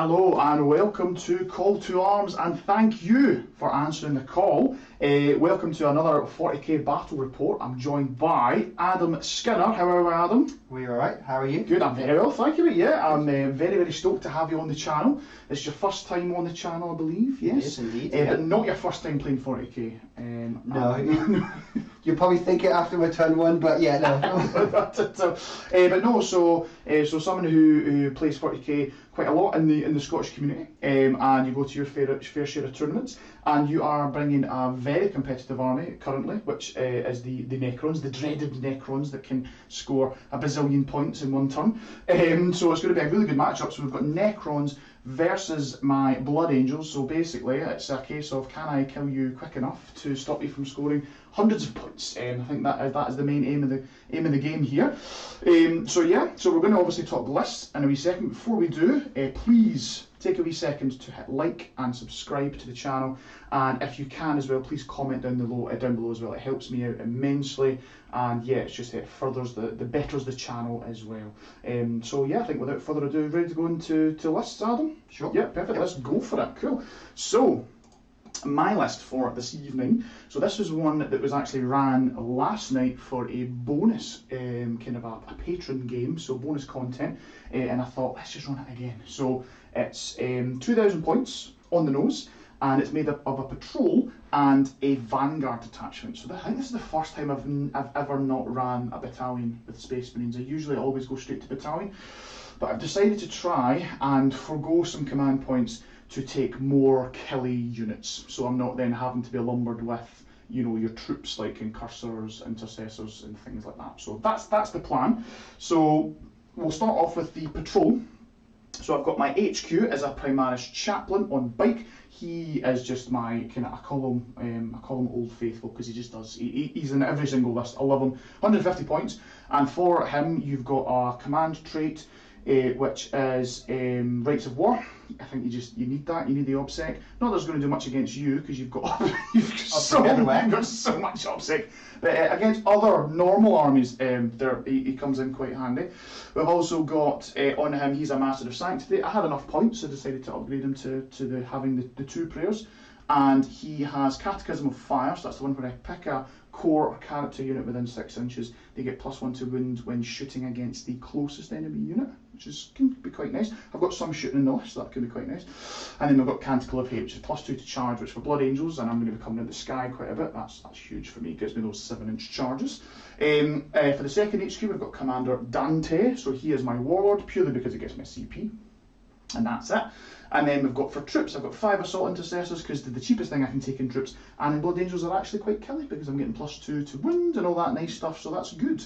Hello and welcome to Call to Arms, and thank you for answering the call. Welcome to another 40k battle report. I'm joined by Adam Skinner. How are we, Adam? We're alright, how are you? Good, I'm very well, thank you. Yeah, I'm very stoked to have you on the channel. It's your first time on the channel, I believe, yes? Yes, indeed. But not your first time playing 40k. No. You'll probably think it after my turn one, but yeah, no. But no, so someone who plays 40k quite a lot in the Scottish community, and you go to your fair share of tournaments, and you are bringing a very competitive army currently, which is the Necrons, the dreaded Necrons that can score a bazillion points in one turn. So it's going to be a really good matchup. So we've got Necrons versus my Blood Angels. So basically, it's a case of, can I kill you quick enough to stop you from scoring hundreds of points? I think that is the main aim of the game here. So we're going to obviously talk lists in a wee second. Before we do, please take a wee second to hit like and subscribe to the channel, and if you can as well, please comment down below as well. It helps me out immensely, and yeah, it furthers the betters the channel as well. So yeah, I think without further ado, ready to go into lists, Adam? Sure. Yeah, perfect. Let's go for it. Cool. So my list for this evening. So this was one that was actually ran last night for a bonus kind of a patron game, so bonus content, and I thought let's just run it again. So it's 2,000 points on the nose, and it's made up of a patrol and a vanguard detachment. So I think this is the first time I've ever not ran a battalion with Space Marines. I usually always go straight to battalion, but I've decided to try and forgo some command points to take more killy units, so I'm not then having to be lumbered with, you know, your troops like incursors, intercessors and things like that. So that's the plan. So we'll start off with the patrol. So I've got my HQ as a Primaris Chaplain on bike. He is just my kind of, I call him Old Faithful, because he just does, he's in every single list. I love him. 150 points, and for him you've got a command trait, which is Rights of War. I think you need that. You need the OBSEC. Not that it's going to do much against you, because you've got so much OBSEC. But against other normal armies, he comes in quite handy. We've also got on him, he's a Master of Sanctity. I had enough points, so I decided to upgrade him to having the two prayers. And he has Catechism of Fire, so that's the one where I pick a core or character unit within 6 inches. They get +1 to wound when shooting against the closest enemy unit, which can be quite nice. I've got some shooting in the list, so that can be quite nice. And then we've got Canticle of Hate, which is +2 to charge, which for Blood Angels, and I'm going to be coming in the sky quite a bit. That's huge for me, gives me those 7-inch charges. For the second HQ, we've got Commander Dante, so he is my Warlord, purely because it gets my CP. And that's it. And then we've got for troops, I've got 5 Assault Intercessors, because the cheapest thing I can take in troops, and in Blood Angels are actually quite killy, because I'm getting +2 to wound and all that nice stuff, so that's good.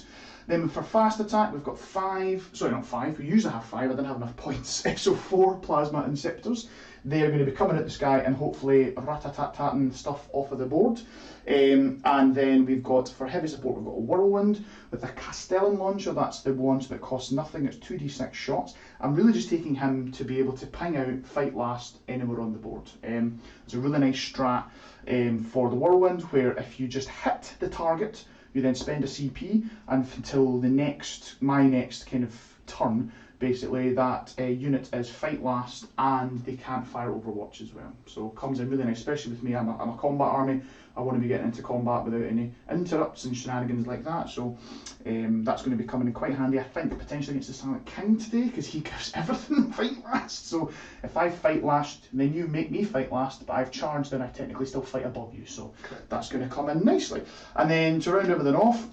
Then for fast attack, we've got 5, sorry not 5, we usually have 5, I didn't have enough points, so 4 Plasma Inceptors. They're going to be coming at the sky and hopefully rat-a-tat-tatting stuff off of the board. And then we've got, for heavy support, we've got a Whirlwind with a Castellan Launcher. That's the one that costs nothing, it's 2d6 shots. I'm really just taking him to be able to ping out, fight last, anywhere on the board. It's a really nice strat for the Whirlwind, where if you just hit the target, you then spend a CP, and until my next kind of turn, basically that unit is fight last, and they can't fire Overwatch as well. So it comes in really nice, especially with me. I'm a combat army. I want to be getting into combat without any interrupts and shenanigans like that. So that's going to be coming in quite handy. I think potentially against the Silent King today, because he gives everything fight last. So if I fight last, then you make me fight last, but I've charged, then I technically still fight above you. So that's going to come in nicely. And then to round everything off,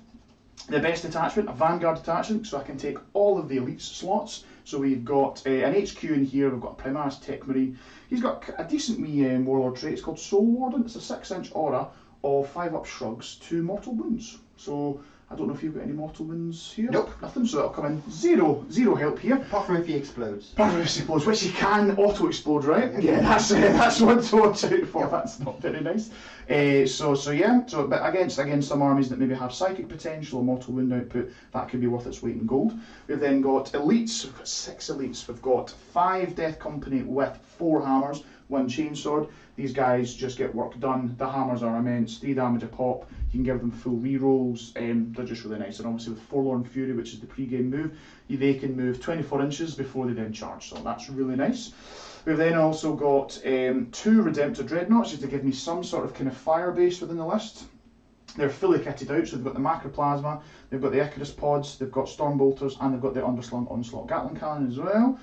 the best detachment, a Vanguard detachment, so I can take all of the elites slots. So we've got an HQ in here, we've got a Primaris Tech Marine. He's got a decent wee Warlord trait, it's called Soul Warden. It's a 6-inch aura of 5-up shrugs to mortal wounds. So I don't know if you've got any mortal wounds here. Nope. Nothing, so that'll come in zero help here. Apart from if he explodes. Apart from if he explodes, which he can auto-explode, right? Yeah, that's one to watch out for. Yep. That's not very nice. But against some armies that maybe have psychic potential or mortal wound output, that could be worth its weight in gold. We've then got elites. We've got 6 elites. We've got 5 Death Company with 4 hammers, 1 chainsword. These guys just get work done. The hammers are immense, 3 damage a pop. You can give them full rerolls. They're just really nice. And obviously with Forlorn Fury, which is the pre-game move, they can move 24 inches before they then charge. So that's really nice. We've then also got 2 Redemptor Dreadnoughts, just to give me some sort of kind of fire base within the list. They're fully kitted out, so they've got the Macroplasma, they've got the Icarus Pods, they've got Stormbolters, and they've got the Underslung Onslaught Gatling Cannon as well.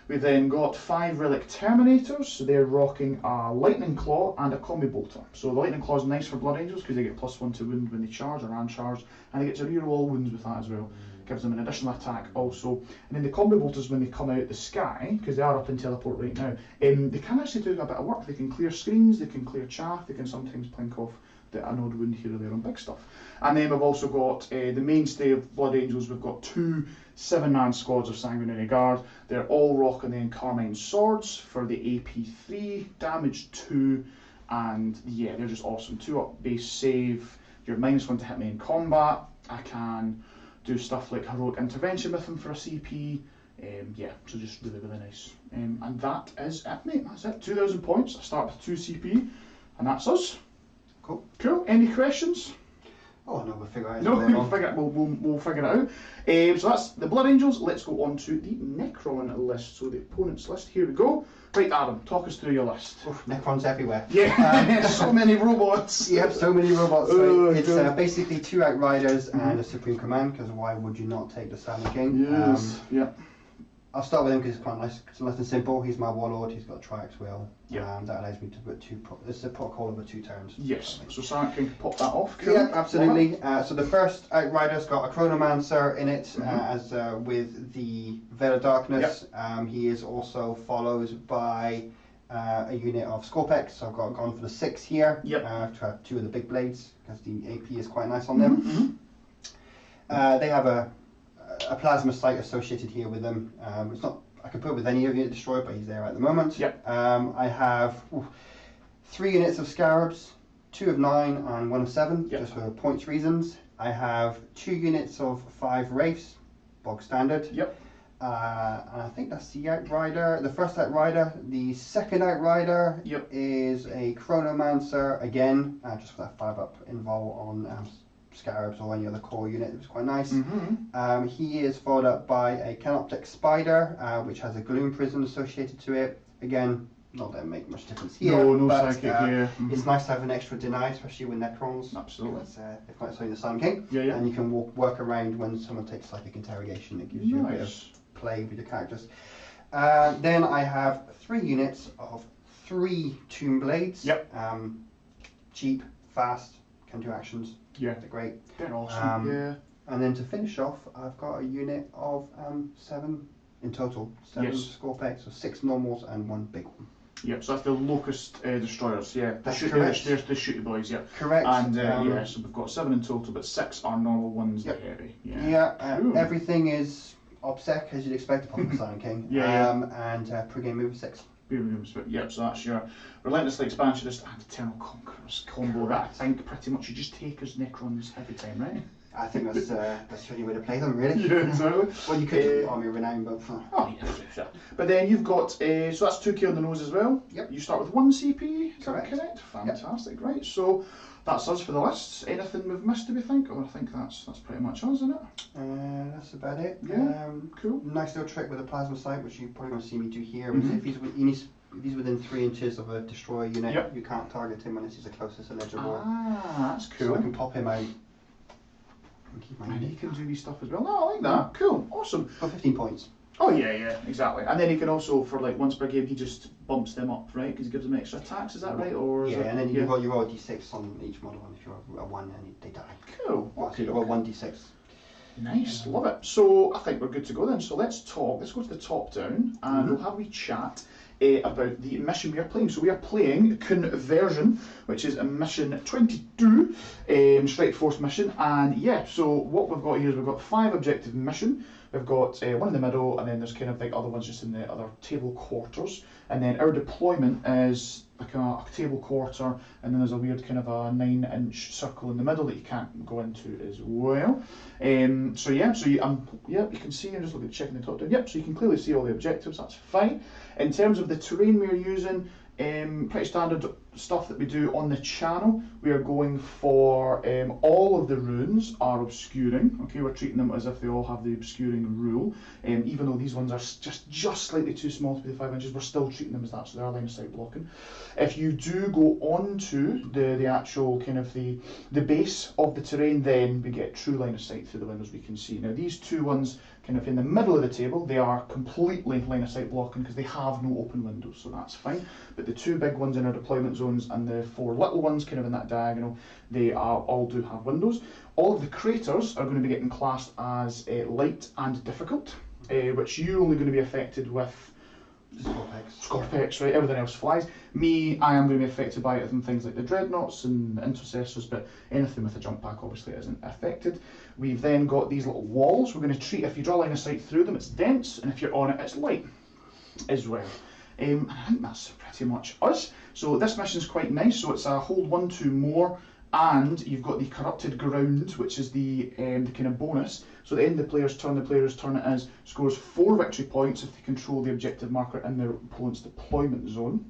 We've then got 5 Relic Terminators, so they're rocking a Lightning Claw and a Combi Bolter. So the Lightning Claw is nice for Blood Angels because they get +1 to wound when they charge or uncharge, and they get to reroll all wounds with that as well. Gives them an additional attack also. And then the Combi Bolters, when they come out the sky, because they are up in teleport right now, they can actually do a bit of work. They can clear screens, they can clear chaff, they can sometimes plink off an odd wound here or there on big stuff. And then we've also got the mainstay of Blood Angels. We've got 2 7-man squads of Sanguinary Guard. They're all rocking the Carmine Swords for the AP3, damage 2, and yeah, they're just awesome. 2 up base save, you're -1 to hit me in combat. I can do stuff like Heroic Intervention with them for a CP. Yeah, so just really, really nice. And that is it, mate. That's it. 2,000 points. I start with 2 CP, and that's us. Cool. Cool. Any questions? Oh no, we'll figure it out. No, we'll figure it out. So that's the Blood Angels. Let's go on to the Necron list. So the opponents list. Here we go. Right, Adam, talk us through your list. Oof, Necrons everywhere. Yeah, so many robots. You have so many robots. Right? It's basically 2 Outriders and a Supreme Command, because why would you not take the Silent King? Yes. Yeah. I'll start with him because it's quite nice. It's nice and simple. He's my Warlord. He's got a Triax wheel. Yeah. That allows me to put 2. This is a protocol over 2 turns. Yes. So Silent King can pop that off. Cool. Yeah, absolutely. So the first Outrider's got a Chronomancer in it, as with the Veil of Darkness. Yep. He is also followed by a unit of Scorpex. So I've gone for the 6 here. Yep. To have 2 of the big blades because the AP is quite nice on them. They have a plasma sight associated here with them. It's not. I could put it with any unit destroyer, but he's there at the moment. Yep. I have 3 units of Scarabs, 2 of 9 and 1 of 7, just for points reasons. I have 2 units of 5 Wraiths, bog standard. Yep. And I think that's the Outrider, the first Outrider. The second Outrider is a Chronomancer again, just for that 5-up invul on Scarabs or any other core unit. It was quite nice. He is followed up by a Canoptic Spider, which has a Gloom Prism associated to it. Again, not that it make much difference here. No but, psychic here. It's nice to have an extra deny, especially with Necrons. Absolutely. They've got something the Silent King. Yeah. And you can work around when someone takes psychic interrogation. It gives you a bit of play with your characters. Then I have 3 units of 3 Tomb Blades. Yep. Cheap, fast, can do actions. Yeah. They're great. They're awesome. Yeah. And then to finish off, I've got a unit of 7 in total. 7 Scorpex, so 6 normals and 1 big one. Yep, so that's the Locust Destroyers, yeah. That's correct. There's the shooty boys, yeah. Correct. And yeah, so we've got 7 in total, but 6 are normal ones, the heavy. Yeah, everything is OBSEC, as you'd expect upon the Silent King. And pre-game move 6. Yep, so that's your Relentlessly Expansionist and Eternal Conquerors combo that I think pretty much you just take as Necrons every time, right? I think that's the only way to play them, really. Yeah, exactly. Well, you could do Army of Renown, but... Oh, yeah, sure. But then you've got, so that's 2k on the nose as well. Yep. You start with 1 CP, is correct? That correct? Fantastic, right. So that's us for the lists. Anything we've missed, do we think? Or I think that's pretty much us, isn't it? That's about it. Yeah, cool. Nice little trick with a plasma sight, which you're probably going to see me do here, is if he's within 3 inches of a destroyer unit, you can't target him unless he's the closest eligible. Ah, that's cool. So I can pop him out. And he can do these stuff as well. Oh, I like that. Cool. Awesome. For 15 points. Oh, yeah, exactly. And then he can also, for like once per game, he just bumps them up, right? Because he gives them extra attacks, is that right? Or and then you roll a d6 on each model, and if you're a 1, then they die. Cool. Okay. You roll 1d6. Nice, love it. So I think we're good to go then. So let's go to the top down, and we'll have a wee chat about the mission we are playing. So we are playing Conversion, which is a mission 22, Strike Force mission. And yeah, so what we've got here is we've got 5 objective mission. We've got 1 in the middle, and then there's kind of like other ones just in the other table quarters. And then our deployment is like a table quarter, and then there's a weird kind of a 9-inch circle in the middle that you can't go into as well. So yeah, so you can see, I'm just looking at checking the top down. Yep, so you can clearly see all the objectives. That's fine. In terms of the terrain we're using, pretty standard stuff that we do on the channel. We are going for all of the runes are obscuring. Okay, we're treating them as if they all have the obscuring rule. Even though these ones are just slightly too small to be the 5 inches, we're still treating them as that, so they are line of sight blocking. If you do go on to the actual kind of the base of the terrain, then we get true line of sight through the windows we can see. Now these two ones kind of in the middle of the table, they are completely line of sight blocking because they have no open windows, so that's fine. But the two big ones in our deployment zones and the four little ones kind of in that diagonal, they all do have windows. All of the craters are going to be getting classed as light and difficult, which you're only going to be affected with Scorpex, right? Everything else flies. Me, I am going to be affected by it in things like the dreadnoughts and intercessors, but anything with a jump pack obviously isn't affected. We've then got these little walls. We're going to treat, if you draw a line of sight through them, it's dense, and if you're on it, it's light as well. And I think that's pretty much us. So this mission's quite nice. So it's a hold 1, 2 more, and you've got the corrupted ground, which is the kind of bonus. So at the end of the player's turn it is, scores 4 victory points if they control the objective marker in their opponent's deployment zone.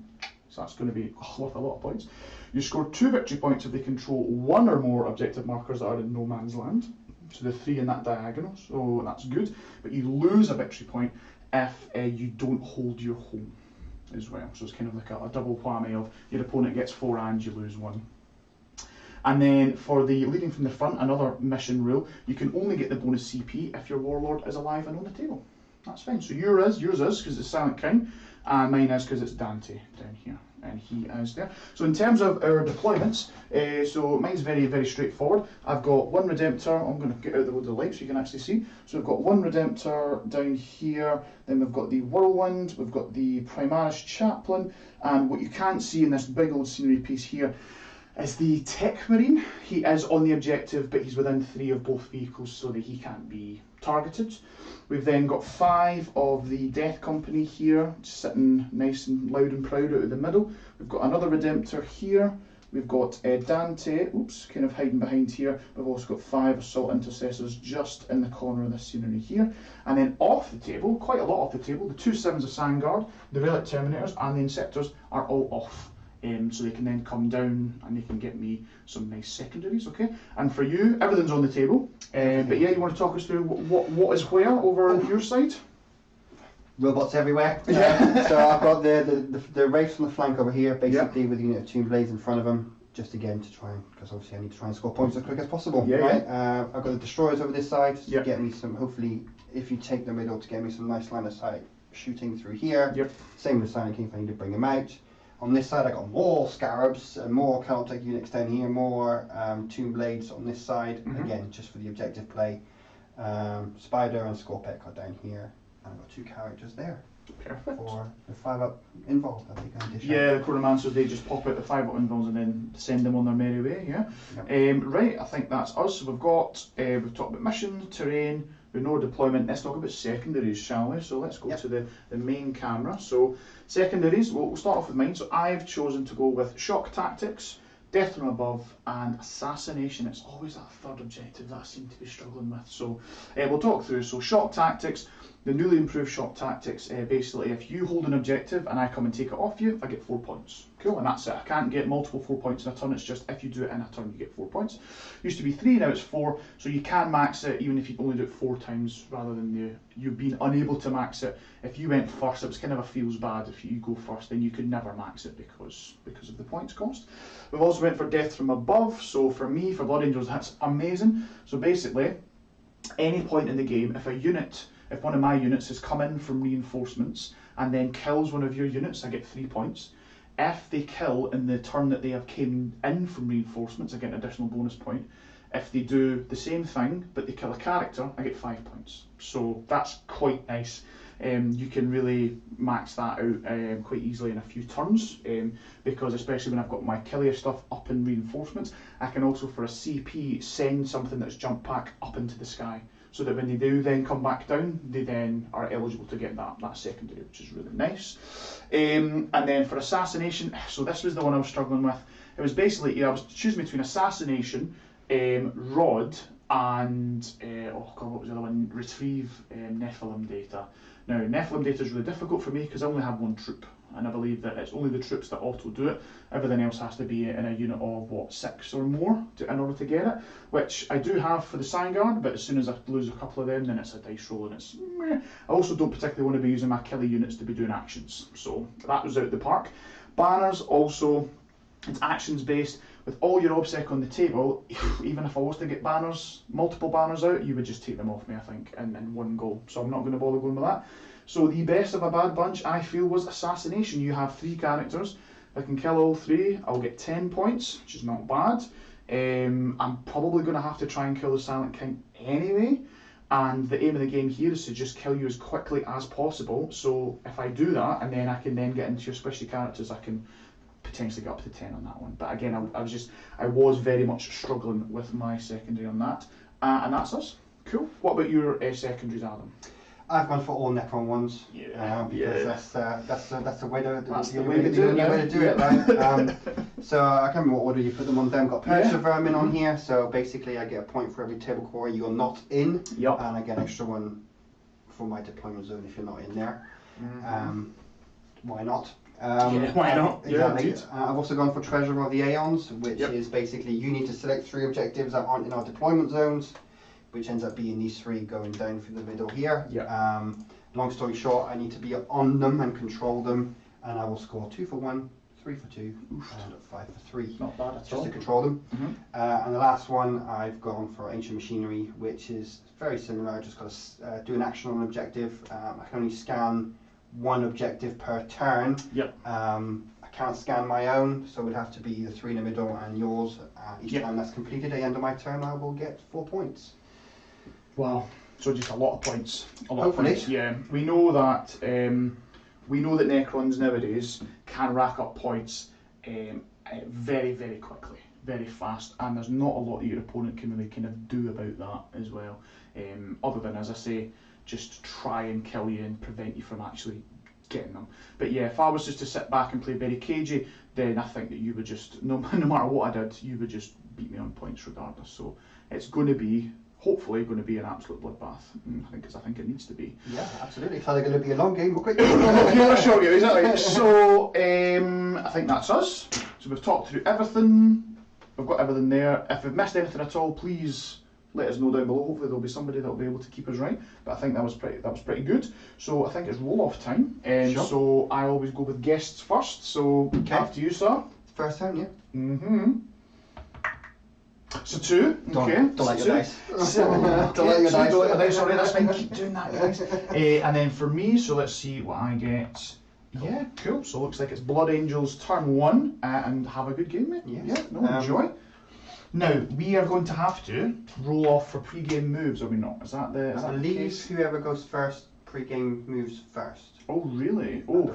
So that's going to be worth a lot of points. You score 2 victory points if they control 1 or more objective markers that are in no man's land. So the 3 in that diagonal, so that's good. But you lose a victory point if you don't hold your home as well. So it's kind of like a double whammy of your opponent gets 4 and you lose 1. And then for the leading from the front, another mission rule, you can only get the bonus CP if your warlord is alive and on the table. That's fine. So yours is because it's Silent King, and mine is because it's Dante down here, and he is there. So in terms of our deployments, so mine's very, very straightforward. I've got 1 Redemptor. I'm going to get out the light so you can actually see. So we've got 1 Redemptor down here, then we've got the Whirlwind, we've got the Primaris Chaplain, and what you can't see in this big old scenery piece here is the Tech Marine. He is on the objective, but he's within 3 of both vehicles so that he can't be targeted. We've then got 5 of the Death Company here, sitting nice and loud and proud out of the middle. We've got another Redemptor here. We've got Dante, kind of hiding behind here. We've also got 5 Assault Intercessors just in the corner of this scenery here. And then off the table, quite a lot off the table, the 2 7s of Sandguard, the Relic Terminators and the Inceptors are all off. So they can then come down and they can get me some nice secondaries, okay? And for you, everything's on the table. But yeah, you want to talk us through what is where over on your side? Robots everywhere. Yeah. So I've got the Wraiths on the flank over here, basically with a unit of Tomb Blades in front of them, just again to try and, because obviously I need to try and score points as quick as possible, right? I've got the Destroyers over this side, to get me some, hopefully, if you take the middle, to get me some nice line of sight shooting through here. Same with Silent King if I need to bring him out. On this side I got more Scarabs and more Caltech units down here, more Tomb Blades on this side, again just for the objective play. Spider and Scorpec are down here, and I've got 2 characters there. Perfect. For the 5-up involved that they can dish out. The Chronomancers, they just pop out the 5-up involves and then send them on their merry way, right, I think that's us. So we've got, we've talked about mission, terrain, with no deployment. Let's talk about secondaries, shall we? So let's go to the main camera. So secondaries, we'll start off with mine. So I've chosen to go with shock tactics, death from above, and assassination. It's always that third objective that I seem to be struggling with. So we'll talk through. So shock tactics, the newly improved shock tactics, basically if you hold an objective and I come and take it off you, I get 4 points. Cool, and that's it. I can't get multiple 4 points in a turn, it's just if you do it in a turn you get 4 points. Used to be 3, now it's 4, so you can max it even if you only do it 4 times rather than you being unable to max it. If you went first, it was kind of a feels bad if you go first, then you could never max it because of the points cost. We've also went for death from above, so for me, for Blood Angels, that's amazing. So basically, any point in the game, if one of my units has come in from reinforcements and then kills one of your units, I get 3 points. If they kill in the turn that they have came in from reinforcements, I get an additional bonus point. If they do the same thing but they kill a character, I get 5 points. So that's quite nice. You can really max that out quite easily in a few turns, because especially when I've got my Killia stuff up in reinforcements, I can also for a CP send something that's jump pack up into the sky, so that when they do then come back down, they then are eligible to get that secondary, which is really nice. And then for assassination, so this was the one I was struggling with. It was basically, I was choosing between assassination, rod, and oh god, what was the other one? Retrieve Nephilim data. Now Nephilim data is really difficult for me because I only have 1 troop. and I believe that it's only the troops that auto do it. Everything else has to be in a unit of what, 6 or more in order to get it, which I do have for the Sign-Guard, but as soon as I lose a couple of them, then it's a dice roll and it's meh. I also don't particularly want to be using my killie units to be doing actions, so that was out the park. Banners also, it's actions based. With all your OBSEC on the table, even if I was to get banners, multiple banners out, you would just take them off me, I think, in one go. So I'm not going to bother going with that. So the best of a bad bunch, I feel, was Assassination. You have 3 characters. If I can kill all 3, I'll get 10 points, which is not bad. I'm probably going to have to try and kill the Silent King anyway. And the aim of the game here is to just kill you as quickly as possible. So if I do that, and then I can then get into your squishy characters, I can potentially get up to 10 on that one. But again, I was very much struggling with my secondary on that. And that's us. Cool. What about your secondaries, Adam? I've gone for all Necron ones. Because that's the way to do it, right? So I can't remember what order you put them on. Then got Purge of Vermin on here. So basically, I get a point for every table core you're not in, and I get an extra one for my deployment zone if you're not in there. Why not? Why not? Exactly. I've also gone for Treasure of the Aeons, which is basically you need to select 3 objectives that aren't in our deployment zones, which ends up being these 3 going down through the middle here. Long story short, I need to be on them and control them, and I will score 2 for 1, 3 for 2, and 5 for 3. Not bad at all. Just to control them. And the last one, I've gone for Ancient Machinery, which is very similar. I just got to do an action on an objective. I can only scan 1 objective per turn. I can't scan my own, so it would have to be the 3 in the middle and yours. Each time that's completed, at the end of my turn, I will get 4 points. Wow. So just a lot of points. Hopefully. Of points. Yeah. We know that Necrons nowadays can rack up points very, very quickly, very fast, and there's not a lot that your opponent can really kind of do about that as well. Other than, as I say, just try and kill you and prevent you from actually getting them. But yeah, if I was just to sit back and play very cagey, then I think that you would just, no matter what I did, you would just beat me on points regardless. So it's going to be, hopefully, going to be an absolute bloodbath. I think it needs to be. Yeah, absolutely. It's either going to be a long game or quick. I'll show you, exactly. So I think that's us. So we've talked through everything. We've got everything there. If we've missed anything at all, please let us know down below. Hopefully there'll be somebody that'll be able to keep us right. But I think that was pretty good. So I think it's roll off time. Sure. So I always go with guests first. So after you, sir. First time, yeah. So 2. Okay. Don't like your dice. Don't like your dice. Sorry, that's fine. Keep doing that, guys. And then for me, so let's see what I get. Yeah, cool. So looks like it's Blood Angels turn 1, and have a good game, mate. Yes. Enjoy. Now, we are going to have to roll off for pre-game moves, are we not? Is that the I believe whoever goes first, pre-game moves first. Oh, really? Oh,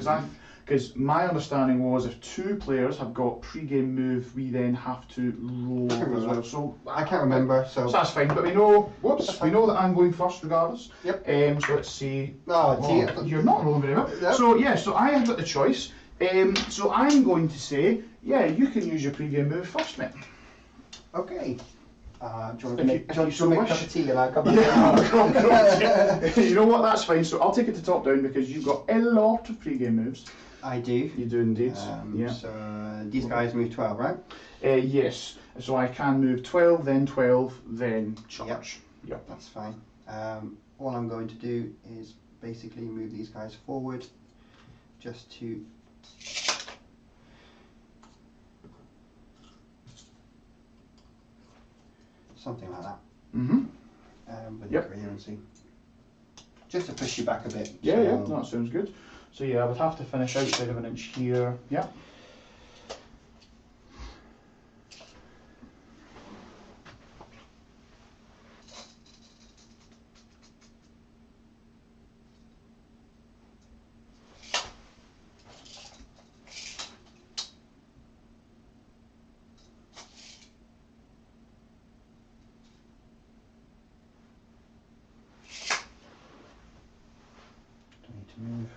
because my understanding was if 2 players have got pre-game move, we then have to roll off as well. So I can't remember, so that's fine. But we know, we know that I'm going first regardless. Yep. So let's see. You're not rolling very well. Yep. So yeah, so I have got the choice. So I'm going to say, yeah, you can use your pre-game move first, mate. Okay. Do you want to make a cup of tea and I'll come back? Yeah, you know what, that's fine. So I'll take it to top down because you've got a lot of pre-game moves. I do. You do indeed. So these guys move 12, right? Yes. So I can move 12, then charge. Yep. That's fine. All I'm going to do is basically move these guys forward just to something like that. With the coherency. Just to push you back a bit. Yeah, that sounds good. So yeah, I would have to finish outside of an inch here. Yeah. Move.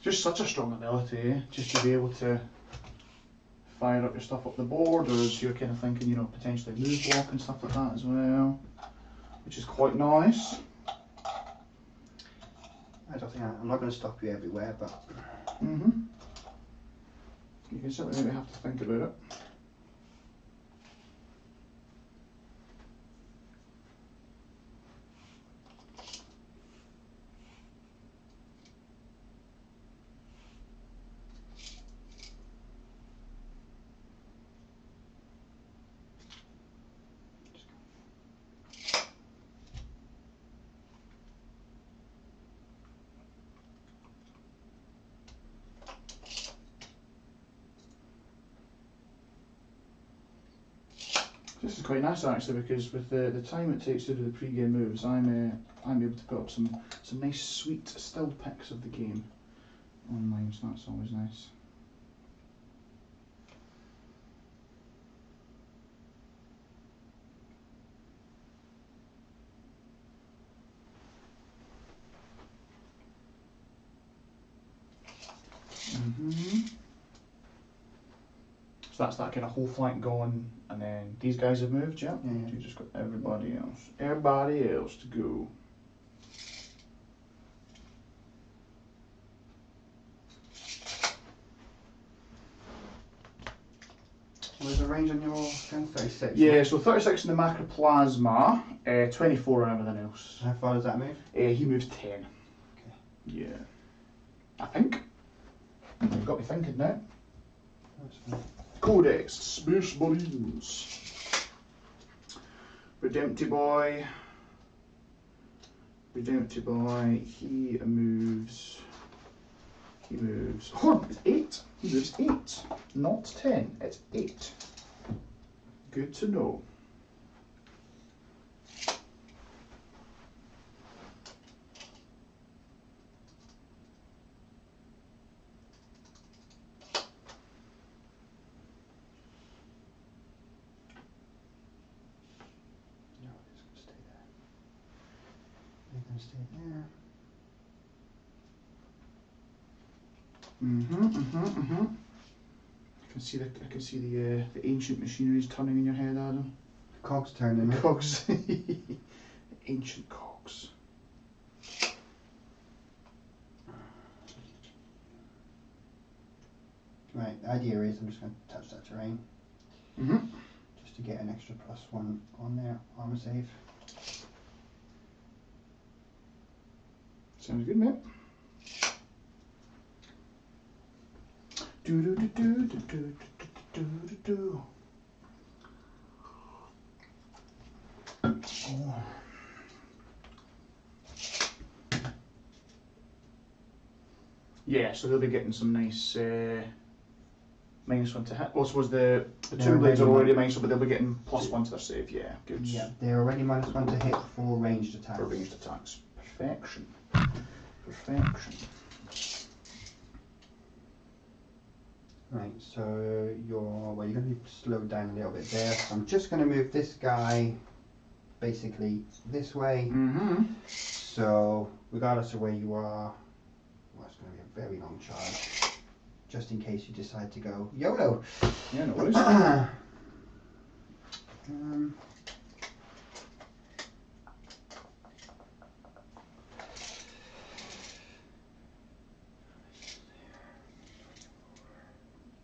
Just such a strong ability, eh? Just to be able to fire up your stuff up the board, or as you're kind of thinking, you know, potentially move block and stuff like that as well, which is quite nice. I don't think I'm not going to stop you everywhere, but You can certainly maybe have to think about it. This is quite nice actually, because with the time it takes to do the pre-game moves, I'm able to put up some nice sweet still pics of the game online, so that's always nice. So that's that kind of whole flank going, and then these guys have moved, yeah? Yeah. You just got everybody else to go. What's the range on your gun? 36? Yeah, so 36 in the macroplasma, 24 on everything else. How far does that move? He moves 10. Okay. Yeah. I think. You've got me thinking now. That's fine. Codex, Space Marines. Redempty Boy. He moves. Oh, it's 8. He moves 8. Not 10, it's 8. Good to know. Stay there. I can see the ancient machineries turning in your head, Adam. Cogs turning. Cogs. Ancient cogs. Right, the idea is I'm just going to touch that terrain. Just to get an extra +1 on there, armor save. Sounds good, mate. Oh. Yeah, so they'll be getting some nice -1 to hit. Well, I suppose the two blades are already -1, but they'll be getting +1 to their save. Yeah, good. Yeah, they're already -1 to hit for ranged attacks. For ranged attacks. Perfection. Perfection. Right, so you're going to be slowed down a little bit there. So I'm just going to move this guy basically this way. So regardless of where you are, well, it's going to be a very long charge, just in case you decide to go YOLO. Yeah, no worries.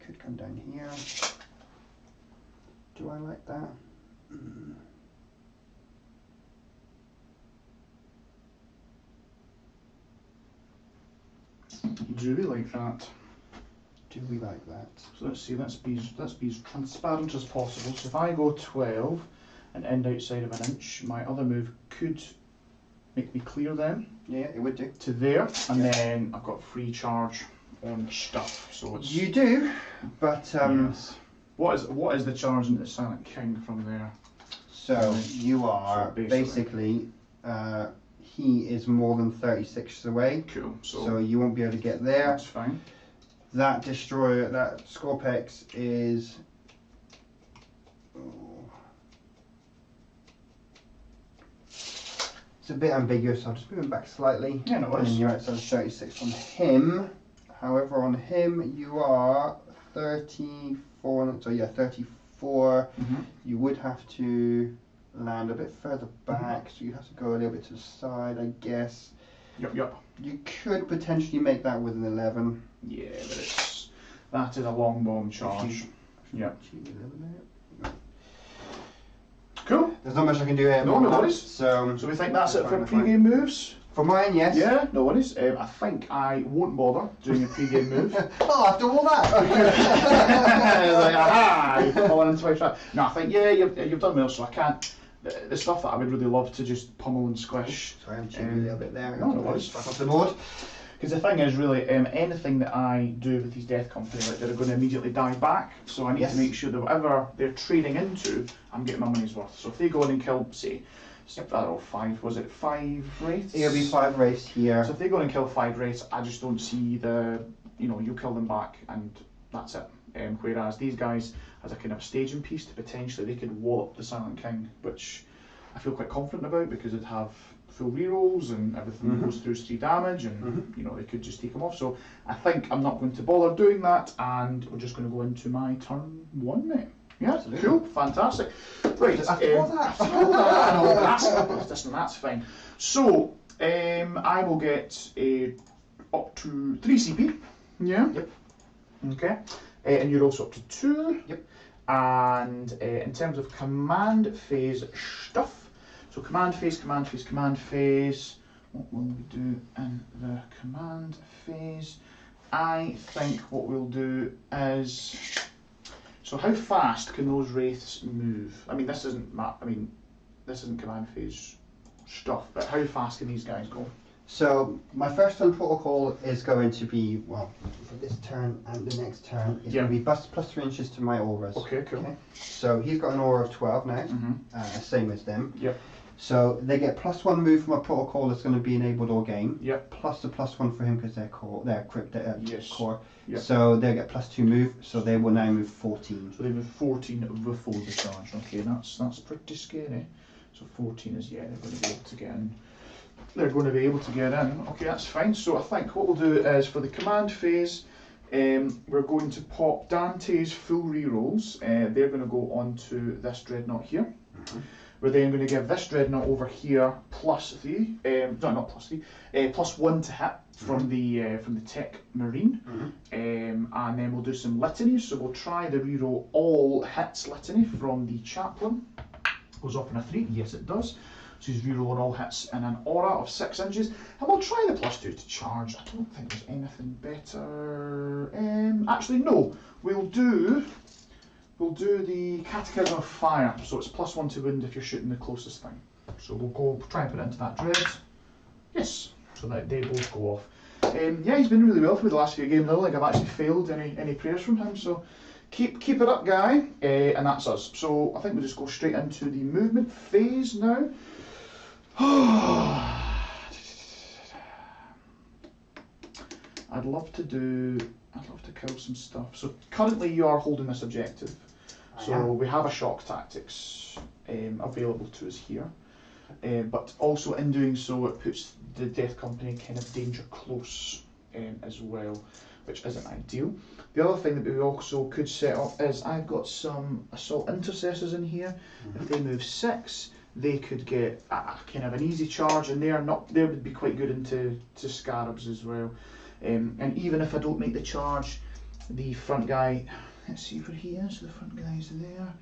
Could come down here. Do I like that? Do we like that? Do we like that? So let's see, let's be as transparent as possible. So if I go 12 and end outside of an inch, my other move could make me clear them. Yeah, it would do. To there, and then I've got free charge on stuff. So it's you do, but yes. What is the charge into the Silent King from there? So you are So basically he is more than 36 away. Cool. So you won't be able to get there. That's fine. That destroyer, that Scorpex is. It's a bit ambiguous. I'll just move him back slightly. Yeah, no worries. And you're outside of 36 on him. However, on him, you are 34. So yeah, 34. You would have to land a bit further back, so you have to go a little bit to the side, I guess. Yep. You could potentially make that with an 11. Yeah, but that is a long bomb charge. Yep. Cool. There's not much I can do here. No worries. So we think that's it for pre-game moves? For mine, yes. Yeah, no worries. I think I won't bother doing a pre-game move. Oh, after all that! Like, aha! You're falling into my trap. No, I think, yeah, you've done well, so I can't. The stuff that I would really love to just pummel and squish. Sorry, I'm cheating a little bit there. No worries. Back off the board. Because the thing is, really, anything that I do with these Death Company, like, they're going to immediately die back. So I need to make sure that whatever they're trading into, I'm getting my money's worth. So if they go in and kill, say, I don't know, 5 wraiths? It'll be 5 wraiths here. So if they go in and kill 5 wraiths, I just don't see you kill them back and that's it. Whereas these guys, as a kind of staging piece, to potentially they could wallop the Silent King, which I feel quite confident about because it'd have full rerolls and everything goes through 3 damage, and they could just take them off. So I think I'm not going to bother doing that, and we're just going to go into my turn 1, mate. Yeah, absolutely. Cool, fantastic. Right, after all that. That's fine. So I will get up to 3 CP. Yeah. Yep. Okay. And you're also up to 2. Yep. And in terms of command phase stuff, so command phase. What will we do in the command phase? I think what we'll do is, so how fast can those wraiths move? I mean, this isn't command phase stuff, but how fast can these guys go? So my first turn protocol is going to be, well, for this turn and the next turn, it's going to be plus 3 inches to my auras. Okay, cool. Okay. So he's got an aura of 12 now, same as them. Yep. So they get +1 move from a protocol that's going to be enabled or gain. Yep. Plus a +1 for him because they're crypt core. Yep. So they'll get +2 move. So they will now move 14. So they move 14 before the charge. Okay, that's pretty scary. So 14 is, they're going to be able to get in. Okay, that's fine. So I think what we'll do is for the command phase, we're going to pop Dante's full rerolls. They're going to go onto this dreadnought here. We're then going to give this dreadnought over here +3. Not +3. +1 to hit from the tech marine. And then we'll do some litanies. So we'll try the reroll all hits litany from the chaplain. Goes off in a 3. Yes, it does. So he's rerolling all hits in an aura of 6 inches. And we'll try the +2 to charge. I don't think there's anything better. Actually, no. We'll do the Catechism of Fire. So it's +1 to wound if you're shooting the closest thing. So we'll try and put it into that dread. Yes. So that they both go off. He's been really well for me the last few games. I don't think I've actually failed any prayers from him. So keep it up, guy. And that's us. So I think we'll just go straight into the movement phase now. I'd love to kill some stuff. So currently you are holding this objective. So we have a shock tactics available to us here. But also in doing so it puts the Death Company kind of danger close as well, which isn't ideal. The other thing that we also could set up is I've got some assault intercessors in here. If they move 6, they could get kind of an easy charge, and they would be quite good into scarabs as well. And even if I don't make the charge, the front guy, let's see where he is. So the front guy is there.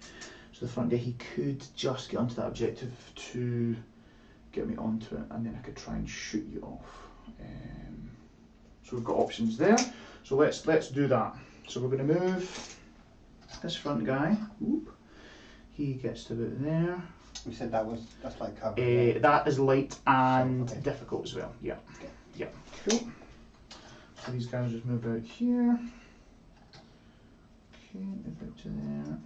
So the front guy, he could just get onto that objective to get me onto it, and then I could try and shoot you off. So we've got options there. So let's do that. So we're going to move this front guy. Whoop. He gets to about there. We said that's like cover. That is light and difficult as well. Yeah. Okay. Yeah. Cool. So these guys just move out here. Okay, move out to there.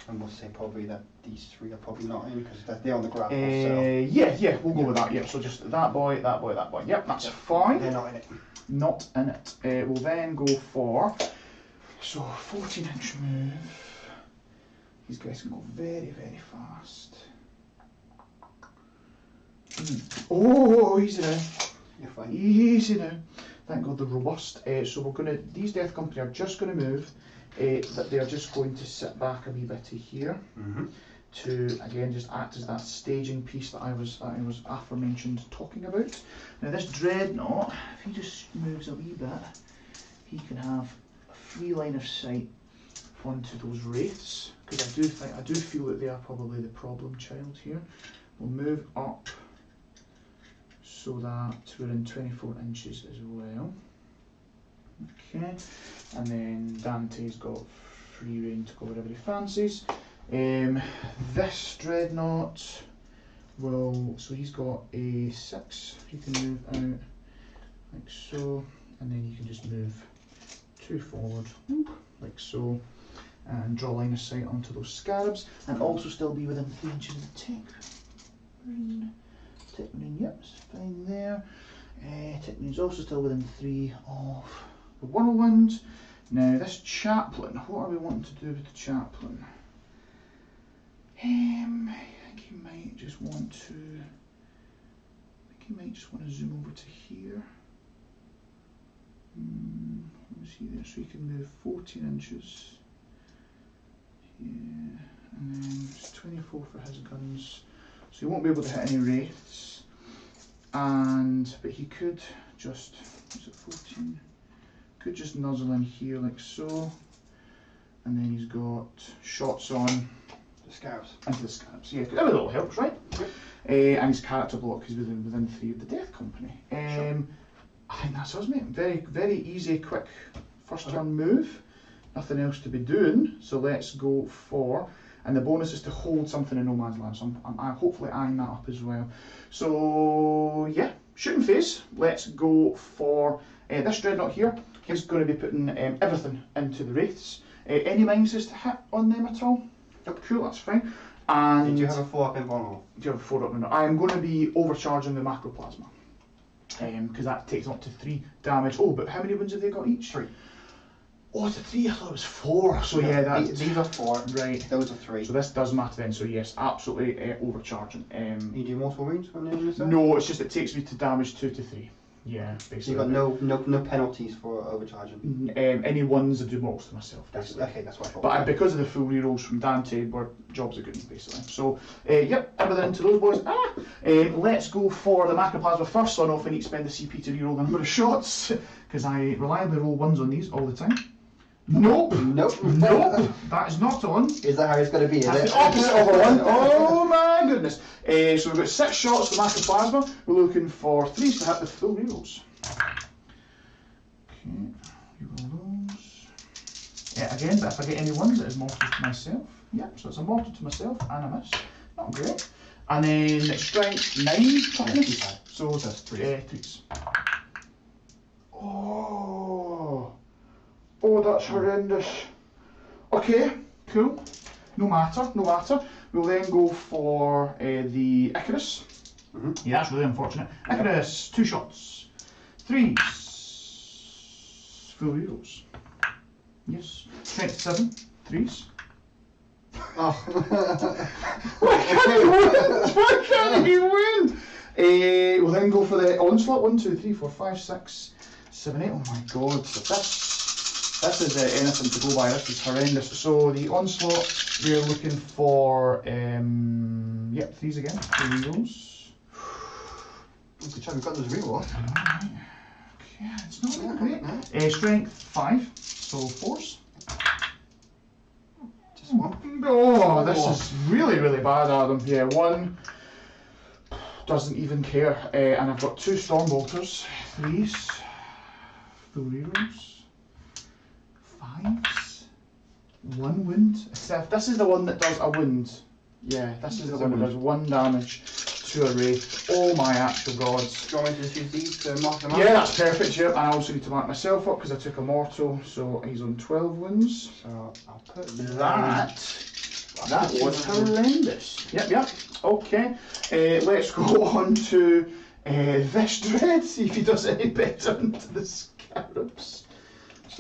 And we'll say probably that these 3 are probably not in because they're on the grapple. Yeah, we'll go with that. Yeah. So just that boy. Yep, that's fine. They're not in it. Not in it. We'll then go for 14-inch move. These guys can go very, very fast. Oh, easy now. You're fine. Easy now. thank God they're robust. So we're gonna, these Death Company are just gonna move, that they are just going to sit back a wee bit to here, to again just act as that staging piece that I was aforementioned talking about. Now this Dreadnought, if he just moves a wee bit, he can have a free line of sight onto those wraiths, because I do feel that they are probably the problem child here. We'll move up so that we're in 24 inches as well. Okay, and then Dante's got free reign to go wherever he fancies. This Dreadnought will, so he's got a 6, he can move out like so, and then you can just move 2 forward, like so, and draw line of sight onto those scarabs, and also still be within 3 inches of the tech marine. Tech marine, yep, it's fine there. Tech marine's also still within 3 of the whirlwind. Now this chaplain, what are we wanting to do with the chaplain? I think he might just want to. Zoom over to here. Let me see there, so he can move 14 inches. Yeah, and then it's 24 for his guns, so he won't be able to hit any wraiths. But he could just, is it 14? Could just nuzzle in here like so, and then he's got shots on the scarabs. Into the scarabs, yeah, every little helps, right? And his character block is within 3 of the Death Company. I think that's us, mate. Very, very easy, quick first turn move. Nothing else to be doing, so let's go for, and the bonus is to hold something in no man's land, so I'm hopefully eyeing that up as well. So yeah, shooting phase, let's go for this Dreadnought here. He's going to be putting everything into the wraiths. Any minuses to hit on them at all? Yep, cool, that's fine. And do you have a 4-up invulnerable? Do you have a 4-up invulnerable? I am going to be overcharging the macroplasma, because that takes up to 3 damage. Oh, but how many wounds have they got each? 3. Oh, it's a 3, I thought it was 4. So yeah, that, these are 4, right. Those are 3. So this does matter then, so yes, absolutely overcharging. You do multiple wounds on the other side? No, it's just it takes me to damage 2 to 3. Yeah, basically. So you've got no penalties for overcharging? Any ones I do most to myself, basically. Okay, that's what I thought. But because of the full rerolls from Dante, jobs are good, basically. So, yep, everything into those boys. Let's go for the macroplasma first, so I know if I need to spend the CP to reroll the number of shots, because I reliably roll 1s on these all the time. Nope. Nope. Nope. That is not on. Is that how it's going to be? That's the opposite of a 1. Oh my goodness. So we've got 6 shots for macroplasma. We're looking for 3s to hit with full rerolls. Okay, reroll those. Again, but if I get any 1s, it is mortal to myself. Yep, so it's a mortal to myself and a miss. Not great. And then strength 9 toughness. So that's 3s. Oh, that's horrendous. Okay, cool. No matter. We'll then go for the Icarus. Yeah, that's really unfortunate. Icarus, 2 shots. 3s. Full rerolls. Yes. Strength 7. 3s. Oh. Why can't he win? Why can't he win? We'll then go for the onslaught. 1, 2, 3, 4, 5, 6, 7, 8. Oh my god. This is anything to go by. This is horrendous. So the onslaught, we're looking for 3s again. 2 rerolls. Good job, we've got those rerolls. Alright. Okay, it's not really great. Strength 5, so 4s. Just 1. Oh, this is really, really bad, Adam. Yeah, 1 doesn't even care. And I've got 2 Stormbolters. 3s. Full rerolls. 5s. 1 wound. This is the one that does a wound. Yeah, this is the one that does 1 damage to a wraith. Oh my actual gods. Do you want me to just use these to mark them up? Yeah, that's perfect. Yep, and I also need to mark myself up because I took a mortal, so he's on 12 wounds. So I'll put that was horrendous. Yep. Okay, let's go on to this dread. See if he does any better into the scarabs.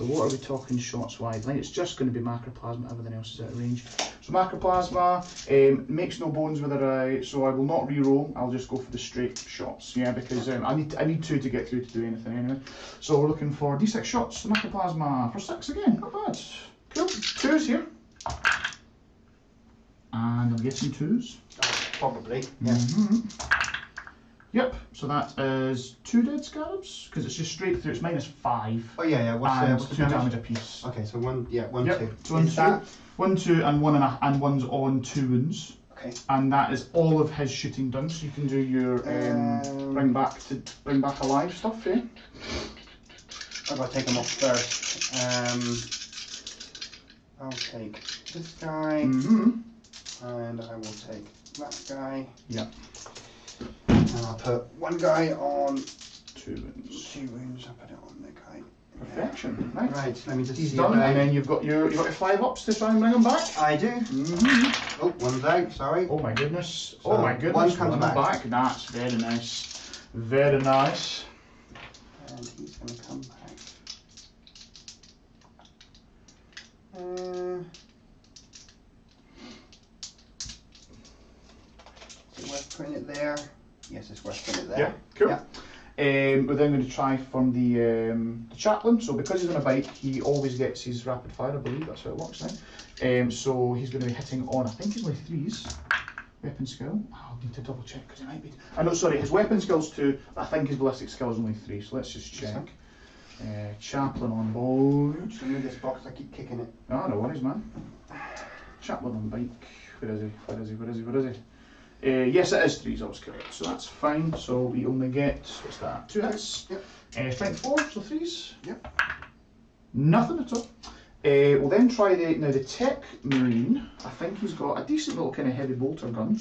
So what are we talking shots wise? I think it's just going to be macroplasma, everything else is out of range. So macroplasma, makes no bones with her eye, so I will not re-roll, I'll just go for the straight shots, yeah, because I need 2 to get through to do anything anyway. So we're looking for D6 shots, the macroplasma, for 6 again, not bad. Cool, 2s here. And I'm guessing 2s. Probably, yeah. Yep, so that is 2 dead scarabs, because it's just straight through, it's -5. Oh yeah, what's the 2 damage apiece. Okay, so 1, 2. So 1, 2, 1, 2, and 1 and one's on 2 wounds. Okay. And that is all of his shooting done, so you can do your bring back alive stuff, yeah? I've got to take them off first. I'll take this guy, and I will take that guy. Yeah. And I'll put one guy on 2 wounds. 2 wounds. I'll put it on the guy. Perfection. Right. Right. Let me just. He's done, and then you've got your 5 ups to try and bring him back. I do. Oh, one's out. Sorry. Oh my goodness. So Oh my goodness. one comes back. That's very nice. Very nice. And he's going to come back. Is it worth putting it there? Yes, it's worth putting it there. Yeah, cool. Yeah. We're then going to try from the chaplain. So because he's on a bike, he always gets his rapid fire, I believe. That's how it works now. So he's going to be hitting on, I think he's only 3s. Weapon skill. I'll need to double check because he might be. No, sorry, his weapon skill's 2. I think his ballistic skill is only 3. So let's just check. Chaplain on board. Just move this box. I keep kicking it. Oh, no worries, man. Chaplain on bike. Where is he? Where is he? Where is he? Where is he? Yes, it is 3s, I was correct, so that's fine. So we only get, what's that, 2 hits? Yep. Strength 4, so 3s? Yep. Nothing at all. We'll then try the Tech Marine. I think he's got a decent little kind of heavy bolter gun.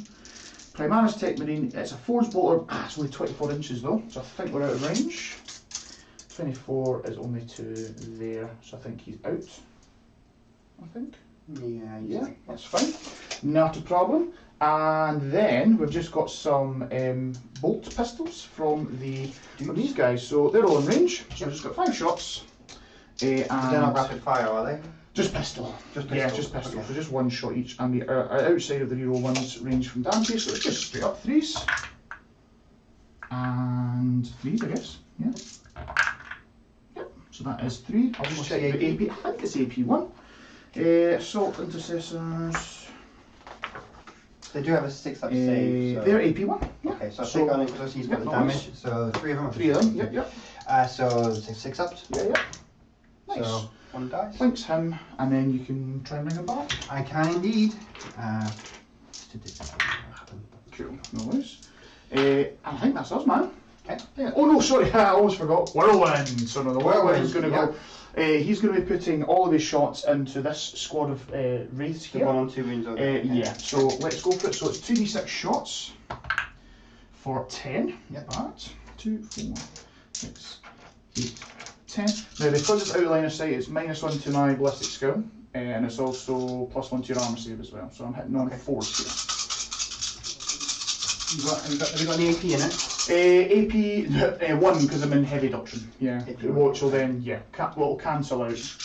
Primaris Tech Marine, it's a forged bolter, it's only 24 inches though, so I think we're out of range. 24 is only to there, so I think he's out. I think. Yeah, that's fine. Not a problem. And then we've just got some bolt pistols from these guys. So they're all in range. So we've just got 5 shots. And they're not rapid fire, are they? Just pistol. Just pistol. Yeah, just pistol. Okay. So just 1 shot each. And we are outside of the reroll ones range from Dante, so it's just straight up 3s. And 3s, I guess. Yeah. Yep. So that is 3. I'll just check the AP. I think it's AP1. Assault intercessors. They do have a 6-up save. So. They're AP1. Yeah. Okay, so I'll take on it because he's got the damage. So 3 of them. 3 of them. Yep, yep. So 6 ups. Yeah, yeah. Nice. So 1 dice. Thanks him, and then you can try and bring him back. I can indeed. Cool. No worries. I think that's us, man. Okay. Yeah. Oh no, sorry, I almost forgot. Whirlwind. So no, the Whirlwind's going to go. He's going to be putting all of his shots into this squad of wraiths here. 1 on 2 wounds. Okay. Yeah. So let's go for it. So it's 2d6 shots for 10. Yep. That 2, 4, 6, 8, 10. Now because it's out of line of sight, it's -1 to my ballistic skill, and it's also +1 to your armor save as well. So I'm hitting on 4s here. Have you got any AP in it? AP 1 because I'm in heavy doctrine. Yeah. Which will then will cancel out. It's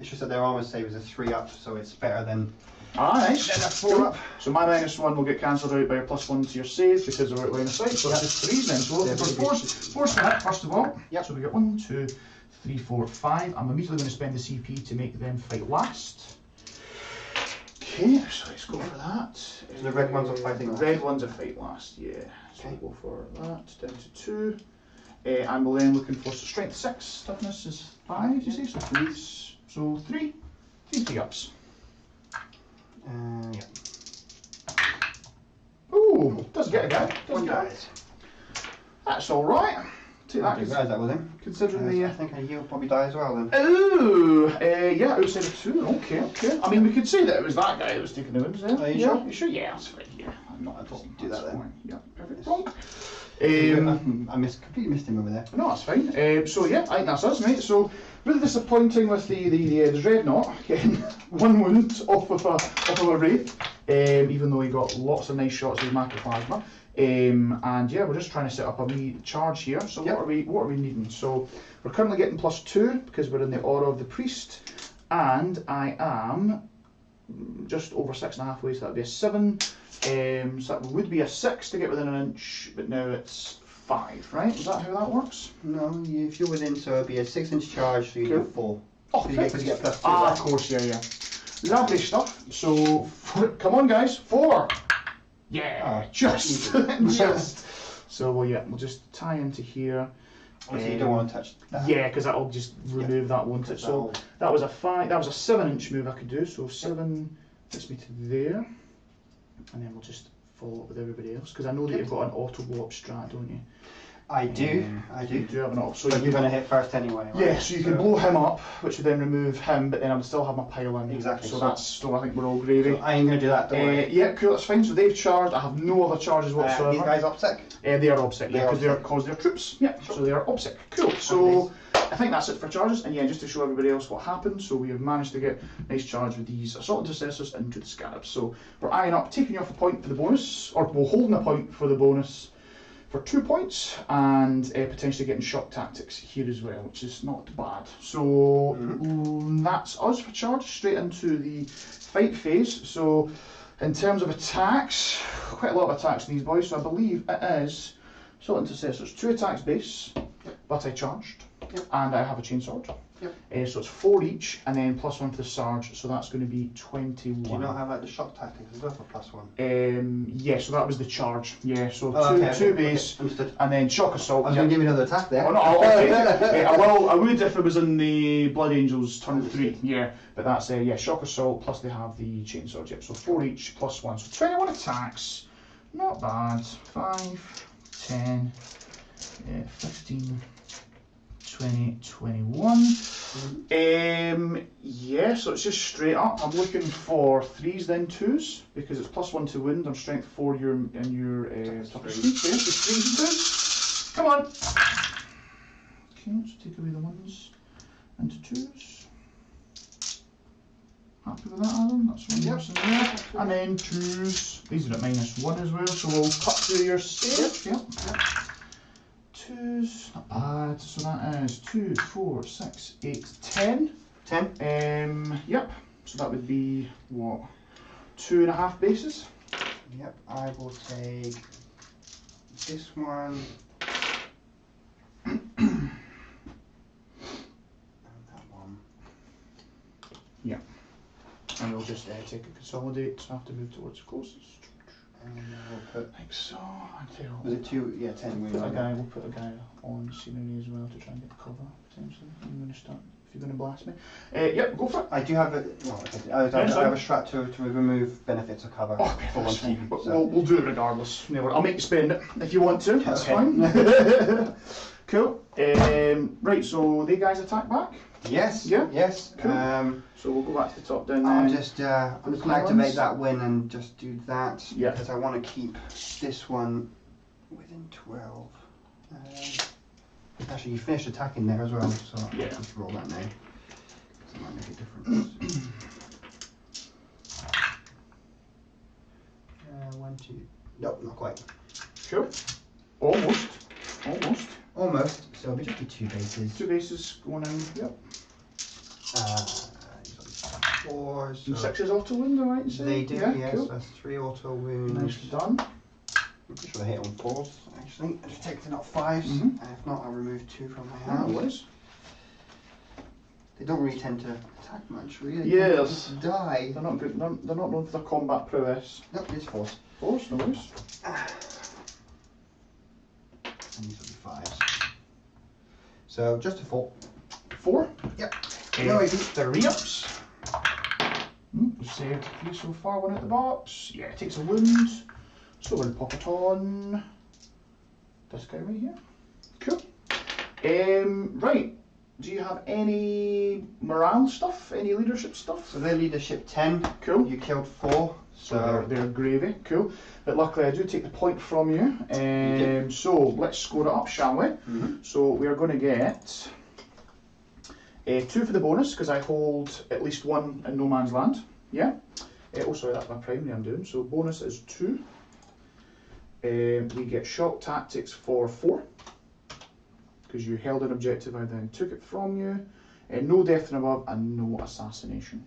just that their armor save is a 3-up, so it's better than. Ah, nice. Then a 4-up. So my -1 will get cancelled out by a +1 to your save because they're out line of sight. So that's just 3s then. So we're looking for 4s to hit first of all. Yep. So we get 1, 2, 3, 4, 5. I'm immediately going to spend the CP to make them fight last. Okay, so let's go for that. So the red ones are fighting last. The red ones are fight last, yeah. So we'll go for that, down to 2. And we'll then looking for strength 6, toughness is 5, you say? So 3s. So 3 ups. Yeah. Ooh, does get a guy. 1 dice. That's alright. Take that. That was him. Considering I think he'll probably die as well then. Ooh, yeah, outside of 2. Okay, okay. I mean, we could say that it was that guy that was taking the wins there. Are you sure? You sure? Yeah, that's fine. Yeah, I'm not. I'll just do that then. Fine. Yeah, perfect. Wrong. I completely missed him over there. No, that's fine. So yeah, I think that's us, mate. So really disappointing with the Dreadnought getting 1 wound off of a Wraith, even though he got lots of nice shots with Macroplasma. And yeah, we're just trying to set up a wee charge here. So what are we needing? So we're currently getting +2 because we're in the Aura of the Priest, and I am just over 6.5 ways. So that'd be a 7. So that would be a 6 to get within an inch, but now it's 5, right? Is that how that works? No, if you're within, so it'd be a 6-inch charge, so you get 4. Oh, you get +2. Ah, of course, yeah. Lovely stuff. So, come on, guys, 4. Yeah, just. So, well, yeah, we'll just tie into here. Obviously, you don't want to touch that. Yeah, because that'll just remove that, won't it? So that was a 5. That was a 7-inch move I could do. So 7 takes me to there, and then we'll just follow up with everybody else. Because I know that you've got an auto blow up strat, don't you? I do. You do have an auto. So but you're going to hit first anyway. Right? Yeah, so you can blow him up, which would then remove him, but then I would still have my pile in. Exactly. So I think we're all gravy. So I ain't going to do that. Don't worry. Yeah, cool. That's fine. So they've charged. I have no other charges whatsoever. These guys OPSEC? They are OPSEC, yeah, because they're troops. Yeah, so they are OPSEC. Cool. So I think that's it for charges, and yeah, just to show everybody else what happened. So we have managed to get a nice charge with these Assault Intercessors into the Scarabs. So we're eyeing up, taking you off a point for the bonus, or we're holding a point for the bonus for 2 points, and potentially getting shock tactics here as well, which is not bad. So that's us for charge, straight into the fight phase. So in terms of attacks, quite a lot of attacks in these boys, so I believe it is Assault Intercessors, 2 attacks base, but I charged, and I have a chainsword. So it's 4 each, and then +1 for the Sarge, so that's going to be 21. Do you not have like the shock tactics as well for +1? Yeah, so that was the charge. Yeah, so two base, and then shock assault. I was going to give you another attack there. Oh, no, okay. I would if it was in the Blood Angels turn 3. Yeah, but that's shock assault plus they have the chainsword. Yep, so 4 each +1, so 21 attacks. Not bad. 5, 10, 15. 20, 21. Yeah, so it's just straight up. I'm looking for 3s then 2s because it's +1 to wound. I'm strength 4 and your toughest speed. So yes, it's 3s and 2s. Come on. Okay, let's take away the 1s and 2s. Happy with that, Adam? That's 1 worse in there. And then 2s. These are at -1 as well, so we'll cut through your save. Yep. 2s, not bad. So that is 2, 4, 6, 8, 10. 10? Yep. So that would be what? 2.5 bases? Yep, I will take this one. And that one. Yeah. And we'll just take a consolidate, so I have to move towards the closest. And we'll put, like so, was it 2? Yeah, 10. We'll put a guy on scenery as well to try and get the cover, potentially. I'm going to start, if you're going to blast me. Yep, go for it. I do have a, I have a strat to remove benefits of cover for 1 TP. So. We'll do it regardless. I'll make you spend it if you want to, that's fine. Cool. Right, so they guys attack back? Yes. Yeah? Yes. Cool. So we'll go back to the top down. I'm just going to activate that win and just do that. Yeah. Because I want to keep this one within 12. Actually, you finished attacking there as well, so yeah. I'll just roll that now. Because it might make a difference. 1, 2. Nope, not quite. Cool. Almost. Almost. So it'll be just 2 bases. 2 bases going in. Yep. 4. So 6s auto wound, alright? They do, yeah, yes. Cool. That's 3 auto wounds. Nicely done. I'm pretty sure I hit on 4s, actually. I just take the not 5s, and if not, I'll remove 2 from my hand. No worries. They don't really tend to attack much, really. Yes. They die. They're not good. They're not known for their combat prowess. Nope, it's 4s. 4s, no worries. And these will be 5s. So just a 4. 4? Yep. No, I beat 3 ups. We've saved 3 so far, 1 at the box. Yeah, it takes a wound. So we'll pop it on this guy right here. Cool. Right. Do you have any morale stuff? Any leadership stuff? So their leadership 10. Cool. You killed 4. So they're gravy, cool. But luckily I do take the point from you. So let's score it up, shall we? So we are going to get 2 for the bonus, because I hold at least 1 in no man's land. Yeah? Oh sorry, that's my primary I'm doing. So bonus is 2. We get shock tactics for 4, because you held an objective, I then took it from you. No death and above, and no assassination.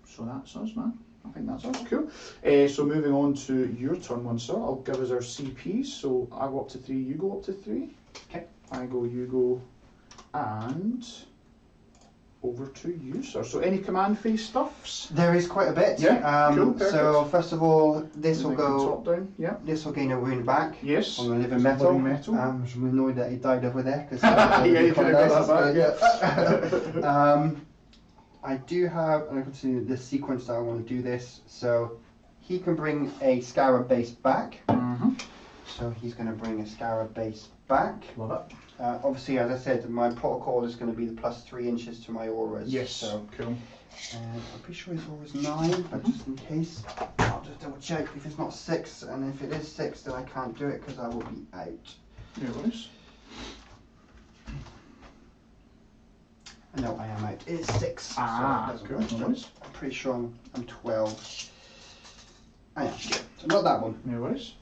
So that's us, man. I think that's us, cool. So moving on to your turn, one sir. I'll give us our CPs. So I go up to 3, you go up to 3. Okay. I go, you go, and over to you, sir. So any command phase stuffs? There is quite a bit. Yeah, cool, perfect. So first of all, this will go top down. Yeah. This will gain a wound back. Yes. On the living metal. I'm annoyed that he died over there because yeah, you could have got that back. Yeah. I do have, and I can see the sequence that I want to do this. So he can bring a scarab base back. So he's going to bring a scarab base back. Love it. Obviously, as I said, my protocol is going to be the plus 3 inches to my auras. Yes. So, cool. I'm pretty sure his aura is 9, but just in case, I'll just double check if it's not 6, and if it is 6, then I can't do it because I will be out. No worries. No, I am out. It is 6. Ah, so cool. No worries. I'm pretty sure I'm 12. I am. So not that one. No worries.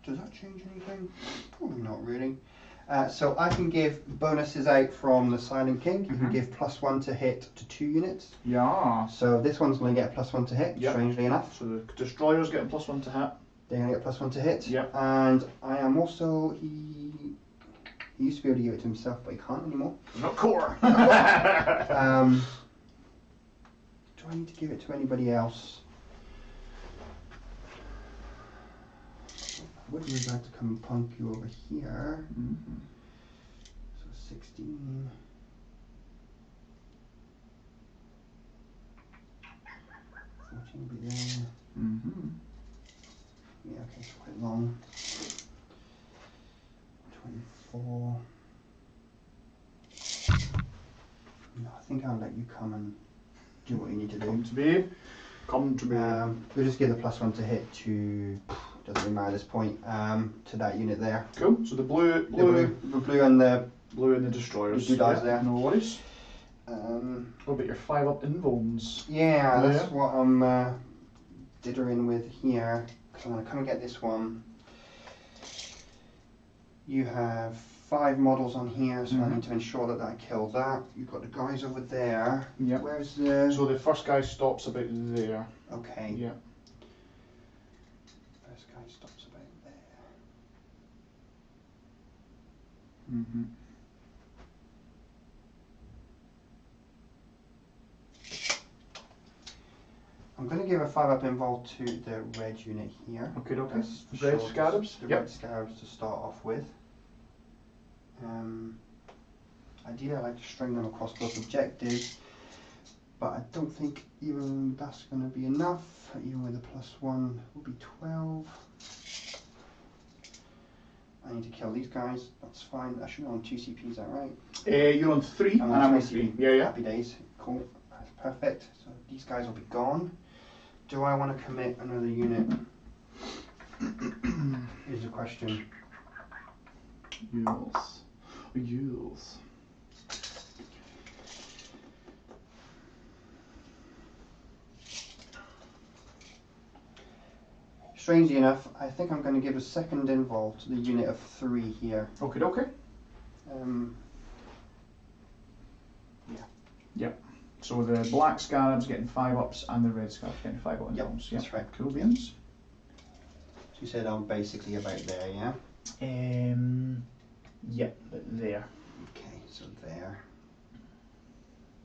Does that change anything? Probably not really. So I can give bonuses out from the Silent King. You can give +1 to hit to 2 units. Yeah. So this one's going to get a +1 to hit, strangely enough. So the destroyer's getting +1 to hit. They're going to get +1 to hit. Yep. And I am also, he used to be able to give it to himself, but he can't anymore. Not core. Do I need to give it to anybody else? I would really like to come and punk you over here. So 16. 14 will be there. Yeah, okay, it's quite long. 24. No, I think I'll let you come and do what you need to do. Come to me. Come to me. We'll just give the +1 to hit to, doesn't really matter at this point, to that unit there. Cool. So the blue and the destroyers. The 2 dies there. No worries. What about your 5 up invulns? Yeah, that's what I'm dithering with here. Because I'm going to come and get this one. You have 5 models on here, so I need to ensure that I kill that. You've got the guys over there. Yep. Where's the... So the first guy stops about there. Okay. Yeah. First guy stops about there. I'm going to give a 5 up involved to the red unit here. Okay. Red scarabs? The red scarabs to start off with. Ideally I like to string them across both objectives, but I don't think even that's going to be enough. Even with a +1 will be 12. I need to kill these guys, that's fine. I should be on 2 CP, is that right? You're on 3 and I'm on 3. Yeah. Happy days, cool, that's perfect. So these guys will be gone. Do I want to commit another unit? Is the question. Yes. Strangely enough, I think I'm going to give a second involve to the unit of 3 here. Okay. Yep. So the black scarabs getting 5 ups and the red scarabs getting 5 up involves. That's right. Cool beans. So you said I'm basically about there, yeah? Yep, there. Okay, so there.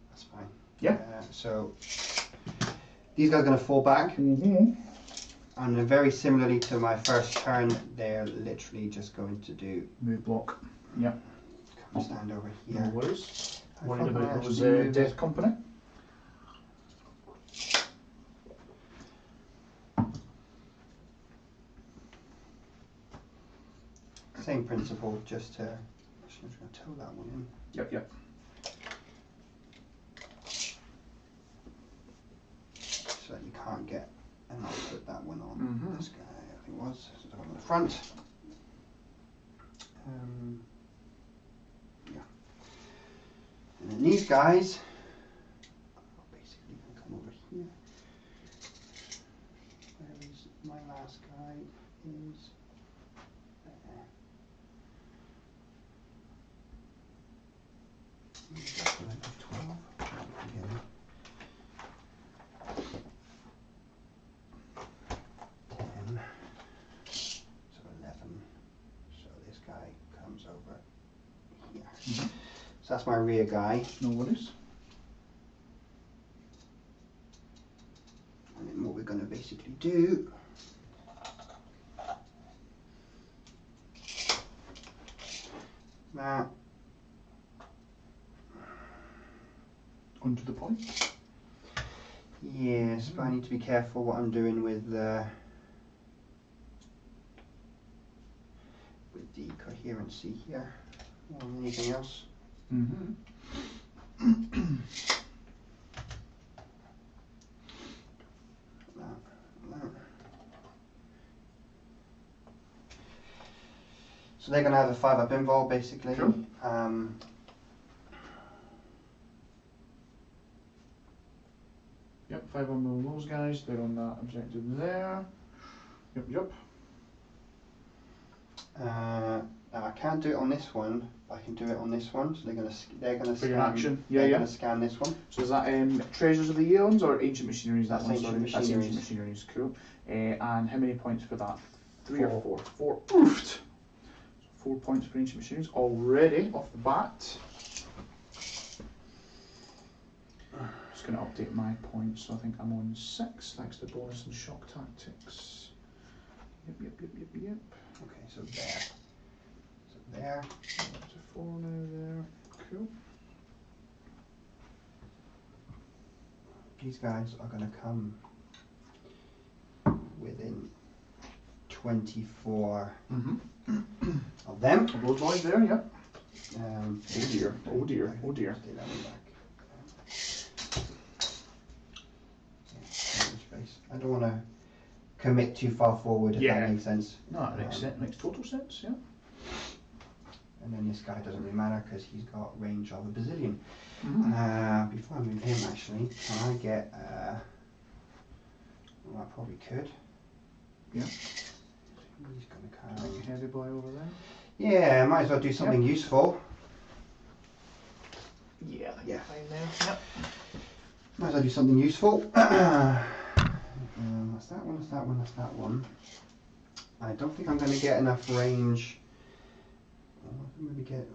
That's fine. Yeah. So these guys are going to fall back. And very similarly to my first turn, they're literally just going to do... Move block. Yep. Come stand over here. No worries. I Worried thought I about those actually death company? Same principle, just to... Actually, I'm just going to tow that one in. Yep. So that you can't get front. Yeah. And then these guys basically can come over here. Where is my last guy? Is there. That's what I did, 12. Again. 10. So 11. So this guy comes over here. Mm-hmm. So that's my rear guy. No worries. And then what we're going to basically do that Onto the point. yes, but I need to be careful what I'm doing with the coherency here more than anything else. Mm-hmm. That. So they're going to have a 5-up invol basically. Sure. Yep, 5 on those guys, they're on that objective there. Yep. Now I can't do it on this one, but I can do it on this one. So they're going to For your scan. action. They're going to scan this one. So is that Treasures of the Aeons or Ancient Machineries? That's Ancient That's Machineries. Ancient Machineries, cool. And how many points for that? 3 or 4? 4. 4 points for Ancient Machineries already off the bat. Just going to update my points, so I think I'm on 6 thanks to bonus and shock tactics. Yep. Okay, so there. So there. Up to 4 now there. Cool. These guys are going to come within 24 of them. Of those boys there, yep. Oh dear. Stay that one back. I don't want to commit too far forward, if that makes sense. No, that makes sense. Makes total sense, yeah. And then this guy doesn't really matter because he's got range of a bazillion. Mm-hmm. Before I move him, actually, can I get? Well, I probably could. Yeah. He's gonna come. Like a heavy boy over there. Yeah, might as well do something useful. Yeah, fine there. Yep. Might as well do something useful. That's that one. I don't think I'm going to get enough range. Maybe get.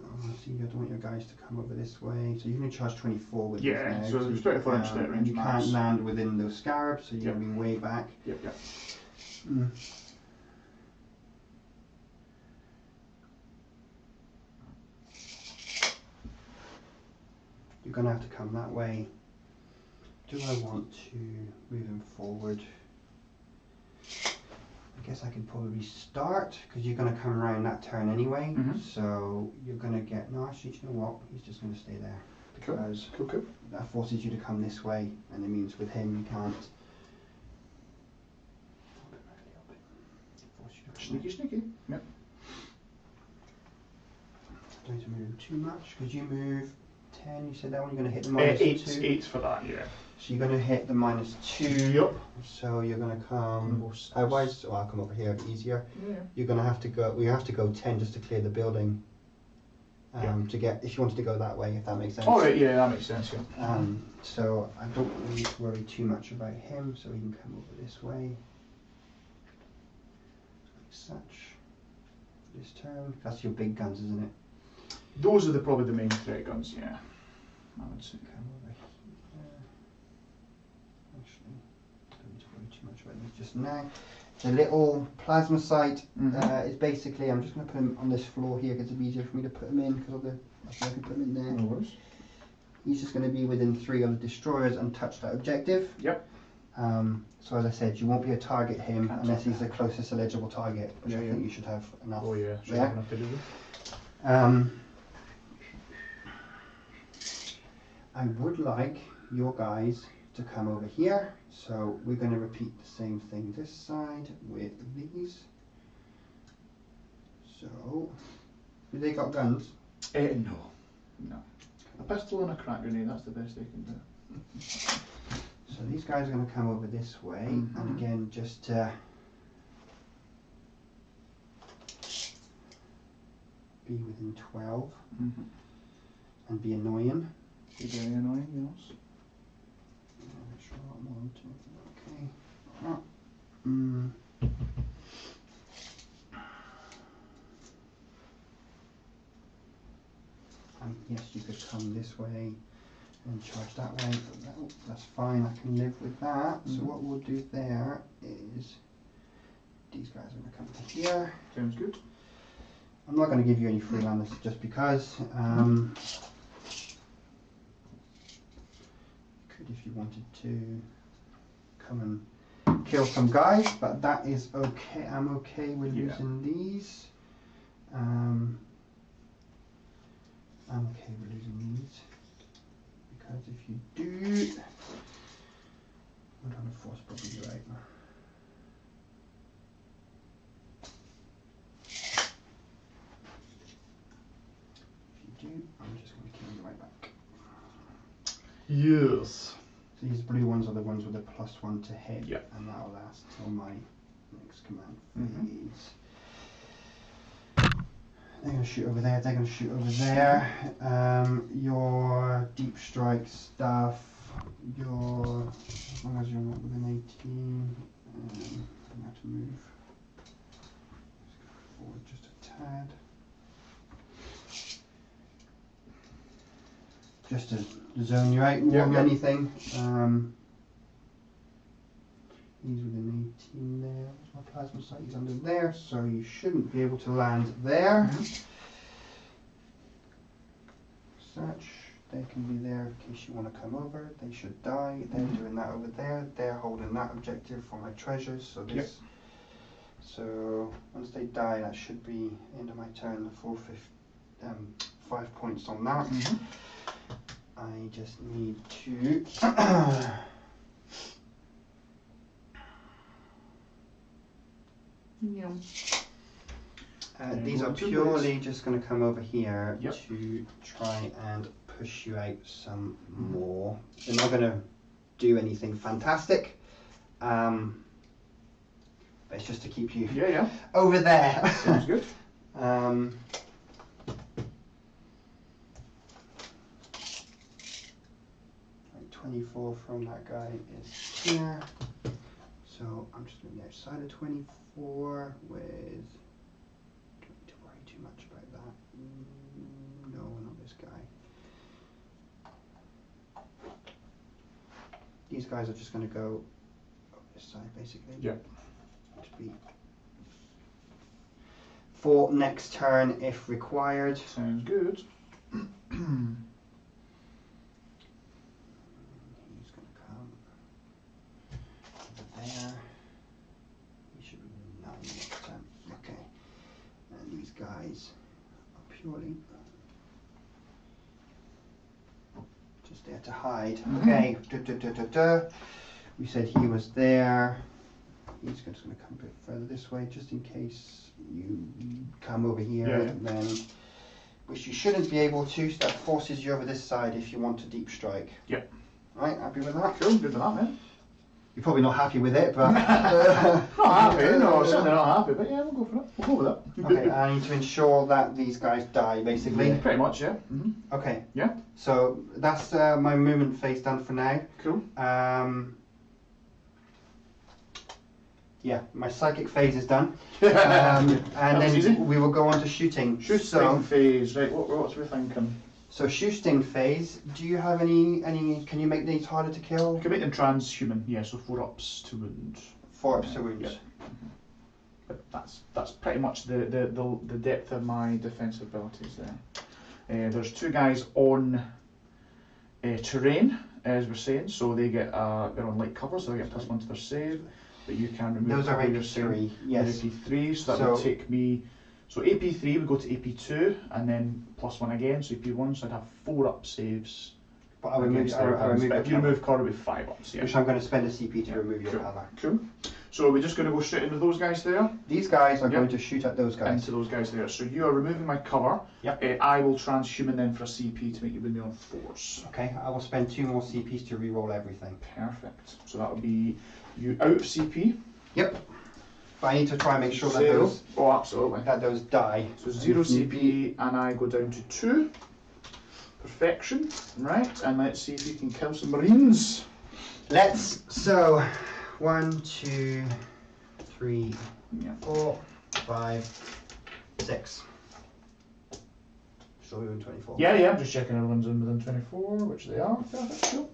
See, I don't want your guys to come over this way. So you're going to charge 24 with this now. So there's 24 inch net range. You can't land within those scarabs, so you're going to be way back. Yep. You're going to have to come that way. Do I want to move him forward? I guess I can probably start because you're going to come around that turn anyway. So you're going to get. No, actually, you know what? He's just going to stay there. Because cool. that forces you to come this way, and it means with him you can't. Sneaky. Yep. Don't need to move too much. Could you move 10? You said that one. You're going to hit the minus 2. 8 for that, yeah. So you're going to hit the minus 2. Yep. So you're going to come. Otherwise, I'll come over here a bit easier. Yeah. You're going to have to go. We have to go 10 just to clear the building. To get, if you wanted to go that way, if that makes sense. Oh, right, yeah, that makes sense. Yeah. So I don't really need to worry too much about him. So he can come over this way, like such. This turn. That's your big guns, isn't it? Those are probably the main threat guns. Yeah. I would say. Come over here. Actually, don't need to worry too much about this just now. The little plasma sight is basically, I'm just going to put him on this floor here because it's easier for me to put him in because of the, I can put him in there. No worries. He's just going to be within 3 of the destroyers and touch that objective. Yep. So as I said, you won't be able to target him unless he's the closest eligible target, which I think you should have enough. Oh yeah, should have enough to do with. I would like your guys to come over here. So we're going to repeat the same thing this side with these. So, do they got guns? No. No. A pistol and a crack grenade, that's the best they can do. So these guys are going to come over this way, and again, just be within 12 and be annoying. Be very annoying, yes. Make sure I'm on to. Okay. And yes, you could come this way and charge that way, but that's fine, I can live with that. So what we'll do there is, these guys are going to come to here. Sounds good. I'm not going to give you any freelanders just because. Could, if you wanted to, come and kill some guys, but that is okay. I'm okay with losing these. I'm okay with losing these. Because if you do, hold on, the force probably right. If you do, I'm just going to kill you right back. Yes. So these blue ones are the ones with the +1 to hit, and that'll last till my next command phase. They're going to shoot over there, they're going to shoot over there. Your deep strike stuff, as long as you're not within 18, I'm going to have to move. Let's go forward just a tad. Just to zone you out more than anything. He's within 18 there. My plasma sight is under there, so you shouldn't be able to land there. Such, they can be there in case you want to come over. They should die. They're doing that over there. They're holding that objective for my treasures. So this. So once they die, that should be end of my turn. 5 points on that. I just need to. These are purely just going to come over here to try and push you out some more. They're not going to do anything fantastic, but it's just to keep you over there. Sounds good. 24 from that guy is here. So I'm just going to be outside of 24 with, don't need to worry too much about that. No, not this guy. These guys are just going to go up this side basically. To be for next turn if required. Sounds good. There. He should be 9 next time. Okay. And these guys are purely just there to hide. Okay. We said he was there. He's just going to come a bit further this way just in case you come over here. Then, which you shouldn't be able to, so that forces you over this side if you want to deep strike. Right, happy with that? Cool, good with that, man. You're probably not happy with it, but... not happy, no, certainly not happy, but yeah, we'll go for it. We'll go with it. Okay, I need to ensure that these guys die, basically. Pretty much, Okay. Yeah. So, that's my movement phase done for now. Cool. Yeah, my psychic phase is done. And then we will go on to shooting. Shooting phase, right, what's we thinking? So shooting phase, do you have any, can you make these harder to kill? You can make them transhuman, so 4 ups to wound. 4 ups to wound. But that's pretty much the depth of my defensive abilities there. There's 2 guys on terrain, as we're saying, so they get they're on light cover, so they get +1 to their save. But you can remove those are AP3, yes. AP3, so that will take me. So AP3 would go to AP2 and then +1 again, so AP1, so I'd have 4 up saves But I remove if you remove cover, it'll be 5 ups. Yeah. Which I'm going to spend a CP to remove your cool. cover. Cool. So we're just going to go straight into those guys there. These guys are going to shoot at those guys. Into those guys there. So you are removing my cover. Yep. I will transhuman then for a CP to make you with me on 4s. Okay, I will spend 2 more CPs to re-roll everything. Perfect. So that will be you out of CP. Yep. But I need to try and make sure that those die. So 0 CP and I go down to 2. Perfection. Right, and let's see if you can kill some Marines. Let's. So 1, 2, 3, 4, 5, 6. So we're in 24. Yeah, I'm just checking everyone's in within 24, which they are. Perfect, cool.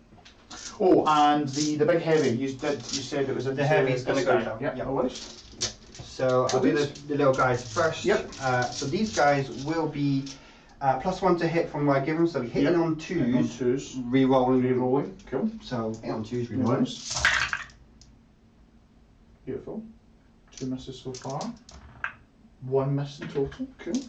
Oh, and the big heavy, you said it was a... The heavy's going to go down. Yeah, no worries. So I'll do the little guys first. Yep. So these guys will be +1 to hit from where I give them, so hitting on 2s. On 2s. Re-rolling. Cool. So hit on 2s, re-rolling. Nice. Beautiful. 2 misses so far. 1 miss in total. Cool.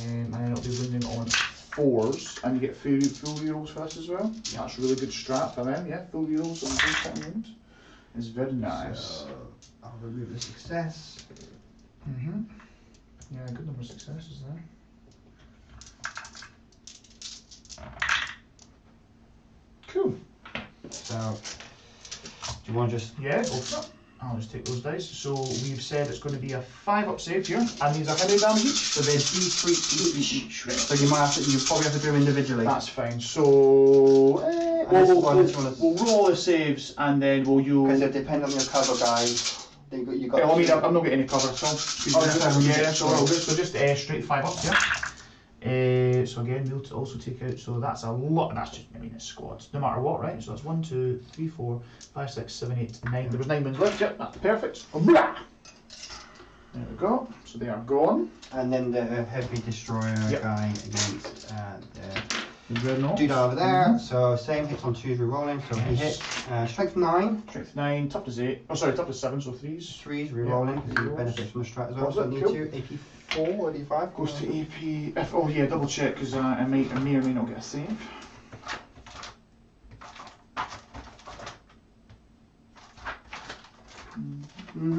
And then it'll be wounding on 4s, and you get full rerolls for this as well. Yeah, that's a really good strat for them. Yeah, full rerolls on the second wound. It's very nice. So I'll remove the success. Yeah, good number of successes there. Cool. So do you want to just... Yeah, go for it. I'll just take those dice. So we've said it's going to be a 5-up save here, and these are how many damage each? So they're D3 each. So you probably have to do them individually. That's fine. So we'll roll the saves, and then we'll use. Because it depends on your cover, guys. You got. I mean, I'm not getting any cover at all. So just straight 5-ups. Yeah. So again, we'll also take out. So that's a lot. That's just, it's squads, no matter what, right? So that's 1, 2, 3, 4, 5, 6, 7, 8, 9. There was 9 wins left. Yep, that's perfect. There we go. So they are gone. And then the heavy destroyer guy against the dreadnought. Dude over there. So same hits on 2s re-rolling. So he hit strength 9. Strength 9. Toughness 8. Oh, sorry, toughness 7. So 3s. 3s re-rolling because he benefits from the strat as well. So need to AP 4 or D5 goes to AP. Double check because I may or may not get a save.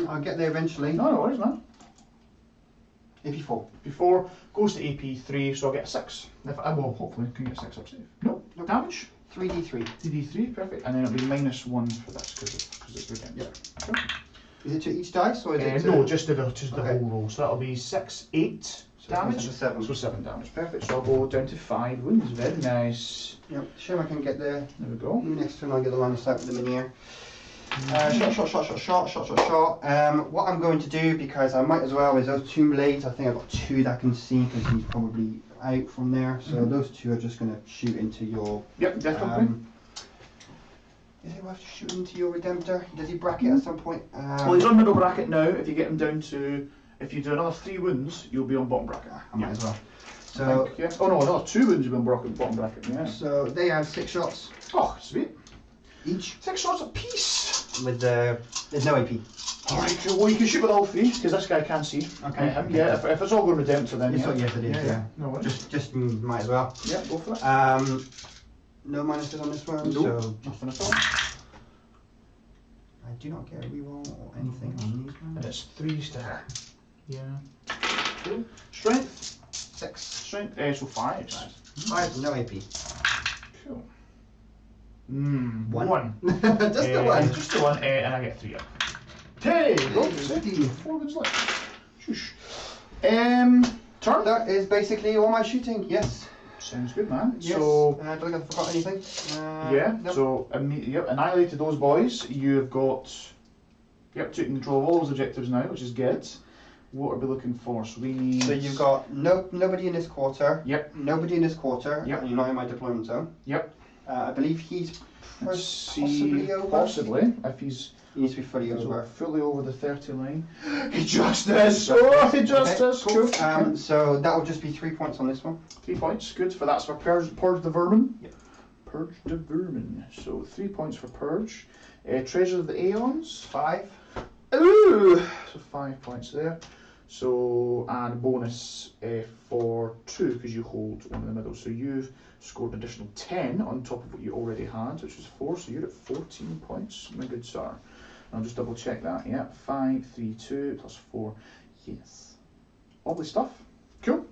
I'll get there eventually. No worries, man. AP4. Before goes to AP3, so I'll get a 6. Hopefully can get a 6 up save. Nope. Damage. 3d3. 3d3, perfect. And then it'll be -1 for this because it's redemption. Yeah. Cool. Is it to each dice or is it? No, just the whole roll. So that'll be 6, 8 damage. So 7. So 7 damage. Perfect. So I'll go down to 5 wounds. Very nice. Yep. Shame I can get there. There we go. Next turn I'll get the line of sight with them in here. Shot. What I'm going to do, because I might as well, is those 2 blades. I think I've got 2 that I can see because he's probably out from there. So those 2 are just going to shoot into your. Yep, definitely. Is it worth shooting into your Redemptor? Does he bracket at some point? Well, he's on middle bracket now. If you get him down to, if you do another 3 wounds, you'll be on bottom bracket. I might as well. So. Oh no, another 2 wounds, you'll be on bottom bracket. Yeah. So they have 6 shots. Oh, sweet. Each. 6 shots a piece. With there's no AP. Alright, cool. Well, you can shoot with all 3 because this guy can't see. Okay. Yeah. If it's all going Redemptor, then yes, yes it is. Yeah. No worries. Just might as well. Yeah, go for it. No minuses on this one. Nope. So nothing at all. I do not get a reroll or anything on these ones. And it's 3s to hit. Yeah. Cool. Strength. 6. Strength. So 5. 5. No AP. Cool. 1. Just the 1. Just the 1, and I get 3 up. Hey, go. 4 wins left. Shush. Turn. That is basically all my shooting. Yes. Sounds good, man. Yes. So. Do I think I forgot anything? Yeah. Nope. So annihilated those boys. You've got. Taking control of all those objectives now, which is good. What are we looking for? So we need. So you've got nobody in this quarter. Yep. Nobody in this quarter. Yep. And you're not in my deployment zone. Yep. I believe he's possibly over. Possibly, if he's. He needs to be fully over. Fully over the 30 line. He just is. Oh, he just is. Cool. So that will just be 3 points on this one. 3 points. Good. For that's for purge the vermin. Yep. Purge the vermin. So 3 points for purge. Treasure of the Aeons. 5. Ooh. So 5 points there. So, and bonus for 2 because you hold one in the middle. So you've scored an additional 10 on top of what you already had, which was 4. So you're at 14 points, my good sir. I'll just double check that. Yeah, 5, 3, 2 plus 4. Yes. Lovely stuff. Cool.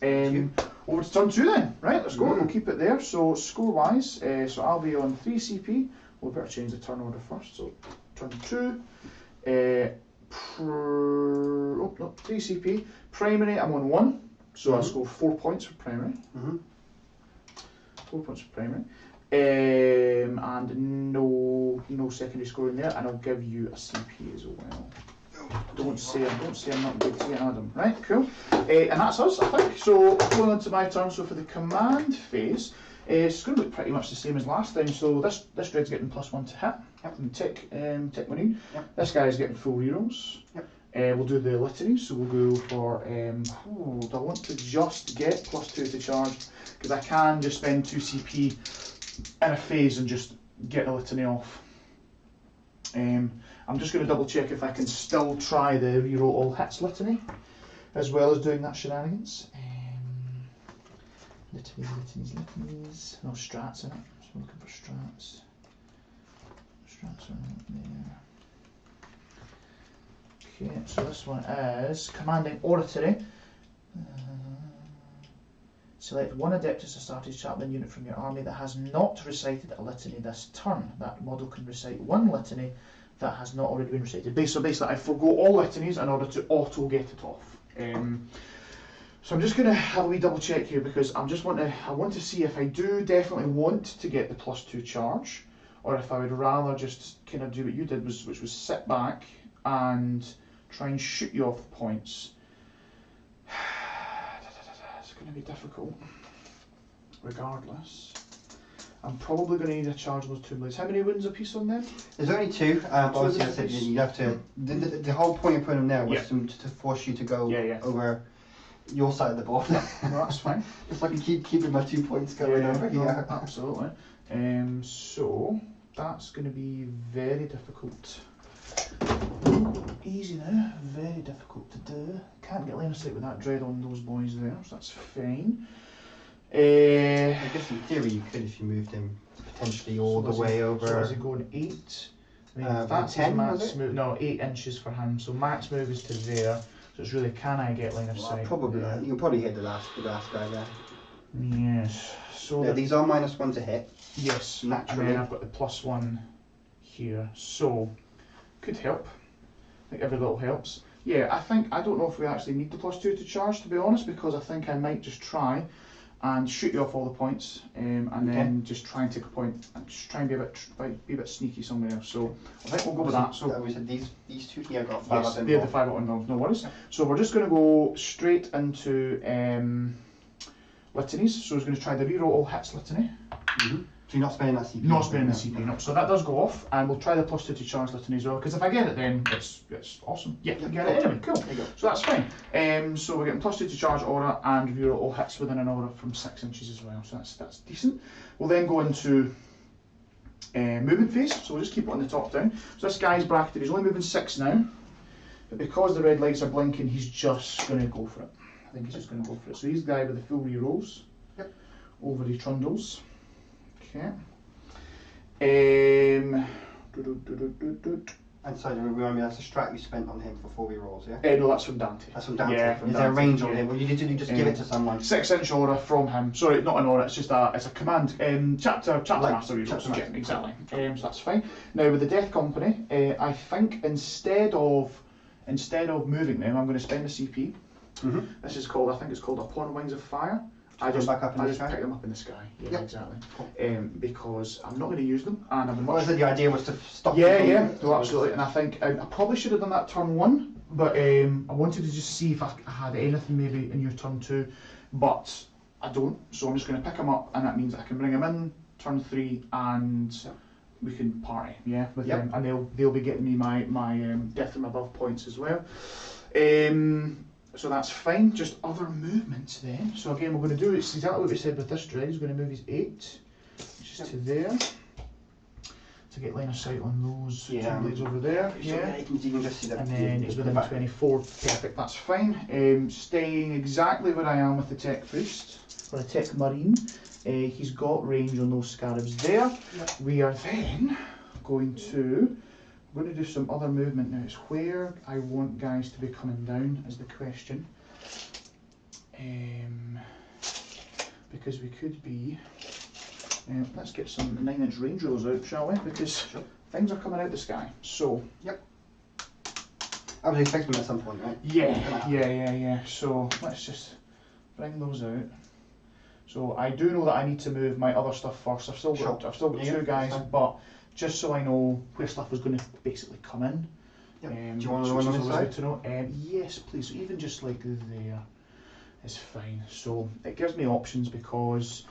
Over to turn 2 then. Right, let's go. We'll keep it there. So score wise, so I'll be on 3 CP. We'll better change the turn order first. So turn 2. 3 CP. Primary, I'm on 1. So I'll score 4 points for primary. 4 points for primary. And no secondary scoring there, and I'll give you a CP as well. Don't say I'm not good to you, Adam. Right, cool. And that's us, I think. So going on to my turn. So for the command phase, it's going to look pretty much the same as last time. So this dread's getting +1 to hit. And tick Marine. This guy's getting full rerolls. We'll do the litany. So we'll go for. Do I want to just get +2 to charge? Because I can just spend 2 CP in a phase and just get the litany off. I'm just going to double check if I can still try the reroll all hits litany, as well as doing that shenanigans. Litanies. No strats in it, so I'm looking for strats. Strats are not there. Okay, so this one is Commanding Oratory. Select one Adeptus Astartes Chaplain unit from your army that has not recited a litany this turn. That model can recite one litany that has not already been recited. So basically, I forgo all litanies in order to auto get it off. So I'm just going to have a wee double check here because I want to see if I do definitely want to get the +2 charge, or if I would rather just kind of do what you did, which was sit back and try and shoot you off the points. It's going to be difficult, regardless. I'm probably going to need to charge those 2 blades. How many wounds a piece on them? There's only 2. Obviously, I said you have to. The whole point of putting them there was to force you to go over your side of the board. Well, that's fine. If I can keeping my 2 points going over here. Absolutely. So that's going to be very difficult. Easy now, very difficult to do. Can't get line of sight with that dread on those boys there, so that's fine. I guess in theory you could if you moved him potentially all the way over. So is he going 8? I mean, that's 10, max move. No, 8 inches for him. So max move is to there. So it's really, can I get line of sight? Probably. You can probably hit the last guy there. Yes. So these are -1 to hit. Yes. Naturally. And then I've got the +1 here. So could help. I think every little helps. Yeah, I don't know if we actually need the +2 to charge, to be honest, because I think I might just try and shoot you off all the points, and then just try and take a point and just try and be a bit sneaky somewhere else. So I think we'll go with that. So we said these 2 here got 5 up they're the 5 up involved, no worries. So we're just going to go straight into litanies. So we're going to try the reroll all hits litany. So you're not spending that CP? Not spending the CP, no. So that does go off, and we'll try the +2 to charge litany as well, because if I get it then it's awesome. Yeah, I get it anyway, cool. So that's fine. So we're getting +2 to charge aura and reroll all hits within an aura from 6 inches as well, so that's decent. We'll then go into movement phase, so we'll just keep it on the top down. So this guy's bracketed, he's only moving 6 now, but because the red lights are blinking, he's just going to go for it. I think he's just going to go for it. So he's the guy with the full rerolls over his trundles. Okay. And so remind me, that's a strat you spent on him for 4 rerolls, yeah? No, that's from Dante. That's from Dante. Yeah, is there a range on him? Or did you just give it to someone? 6-inch aura from him. Sorry, not an aura. It's just it's a command. Chapter master reroll. Yeah, exactly. So that's fine. Now with the Death Company, I think instead of moving them, I'm going to spend a CP. This is called. I think it's called Upon Wings of Fire. I just pick them up in the sky. Yeah, exactly. Because I'm not going to use them, and I'm not. The idea was to stop. Yeah, no, absolutely. And I think I probably should have done that turn 1, but I wanted to just see if I had anything maybe in your turn 2, but I don't. So I'm just going to pick them up, and that means I can bring them in turn 3, and we can party. Yeah, with them, and they'll be getting me my death from above points as well. So that's fine, just other movements then. So again, we're going to do it's exactly what we said with this dread. He's going to move his 8, which is to there. To get line of sight on those two blades over there. Yeah, you can just see that. And then it's within 24. Perfect, that's fine. Staying exactly where I am with the Tech Priest, or the Tech Marine. He's got range on those scarabs there. Yep. We are then going to do some other movement now. It's where I want guys to be coming down is the question. Because we could be... let's get some 9-inch range rules out, shall we? Because things are coming out the sky. So... Yep. I was expecting them at some point, right? Yeah. So let's just bring those out. So I do know that I need to move my other stuff first. I've still got two guys, but just so I know where stuff is going to basically come in. Yep. Do you want to run on this side? To know. Yes, please. So even just like there is fine. So it gives me options because,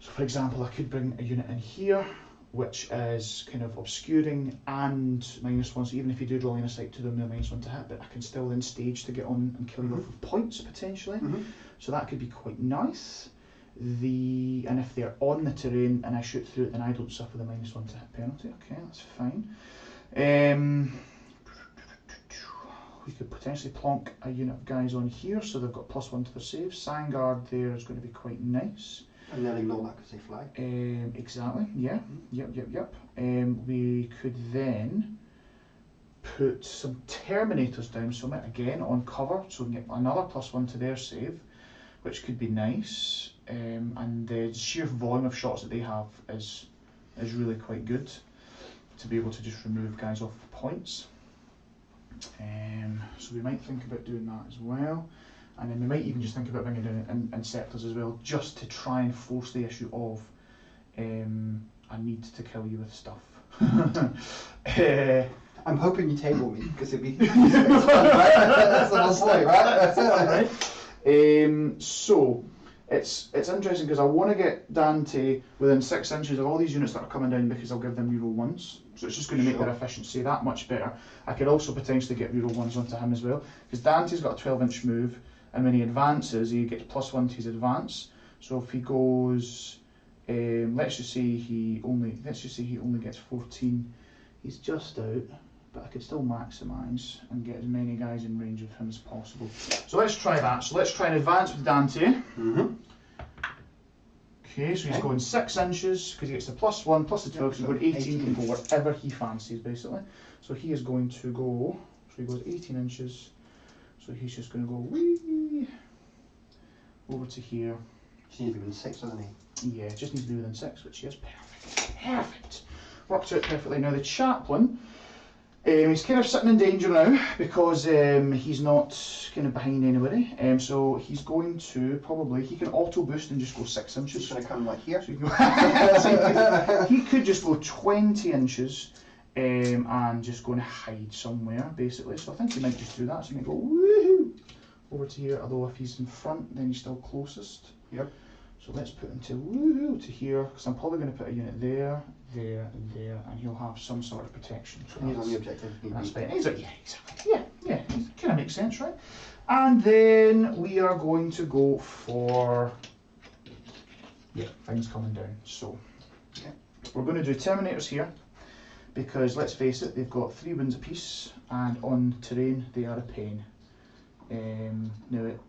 so for example, I could bring a unit in here, which is kind of obscuring and -1. So even if you do draw line of sight to them, they're -1 to hit, but I can still then stage to get on and kill you off with points potentially. So that could be quite nice. And if they're on the terrain and I shoot through it, then I don't suffer the -1 to hit penalty. Okay, that's fine. We could potentially plonk a unit of guys on here, so they've got +1 to their saves. Sandguard there is going to be quite nice. And they'll ignore that because they fly. Exactly, yeah. Yep. We could then put some Terminators down, so again on cover, so we can get another +1 to their save, which could be nice. And the sheer volume of shots that they have is really quite good to be able to just remove guys off points. So we might think about doing that as well, and then we might even just think about bringing down Inceptors as well, just to try and force the issue of I need to kill you with stuff. I'm hoping you table me because it'd be it's fun, right? That's the whole point, right? So it's interesting because I want to get Dante within 6 inches of all these units that are coming down because I'll give them reroll 1s. So it's just going to make their efficiency that much better. I could also potentially get reroll 1s onto him as well, because Dante's got a 12-inch move, and when he advances, he gets +1 to his advance. So if he goes, let's just say he only gets 14. He's just out, but I could still maximise and get as many guys in range of him as possible. So let's try that. So let's try and advance with Dante. Okay, so he's going 6 inches because he gets the +1 plus the 12, so he's going 18, can go wherever he fancies basically. So he is going to go, so he goes 18 inches, so he's just going to go wee over to here. Just needs to be within 6, doesn't he? Yeah, just needs to be within 6, which is perfect. Works out perfectly. Now the chaplain, he's kind of sitting in danger now because he's not kind of behind anybody. So he's going to probably, he can auto boost and just go 6 inches. He's going to come like here. So he could just go 20 inches and just go and hide somewhere basically. So I think he might just do that. So he might go woohoo over to here. Although if he's in front, then he's still closest. Yep. So let's put him to woohoo to here, because I'm probably going to put a unit there, and he'll have some sort of protection. So he's on the objective. That's fine. Yeah, exactly. Yeah, kind of makes sense, right? And then we are going to go for things coming down. So we're going to do Terminators here, because let's face it, they've got 3 wounds apiece, and on terrain they are a pain. Now it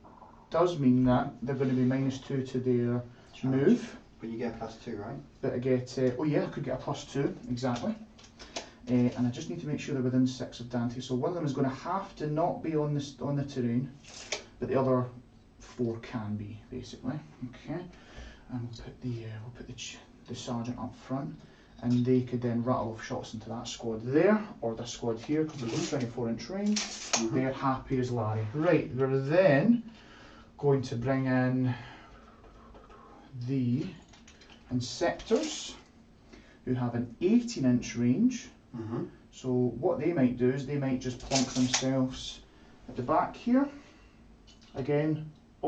does mean that they're going to be -2 to their move. But you get a +2, right? But I get, I could get a +2, exactly. And I just need to make sure they're within 6 of Dante. So one of them is going to have to not be on the terrain, but the other 4 can be, basically. Okay. And we'll put the sergeant up front, and they could then rattle off shots into that squad there, or the squad here, because they're 24-inch range. They're happy as Larry. Right, we're then going to bring in the Inceptors, who have an 18-inch range. So what they might do is they might just plonk themselves at the back here. Again, I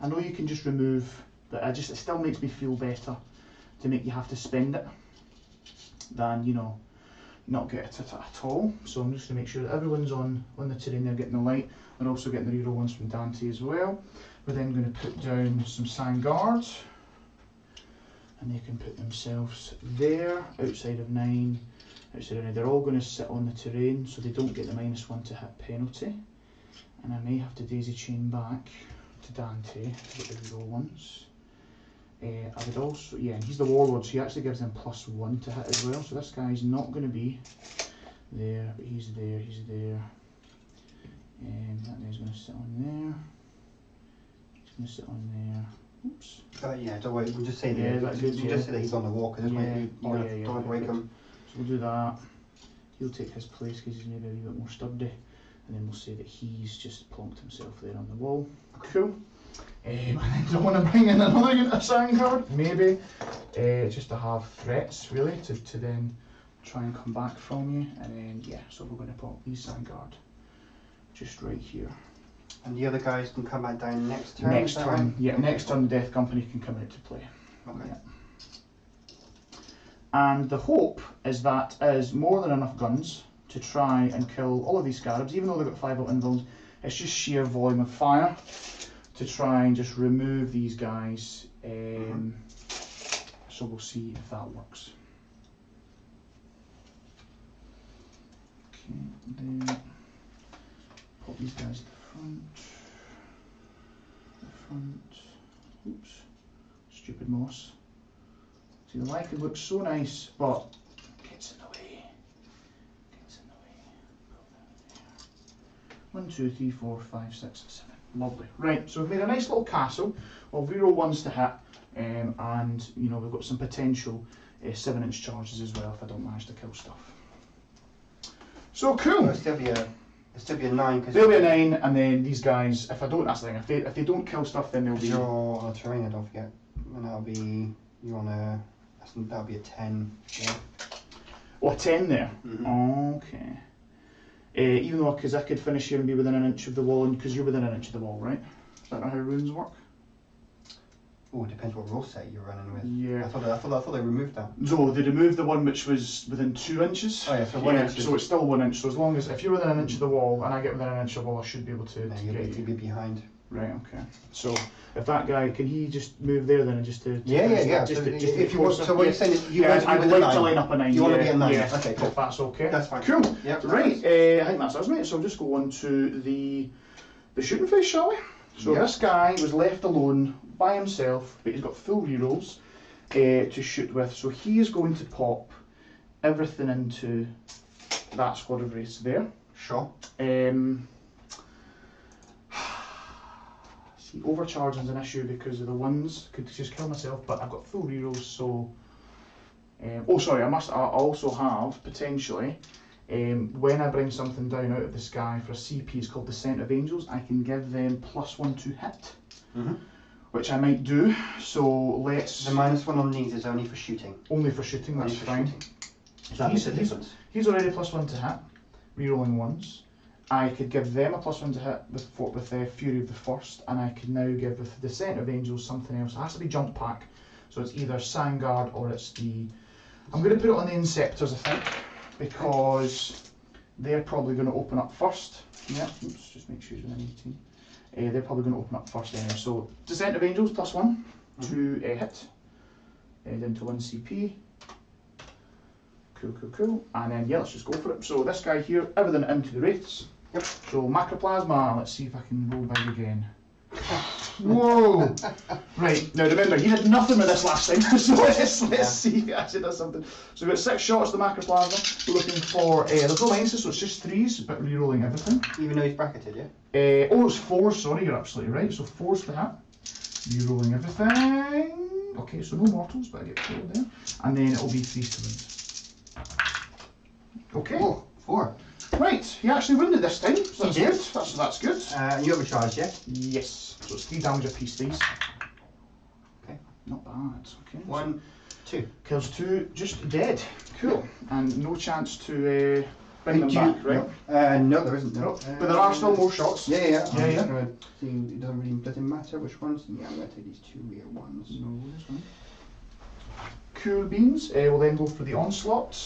know you can just remove, but it still makes me feel better to make you have to spend it than, not get it at all. So I'm just going to make sure that everyone's on the terrain, they're getting the light. They're also getting the reroll 1s from Dante as well. We're then going to put down some Sand Guards. And they can put themselves there, outside of 9, outside of 9. They're all going to sit on the terrain, so they don't get the -1 to hit penalty. And I may have to daisy chain back to Dante to get the reroll ones. I would also, yeah, and he's the warlord, so he actually gives them +1 to hit as well. So this guy's not going to be there, but he's there, he's there. That guy's going to sit on there. He's going to sit on there. Oops. Yeah, don't worry, we'll just say Yeah, that. that's good, You just say that he's on the wall, because don't break him. So we'll do that. He'll take his place because he's maybe a wee bit more sturdy. And then we'll say that he's just plonked himself there on the wall. Cool. And then do I want to bring in another unit of sand card? Maybe. Just to have threats, really, to then try and come back from you. And then, yeah, so we're going to pop these sand guard just right here. And the other guys can come back down next turn? Next turn, yeah, next turn the Death Company can come out to play. Okay. Yeah. And the hope is that is more than enough guns to try and kill all of these scarabs, even though they've got 5 out invulns. It's just sheer volume of fire to try and just remove these guys. So we'll see if that works. Okay, then pop these guys at the front. Oops, stupid moss. See, the lichen looks so nice, but gets in the way. 1, 2, 3, 4, 5, 6, 7. Lovely. Right, so we've made a nice little castle of reroll 1s to hit, and you know we've got some potential 7-inch charges as well if I don't manage to kill stuff. So cool. It'll still be a 9. There'll be a 9, and then these guys, if I don't, that's the thing. If they don't kill stuff, then they'll be. You're on a terrain, don't forget, and that'll be that'll be a 10. Yeah. Oh, a 10 there. Mm-hmm. Okay. Even though, because I could finish here and be within an inch of the wall, and because you're within an inch of the wall, right? Is that not how runes work? Oh, it depends what rule set you're running with. Yeah. I thought they removed that. So they removed the one which was within 2 inches. Oh yeah, so 1 inch. So it's still 1 inch. So as long as if you're within an inch of the wall and I get within an inch of the wall, I should be able to. No, you'll be behind. Right. Okay. So if that guy can he just move there then and just to yeah. Just so to if you want, so what you're saying is you want to be I'd with like a 9. to line up a 9. You want to be a 9. Yeah. Okay. Cool. If that's okay. That's fine. Cool. Yep. Right. I think that's us, mate. So I'll just go on to the shooting phase, shall we? So this guy was left alone by himself, but he's got full rerolls to shoot with. So he is going to pop everything into that squad of wraiths there. Sure. See, overcharging is an issue because of the ones. Could just kill myself, but I've got full rerolls, so. Oh, sorry. I also have potentially. When I bring something down out of the sky for a CP, it's called Descent of Angels. I can give them +1 to hit, which I might do. So let's. The -1 on these is only for shooting. Only for shooting. That's fine. So that makes a difference. He's already +1 to hit, rerolling 1s. I could give them a +1 to hit with Fury of the First, and I could now give with Descent of Angels something else. It has to be jump pack, so it's either Sandguard or it's the. I'm going to put it on the Inceptors, I think, because they're probably going to open up first. Yeah, oops, just make sure you're within 18. They're probably going to open up first anyway. So Descent of Angels +1 to hit, down to 1 CP. Cool. And then yeah, let's just go for it. So this guy here, everything into the wraiths. Yep. So Macroplasma, let's see if I can roll big again. Whoa! Right, now remember, he had nothing with this last time, so let's see if he actually does something. So we've got 6 shots to the Macroplasma. We're looking for, there's no minuses, so it's just 3s, but re-rolling everything. Even though he's bracketed, yeah? Oh, it's 4s, sorry, you're absolutely right. So 4s to hit. Re-rolling everything. Okay, so no mortals, but I get 4 there. And then it'll be 3s to wound. Okay. Oh, 4. Right, he actually wounded this time, so that's good. That's good. You have a charge, yeah? Yes. So it's 3 damage a piece, these. Okay. Not bad. Okay. 1, 2. Kills 2, just dead. Cool. And no chance to bring them back, right? No, there isn't. No. But there are still more shots. Yeah. Yeah. It doesn't matter which ones. Yeah, I'm going to take these 2 rear ones. No, this one. Cool beans. We'll then go for the onslaught.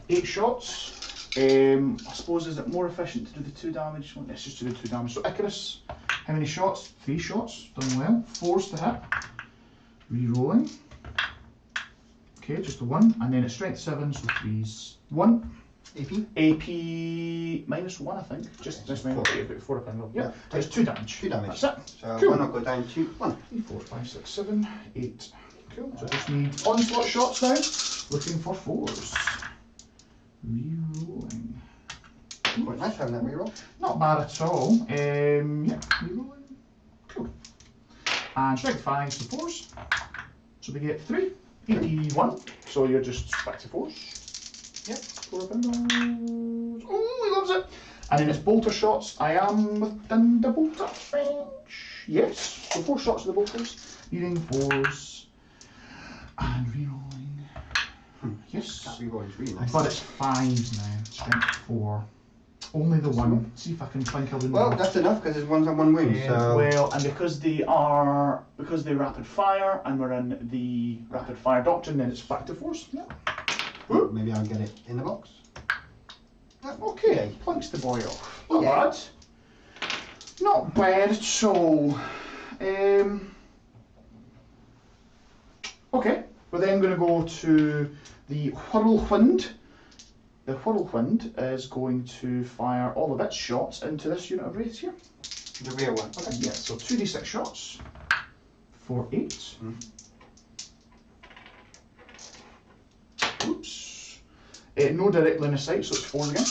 8 shots. I suppose is it more efficient to do the 2 damage? Well, let's just do the 2 damage. So Icarus, how many shots? 3 shots, done well. 4s to hit. Re-rolling. Okay, just a 1, and then it's strength 7, so 3's 1. AP? AP -1, I think. Just this might not be about 4 pinball. Yeah, so it's 2 damage. 2 damage. That's it. So Cool. 1 will go down to 1. 3, 4, 5, 6, 7, 8. Cool. So just need onslaught shots now. Looking for 4s. Rerolling. Quite nice having that reroll. Not bad at all. Yeah, rerolling. Cool. And strength 5, so 4s. So we get 3. 81. So you're just back to 4s. Yep, 4 pinballs. Oh, he loves it. And then it's bolter shots. I am within the bolter range. Yes. So 4 shots of the bolters. Needing 4s. And rerolling. Yes. That reroll is really nice. But it's 5s now. Strength 4. Only the 1. See if I can think of the Well, that's enough because there's 1's on 1 wound. So well, and because they rapid fire and we're in the rapid fire doctrine, then it's back to 4s. Yeah. maybe I'll get it in the box. Okay, planks the boy off. Not Yeah. bad. Not bad at all. Okay, we're then going to go to the Whirlwind. The Whirlwind is going to fire all of its shots into this unit of wraiths here. The real one. Okay, yeah, so 2d6 shots for 8. Oops. No direct line of sight, so it's 4s again.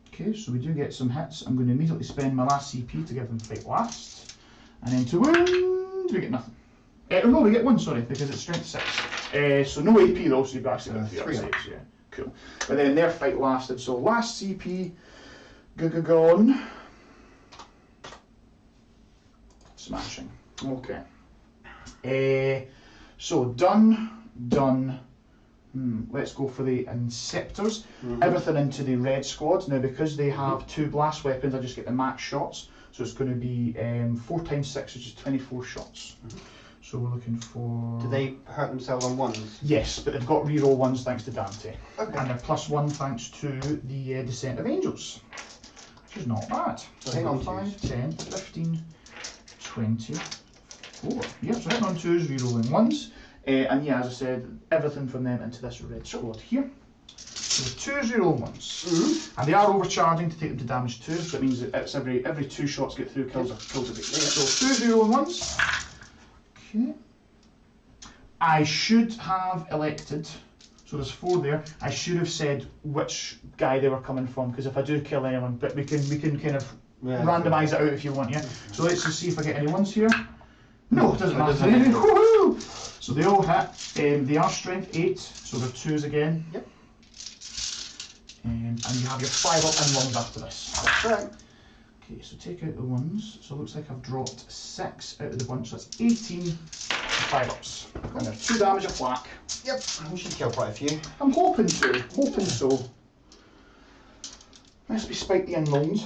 Okay, so we do get some hits. I'm going to immediately spend my last CP to give them fight last. And then to wound, we get nothing. No, we get 1, sorry, because it's strength 6. So no AP though, so you've actually got 3 saves, yeah. Cool. But then their fight lasted, so last CP, gone. Smashing. Okay. So done. Let's go for the Inceptors. Everything into the red squad. Now because they have 2 blast weapons, I just get the max shots. So it's going to be 4 times 6, which is 24 shots. So we're looking for... Do they hurt themselves on 1s? Yes, but they've got reroll 1s thanks to Dante. Okay. And they're +1 thanks to the Descent of Angels. Which is not bad. So hang on 5, 10, 15, 20, 4. Yep, so hitting on 2s, rerolling 1s. And yeah, as I said, everything from them into this red squad here. So 2s, reroll 1s. And they are overcharging to take them to damage 2, so it means that it's every 2 shots get through kills a bait. So 2s, reroll 1s. Okay. I should have elected, so there's 4 there, I should have said which guy they were coming from, because if I do kill anyone, but we can kind of randomise it out if you want, yeah? So let's just see if I get any 1s here. No, it doesn't matter. Woohoo! So they all hit. They are strength 8, so they're 2s again. Yep. And you have your 5 up and 1s after this. That's right. Okay, so take out the 1s. So it looks like I've dropped 6 out of the bunch, so that's 18 5 ups. And they're 2 damage a flak. Yep, we should kill quite a few. I'm hoping so. Let's be spike the unknowns.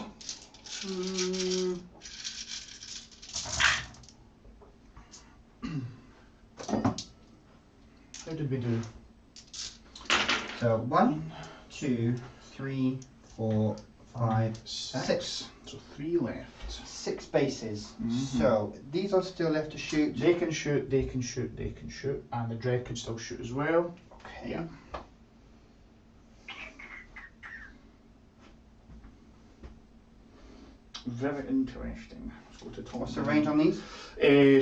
How did we do? So 1, 2, 3, 4, 5, 6. So 3 left. 6 bases. So these are still left to shoot. They can shoot, and the Dread can still shoot as well. Okay. Yeah. Very interesting. Let's go to top. What's the range on these?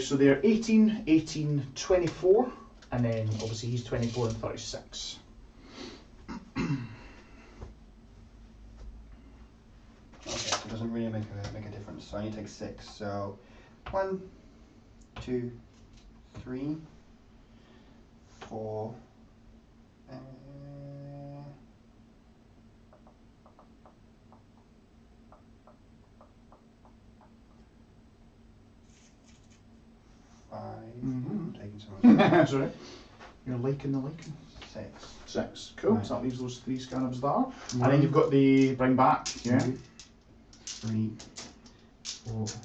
So they're 18, 18, 24, and then obviously he's 24 and 36. Okay, so it doesn't really make a difference. So I need to take 6. So 1, 2, 3, 4. Taking some That's right. You're liking the liking. 6. 6. Cool. Right. So that leaves those 3 scarabs there. And then you've got the bring back. Yeah. 2, 3, 4, 5,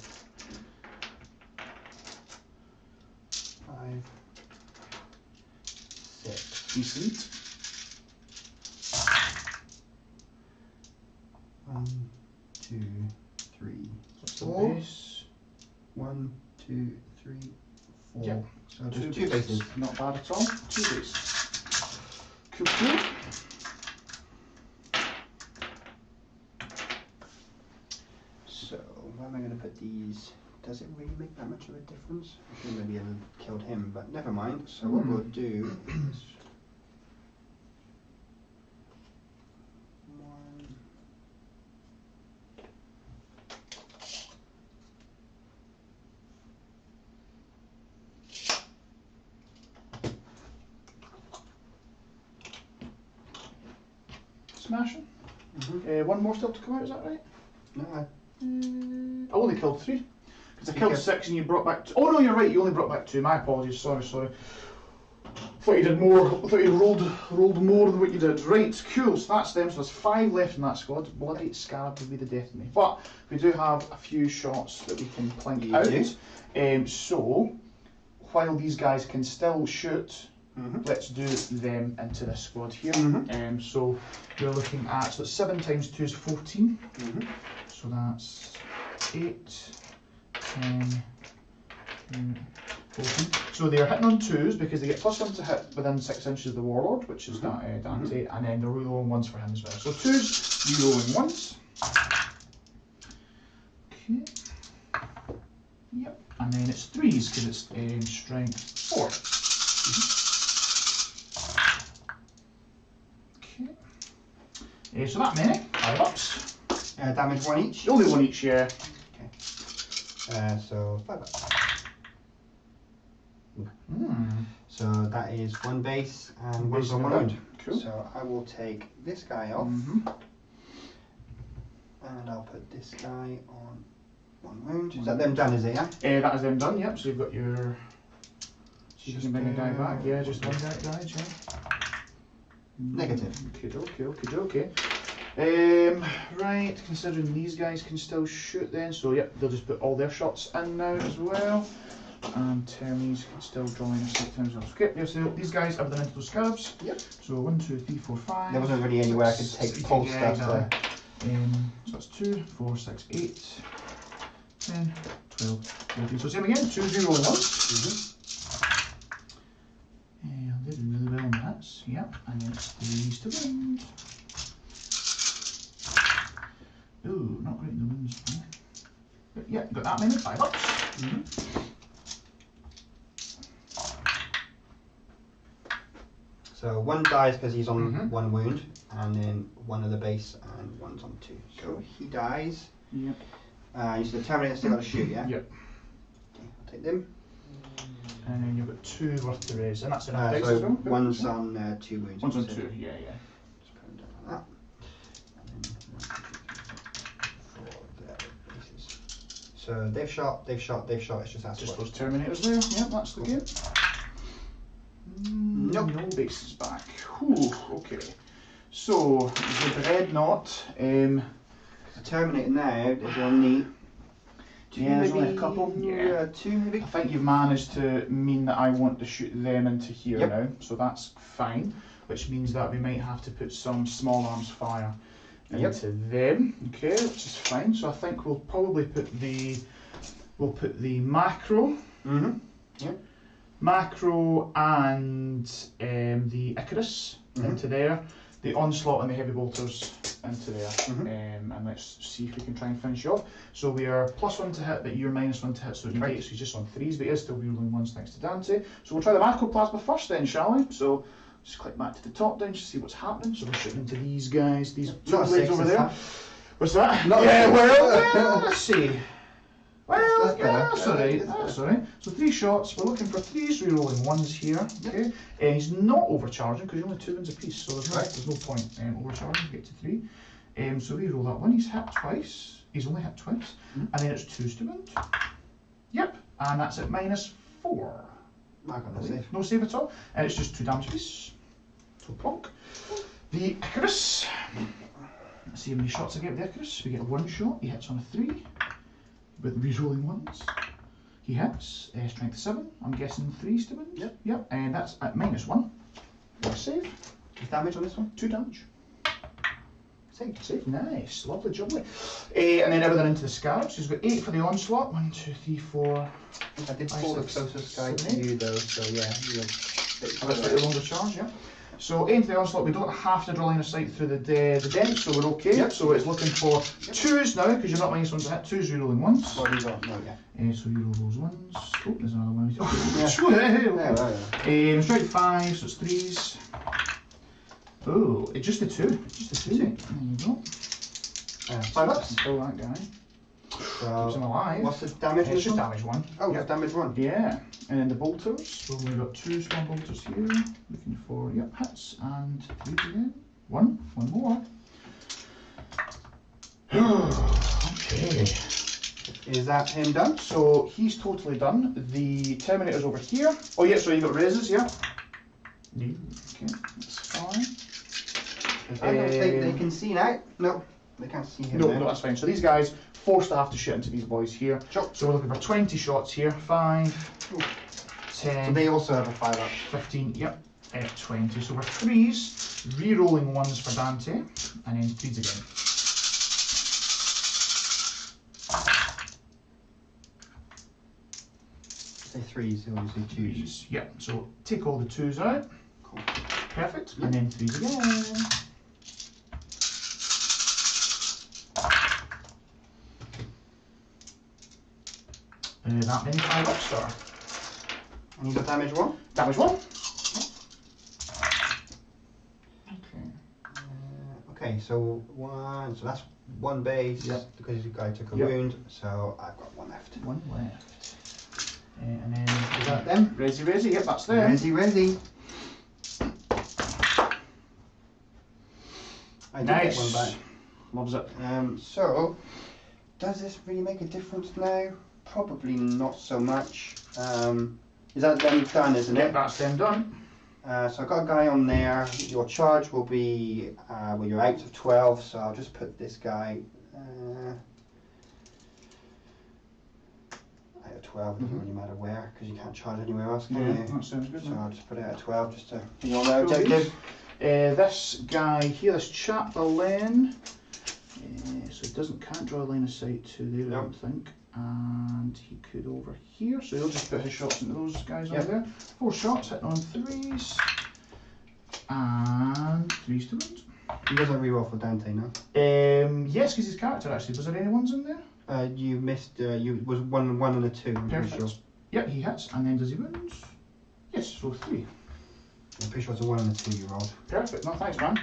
6. Decent. 1, 2, 3, What's the 4. base? 1, 2, 3, 4. Yep. So just two bases. Not bad at all. 2 bases. Cool. So where am I going to put these? Does it really make that much of a difference? I should maybe have killed him, but never mind. So what we'll do is Smashing. One more still to come out, is that right? no. I only killed 3. Because I killed 6 and you brought back 2. Oh no, you're right, you only brought back 2. My apologies, sorry. Thought you did more, thought you rolled more than what you did. Right, cool, so that's them, so there's 5 left in that squad. Bloody Scarab would be the death of me. But we do have a few shots that we can plink out. So, while these guys can still shoot, let's do them into this squad here. So we're looking at, so it's 7 times 2 is 14. So that's 8, 10, 14. So they're hitting on 2s because they get +1 to hit within 6 inches of the Warlord, which is Dante, and then they're re-rolling 1s for him as well. So 2s, re-rolling 1s. Okay. Yep. And then it's 3s because it's strength 4. Okay. So that many, 5 ups. Damage 1 each? Only 1 each, yeah. Okay. So 5 ups. So that is 1 base and 1 on 1 wound. Cool. So I will take this guy off. And I'll put this guy on 1 wound. Is that them done, is it, yeah? That is them done, yep. So you've got your... So you can bring a die back, yeah, just 1 die, yeah. Negative. Okay. Right, considering these guys can still shoot then, so yep, they'll just put all their shots in now as well. And Termies can still join us 6 times. Okay, yeah, so these guys have the mental scarabs. Yep. So 1, 2, 3, 4, 5. There wasn't really anywhere I could take pulse stuff. Exactly. So that's 2, 4, 6, 8, 10, 12, 13. So same again, 2, 0, 1. They did really well on that. Yep, and then it's 3s to wound. Ooh, not great in the wounds. But yeah, got that many, 5 ups. So 1 dies because he's on 1 wound, and then 1 of the base and 1's on 2. So he dies. Yep. You said the Terminator still got to shoot, yeah? Yep. Okay, I'll take them. And then you've got 2 worth to raise, and that's enough dice so as well. 1's on 2 wounds. 1's on 2, yeah. Just put them down like that. And then 1, 2, 3, 4 there, bases. So they've shot, it's just that Just squad. those Terminators there, yep, that's the game. Nope. No bases back. Whew, okay. So, the dreadnought. The Terminator now is on neat. There's only a couple. Yeah, 2 maybe. I think you've managed to mean that I want to shoot them into here now, so that's fine. Which means that we might have to put some small arms fire into them. Okay, which is fine. So I think we'll probably put the macro. Yep. Macro and the Icarus into there, the onslaught and the heavy bolters into there, and let's see if we can try and finish you off. So we are +1 to hit, but you're -1 to hit, so he's just on 3s, but he is still rolling 1s thanks to Dante. So we'll try the macroplasma first then, shall we? So just click back to the top down to see what's happening. So we're shooting into these guys, these 2 blades over there. What's that? Well, let's see. Well, that's alright, that's alright. So 3 shots, we're looking for 3s, re-rolling 1s here, okay? And he's not overcharging because he's only 2 wins a piece, so there's no point overcharging to get to 3. So re-roll that one, he's hit twice, he's only hit twice, and then it's 2s to wound. Yep, and that's at -4. No save at all, and it's just 2 damage apiece. So plonk. The Icarus, let's see how many shots I get with the Icarus. We get 1 shot, he hits on a 3. With re-rolling 1s. He hits, strength 7, I'm guessing 3s to wound. Yep, and that's at -1. Save. Damage on this one? 2 damage. Take. Nice. Lovely jubbly. And then everything into the scarabs. So he's got 8 for the onslaught. 1, 2, 3, 4. I did pull the closest guy to you though, so yeah. A bit slightly longer charge, yeah. So into the onslaught, we don't have to draw line of sight through the dent, so we're okay. Yep. So it's looking for 2s now, because you're not minus 1s to hit. 2s, you're rolling 1s. Well, these aren't, no, yeah. So you roll those 1s. Oh, there's another one. Straight 5, so it's 3s. Oh, it's just a 2. Just a 2. There you go. 5 ups. Kill that guy. So, keeps him alive. What's the damage? It's just damage 1. Oh, just damage 1. Yeah. And then the bolters. So we've got 2 small bolters here. Looking for hits and 3 again. 1 more. Okay. Is that him done? So he's totally done. The Terminator's over here. Oh yeah, so you got raises, yeah. Okay, that's fine. I don't think they can see now. No, they can't see him. No, that's fine. So these guys forced to have to shoot into these boys here. Sure. So we're looking for 20 shots here. 5, 10. So they also have a 5 up. 15, yep. 20. So we're 3s, re-rolling 1s for Dante, and then 3s again. Say 3s, they always say 2s. Yep, so take all the 2s out. Cool. Perfect. Yep. And then 3s again. That many 5 up star. And you got damage 1? Damage 1. Okay, so 1, so that's 1 base, because your guy took a wound, so I've got 1 left. 1 left. And then, is that them? Resi, yep, that's them. Resi. I did Nice. get 1 back. Loves it. So, does this really make a difference now? Probably not so much. Is that them done, isn't it? Yep, that's them done. So I've got a guy on there. Your charge will be, well, you're out of 12, so I'll just put this guy out of 12. It doesn't really matter where, because you can't charge anywhere else, can you? That sounds good. So I'll just put it at 12 just to be on the objective. This guy here, this chap Berlin, so he can't draw a line of sight to there, I don't think. And he could over here, so he'll just put his shots into those guys over there. 4 shots hitting on 3s, and 3s to wound. He doesn't reroll for Dante, no? Yes, because his character actually. Was there any ones in there? You missed. You was 1 and a 2. I'm pretty sure. Yep, he hits, and then does he wound? Yes, so 3. I'm pretty sure it's a 1 and a 2 you rolled. Perfect. No, thanks, man.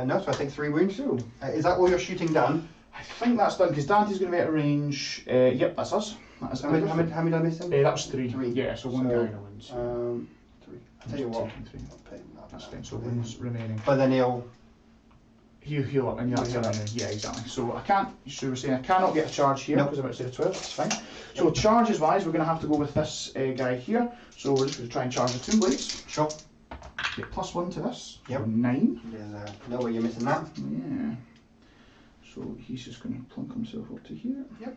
No, so I take 3 wounds. Is that all your shooting done? I think that's done because Dante's going to be at a range. Yep, that's us. That is how many did I miss him? That was 3. 3. Yeah, so 1 guy wins. 3. I'll tell you what. 3. That's fine. So 1's remaining. But then he'll heal up, and yeah, exactly. So I can't. So we're saying I cannot get a charge here because I'm about to say a 12. That's fine. So charges wise, we're going to have to go with this guy here. So we're just going to try and charge the 2 blades. Sure. Get +1 to this. Yep. So 9. There's no way you're missing that. Yeah. So he's just going to plunk himself up to here. Yep.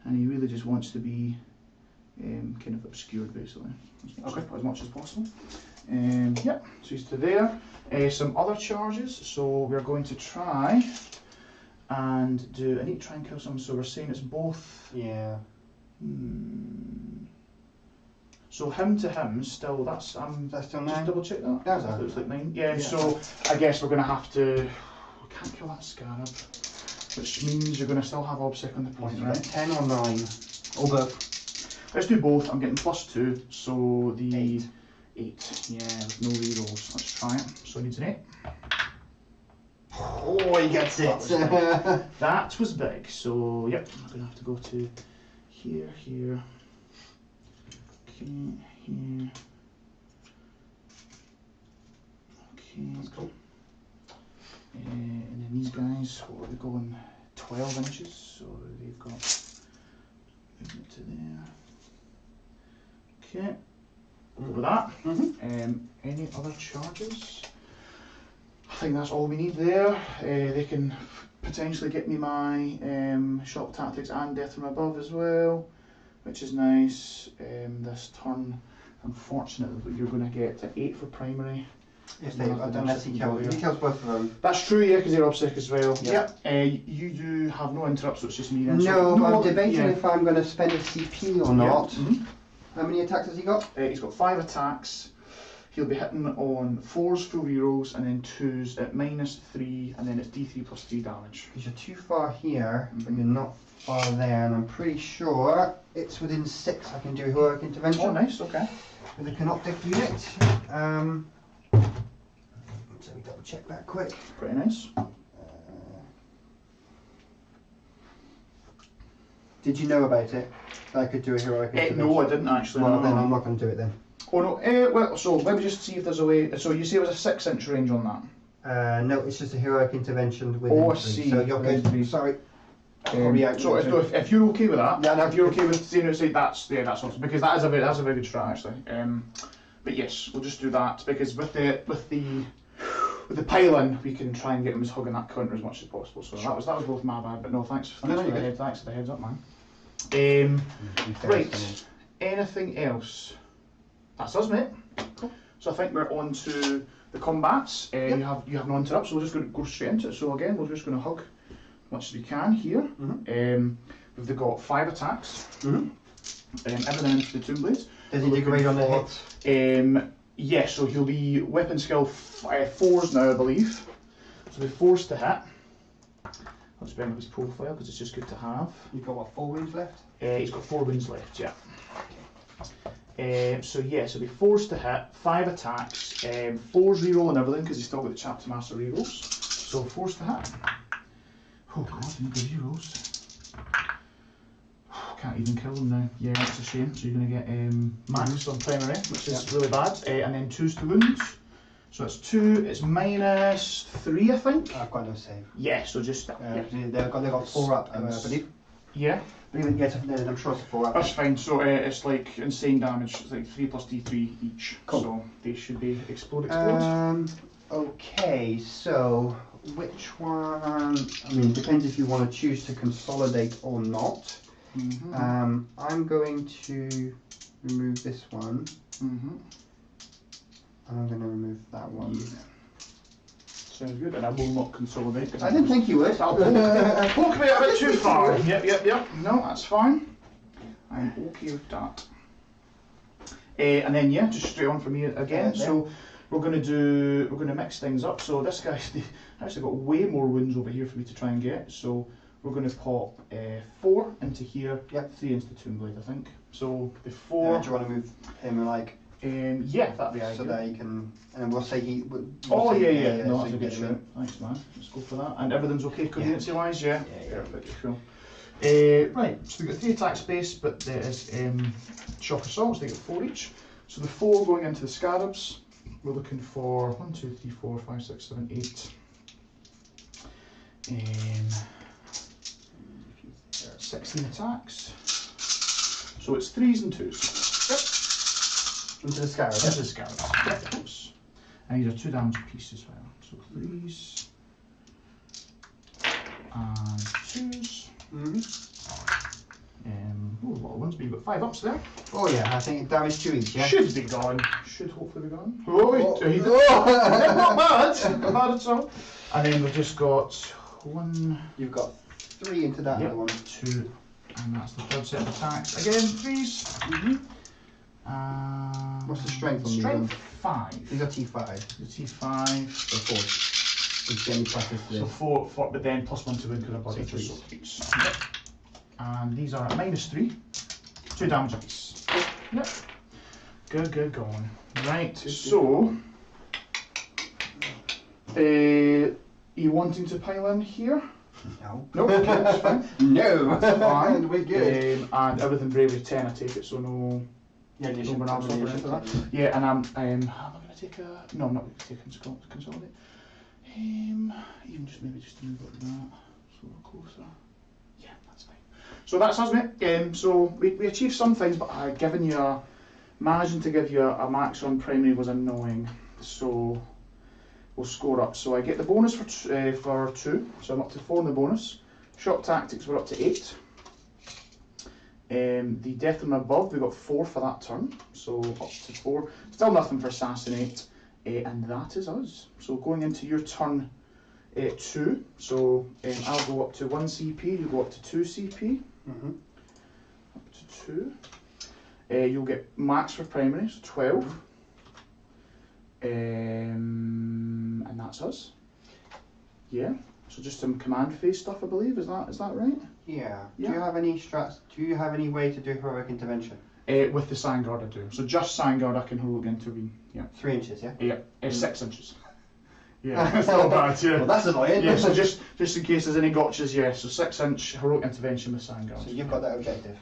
And he really just wants to be kind of obscured, basically, as much as possible. Yep, so he's to there. Some other charges, so we're going to try and do, I need to try and kill someone, so we're saying it's both. Yeah. So him to him, still, that's still 9? Just double check that. That's looks like 9. Yeah, so I guess we're going to have to, we can't kill that scarab, which means you're going to still have obsec on the point, right? 10 or 9? Or both? Let's do both. I'm getting +2, so the 8. Yeah, with no rerolls. Let's try it. So he needs an 8. Oh, he gets it. That was big. So yep, I'm gonna have to go to here, here. Okay, here. Okay. That's cool. And then these guys, what are we going? 12 inches. So they've got movement to there. Okay. Over that. Any other charges? I think that's all we need there. They can potentially get me my shock tactics and death from above as well, which is nice. This turn, unfortunately, you're going to get an 8 for primary Yes, they unless he kills. He kills both of them. That's true, yeah, because they're obsec as well. Yep. You do have no interrupts, so it's just me then. No, So, I'm debating if I'm going to spend a CP or not. Mm-hmm. How many attacks has he got? He's got 5 attacks. He'll be hitting on 4s full rerolls and then 2s at -3, and then it's D3 plus 3 damage. Because you're too far here, but you're not far there, and I'm pretty sure it's within 6 I can do heroic intervention. Oh, nice, okay. With a canoptic unit. So we double check that quick. Pretty nice. Did you know about it? That I could do a heroic intervention? No, I didn't actually. Well, no. then I'm not going to do it then. Oh no, well, so let me just see if there's a way. So you say it was a 6-inch range on that? No, it's just a heroic intervention with Oh, I entry. see. So you're good. Sorry. So if you're okay with that, Yeah, no, if you're okay with seeing outside, that's awesome, because that's a very good strat actually. But yes, we'll just do that because with the pile-in, we can try and get him as hugging that counter as much as possible. So that was both my bad, but no, thanks for the heads up, man. Right, anything else? That's us, mate. Cool. So I think we're on to the combats. You have no interrupts, so we're just going to go straight into it. So again, we're just going to hug as much as we can here. We've got 5 attacks. Everything into the Tomb Blades. Does he degrade on the hits? Yeah, so he'll be weapon skill 4s now, I believe. So he'll be 4s to hit. I'll just bring up his profile because it's just good to have. You've got what, 4 wounds left? He's got 4 wounds left, yeah. So yeah, so it'll be 4s to hit, 5 attacks, 4s reroll and everything because he's still got the chapter master rerolls. So 4s to hit. Oh god, no good rerolls. Can't even kill them now. Yeah, that's a shame. So you're going to get max on primary, which is really bad. And then 2s to wounds. So it's 2, it's -3, I think. I've got no save. Yeah, so just they've got 4 up, I believe. Yeah. Yes, I'm sure it's a 4 up. That's fine. So it's like insane damage. It's like 3 plus D3 each. Cool. So they should be explode. Okay, so which one? I mean, it depends if you want to choose to consolidate or not. I'm going to remove this one. And I'm going to remove that one. Yeah. Sounds good, and I will not consolidate. I didn't think you would. That'll poke me a bit too far. Yep. No, that's fine. I'm okay with that. And then yeah, just straight on from me again. So we're going to mix things up. So this guy's actually got way more wounds over here for me to try and get. So we're going to pop 4 into here, 3 into the Tomb Blade, I think. So the 4. Do you want to move him like? Yeah, that'd be ideal. So that he can, and we'll say he. No, so that's a good shout. Thanks, man. Let's go for that. And everything's okay coherency-wise, yeah? Perfect, cool. Right, so we've got 3 attack space, but there is shock assaults. They get 4 each. So the 4 going into the scarabs. We're looking for 1, 2, 3, 4, 5, 6, 7, 8. 16 attacks. So it's 3s and 2s. Into the scarab. Into the scarab. Yeah, of course. And these are 2 damage apiece as well. So 3s and 2s. Oh, a lot of ones, but you've got 5 ups there. Oh yeah, I think damage 2 each, yeah? Should be gone. Should hopefully be gone. Not bad. Not bad at all. And then we've just got 1. You've got 3 into that other one. 2, and that's the 3rd set of attacks. Again, 3s. What's the strength on these? Strength 5. These are T5. The T5. So 4. It's getting pluses to So 4, but then +1 to win because I've got it. So 3s. Yep. And these are at -3. 2 damage apiece. Yep. Good going. Right, so you wanting to pile in here? No. Nope, okay, that's fine. No, that's fine. We're good. And everything bravery 10, I take it, so no. Yeah, you should Yeah, and am I going to take a? No, I'm not going to take a consolidate. Even just maybe just move like that, so we're closer. Yeah, that's fine. So that's us, mate. So we achieved some things, but managing to give you a max on primary was annoying. So we'll score up. So I get the bonus for 2, so I'm up to 4 in the bonus. Shock tactics we're up to 8. The death from above we got 4 for that turn, so up to 4. Still nothing for assassinate. And that is us. So going into your turn 2, so I'll go up to 1 CP, you go up to 2 CP. Up to 2. You'll get max for primary, so 12. And that's us. Yeah. So just some command phase stuff, I believe. Is that right? Yeah. Yeah. Do you have any strats? Do you have any way to do heroic intervention? With the Sangard I do. So just Sangard I can heroic intervene. Yeah. 3 inches, yeah? Yeah. 6 inches. Yeah, it's not bad, yeah. Well, that's annoying. Yeah, so just in case there's any gotchas, yeah. So 6-inch heroic intervention with Sangard. So you've got that objective,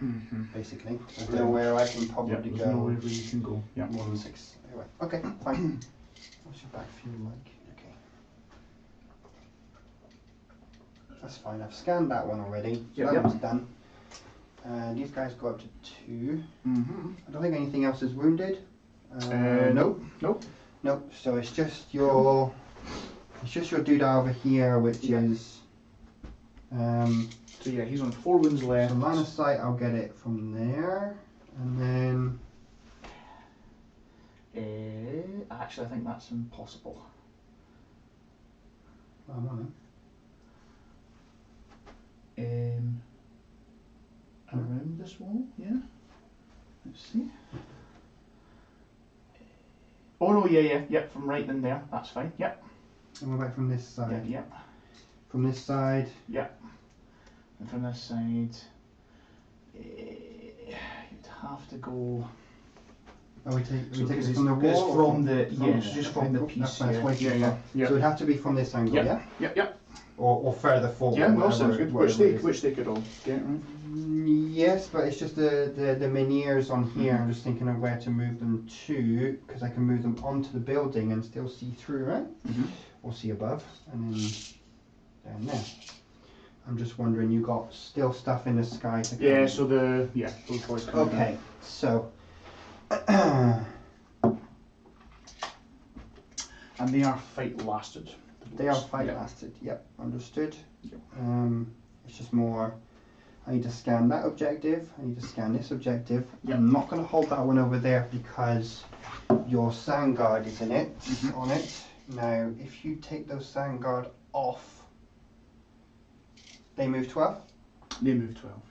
Mm-hmm. basically. There's nowhere I can probably There's go nowhere where you can go. Yeah. more than 6. Anyway, okay, fine. What's your backfield like? Okay. That's fine. I've scanned that one already. So that one's done. These guys go up to 2. Mm-hmm. I don't think anything else is wounded. Nope. Nope. Nope. So it's just your doodah over here, which is. So yeah, he's on 4 wounds left. So line of sight, I'll get it from there, and then. Actually, I think that's impossible. I'm on it. Around this wall, yeah. Let's see. Oh no, yeah, from right in there. That's fine. Yep. And what about from this side? Yeah. From this side. Yeah. And from this side, you'd have to go. Oh, we take So it from the wall. It's from the just from the piece. That's way too far. So it'd have to be from this angle, yeah. Yep. Or further forward. Yeah, no, sounds good. Which they they could all get, right? Yes, but it's just the menhirs on here. I'm just thinking of where to move them to, because I can move them onto the building and still see through, right? Or see above, and then down there. I'm just wondering, you got still stuff in the sky to come. Yeah, so those boys come Okay, down. so. And they are fight lasted. They are fight lasted, yep, understood. Yep. It's just more, I need to scan that objective, I need to scan this objective. Yep. I'm not going to hold that one over there because your Sangard is in it, on it. Now, if you take those Sangard off, they move 12? They move 12,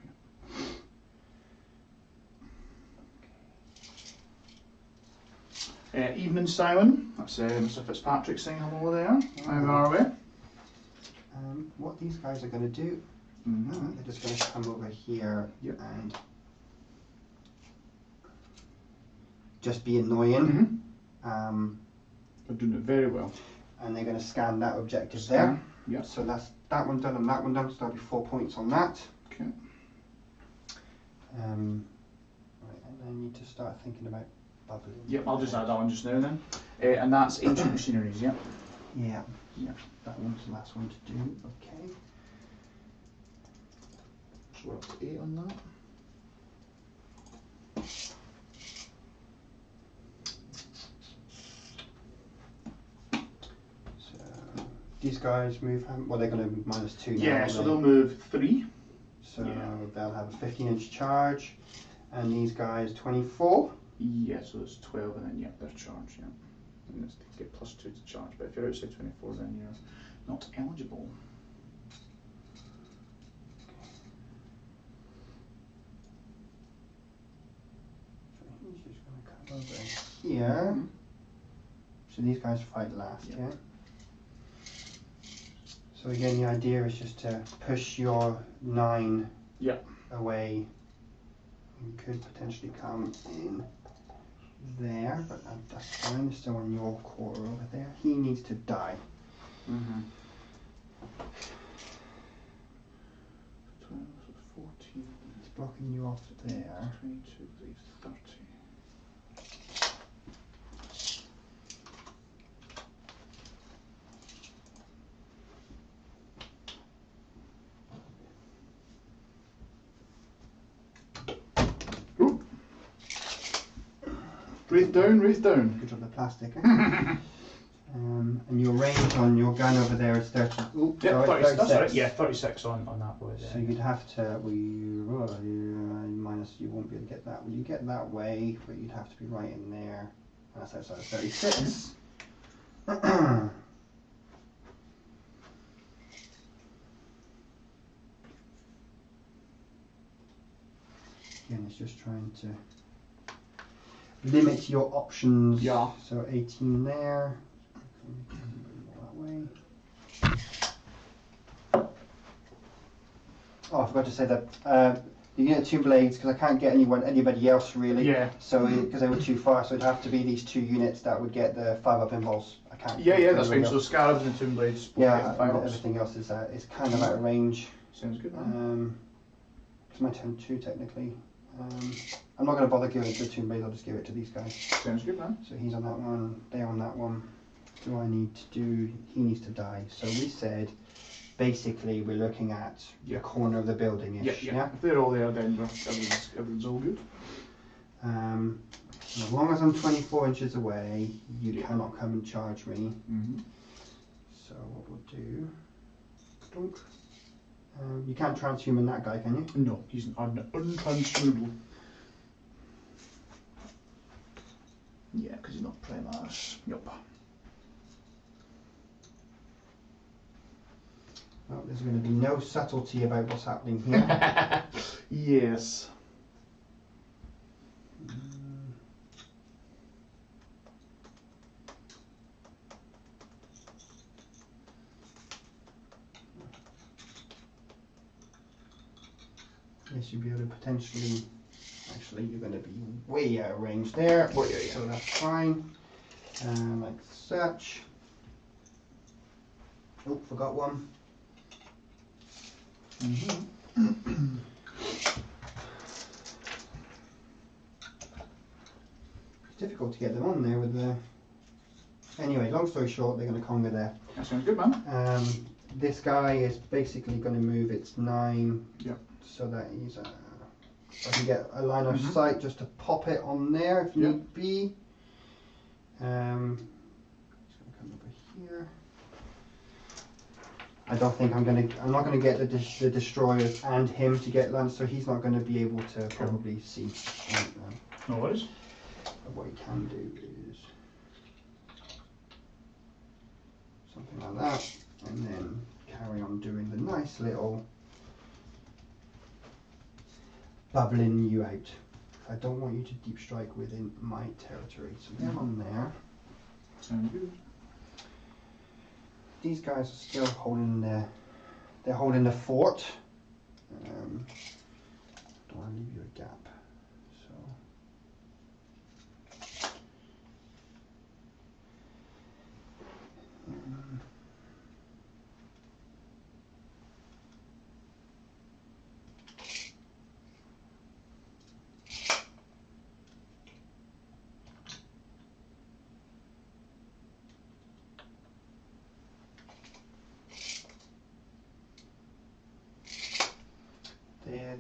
yeah. Evening, Simon. That's Mr. Fitzpatrick saying hello there. How are we? What these guys are going to do, they're just going to come over here and just be annoying. They're doing it very well. And they're going to scan that objective there. Yeah. So that's that one done and that one done, so that'll be 4 points on that. Okay. Right, and I need to start thinking about bubbling. Yep, I'll just add that one just now then. And that's ancient machineries, yeah? Yeah. Yeah. That one's the last one to do. Okay. So we're up to 8 on that. So these guys move, well, they're going to move -2 now. Yeah, so they'll move 3. So they'll have a 15-inch charge, and these guys 24. Yeah, so it's 12 and then, their charge, And it's to get +2 to charge, but if you're outside 24 then you're not eligible. So he's just going to come over here. So these guys fight last, yeah? So again, the idea is just to push your 9 away. You could potentially come in there, but that's fine. It's still on your quarter over there. He needs to die. 12, 14. It's blocking you off there. 22, 30. Wraith down. Good job, the plastic. And your range on your gun over there is 30. Oops, Yeah, sorry, 36. That's 36. right. Yeah, 36 on that boy there. So you'd have to, minus, you won't be able to get that. Well, you get that way, but you'd have to be right in there. That's outside of 36. Again, it's just trying to limit your options. Yeah. So 18 there. That way. Oh, I forgot to say that you get 2 blades because I can't get anybody else really. Yeah. So because they were too far, so it'd have to be these 2 units that would get the 5-up involves. I can't. Yeah, that's fine. So scarabs and tomb blades. Yeah, and everything else is kind of out of range. Sounds good, man. It's my turn 2 technically. I'm not going to bother giving it to the tomb blades. I'll just give it to these guys. Sounds good, man. So he's on that one. They're on that one. What do I need to do? He needs to die. So we said, basically, we're looking at the corner of the building-ish. Yeah. If they're all there, then everything's all good. As long as I'm 24 inches away, you cannot come and charge me. So what we'll do... Dunk. You can't transhuman that guy, can you? No, he's untransferable. Yeah, because he's not Primaris. Yup. Well, there's going to be no subtlety about what's happening here. Yes. Yes, you'll be able to potentially... Actually, you're going to be way out of range there. Oh, yeah. So that's fine. Like such. Oh, forgot one. It's difficult to get them on there with the... Anyway, long story short, they're going to conga there. That sounds good, man. This guy is basically going to move its 9. Yep. So that he's... so I can get a line of sight just to pop it on there if need be. It's going to come over here. I don't think I'm not going to get the destroyers and him to get land, so he's not going to be able to probably see. No worries. But what he can do is something like that, and then carry on doing the nice little bubbling you out. I don't want you to deep strike within my territory, so they're on there. Sounds good. These guys are still holding the fort. Don't want to leave you a gap. So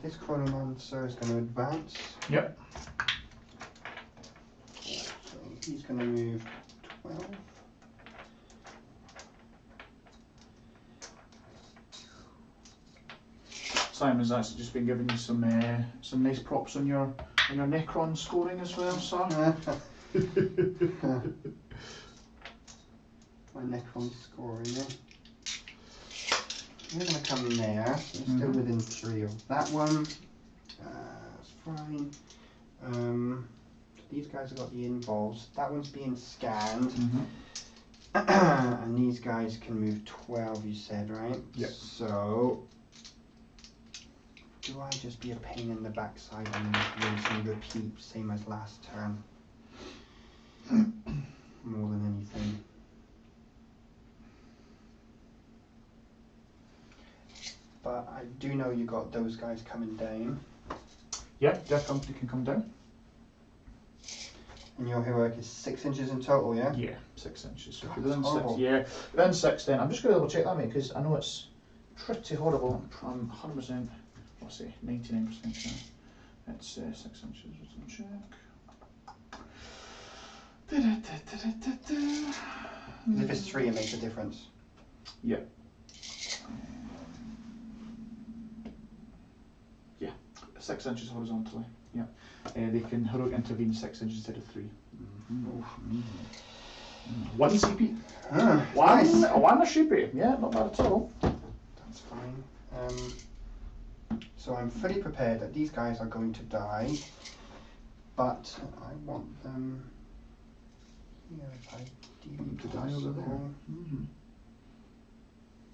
this Chronomancer is going to advance. Yep. So he's going to move 12. Simon's actually just been giving you some nice props on your Necron scoring as well, sir. My Necron scoring there. We're going to come in there. So we're still within 3 of that one. That's fine. These guys have got the involves. That one's being scanned. And these guys can move 12, you said, right? Yep. So, do I just be a pain in the backside and rinse and repeat, same as last turn? More than anything. But I do know you got those guys coming down. Yep, their company can come down. And your heroic is 6 inches in total, yeah? Yeah, 6 inches. So God, if you're within horrible. 6, yeah, within 6 then. I'm just going to double check that, mate, because I know it's pretty horrible. I'm 100%, what's it, 99% sure. It's 6 inches, let's check. If it's 3, it makes a difference. Yeah. Yeah, 6 inches horizontally. Yeah. They can heroic intervene 6 inches instead of 3. Mm-hmm. 1 CP. Nice. One sheepy. Yeah, not bad at all. That's fine. So I'm fully prepared that these guys are going to die, but I want them here if I ideally to die over there.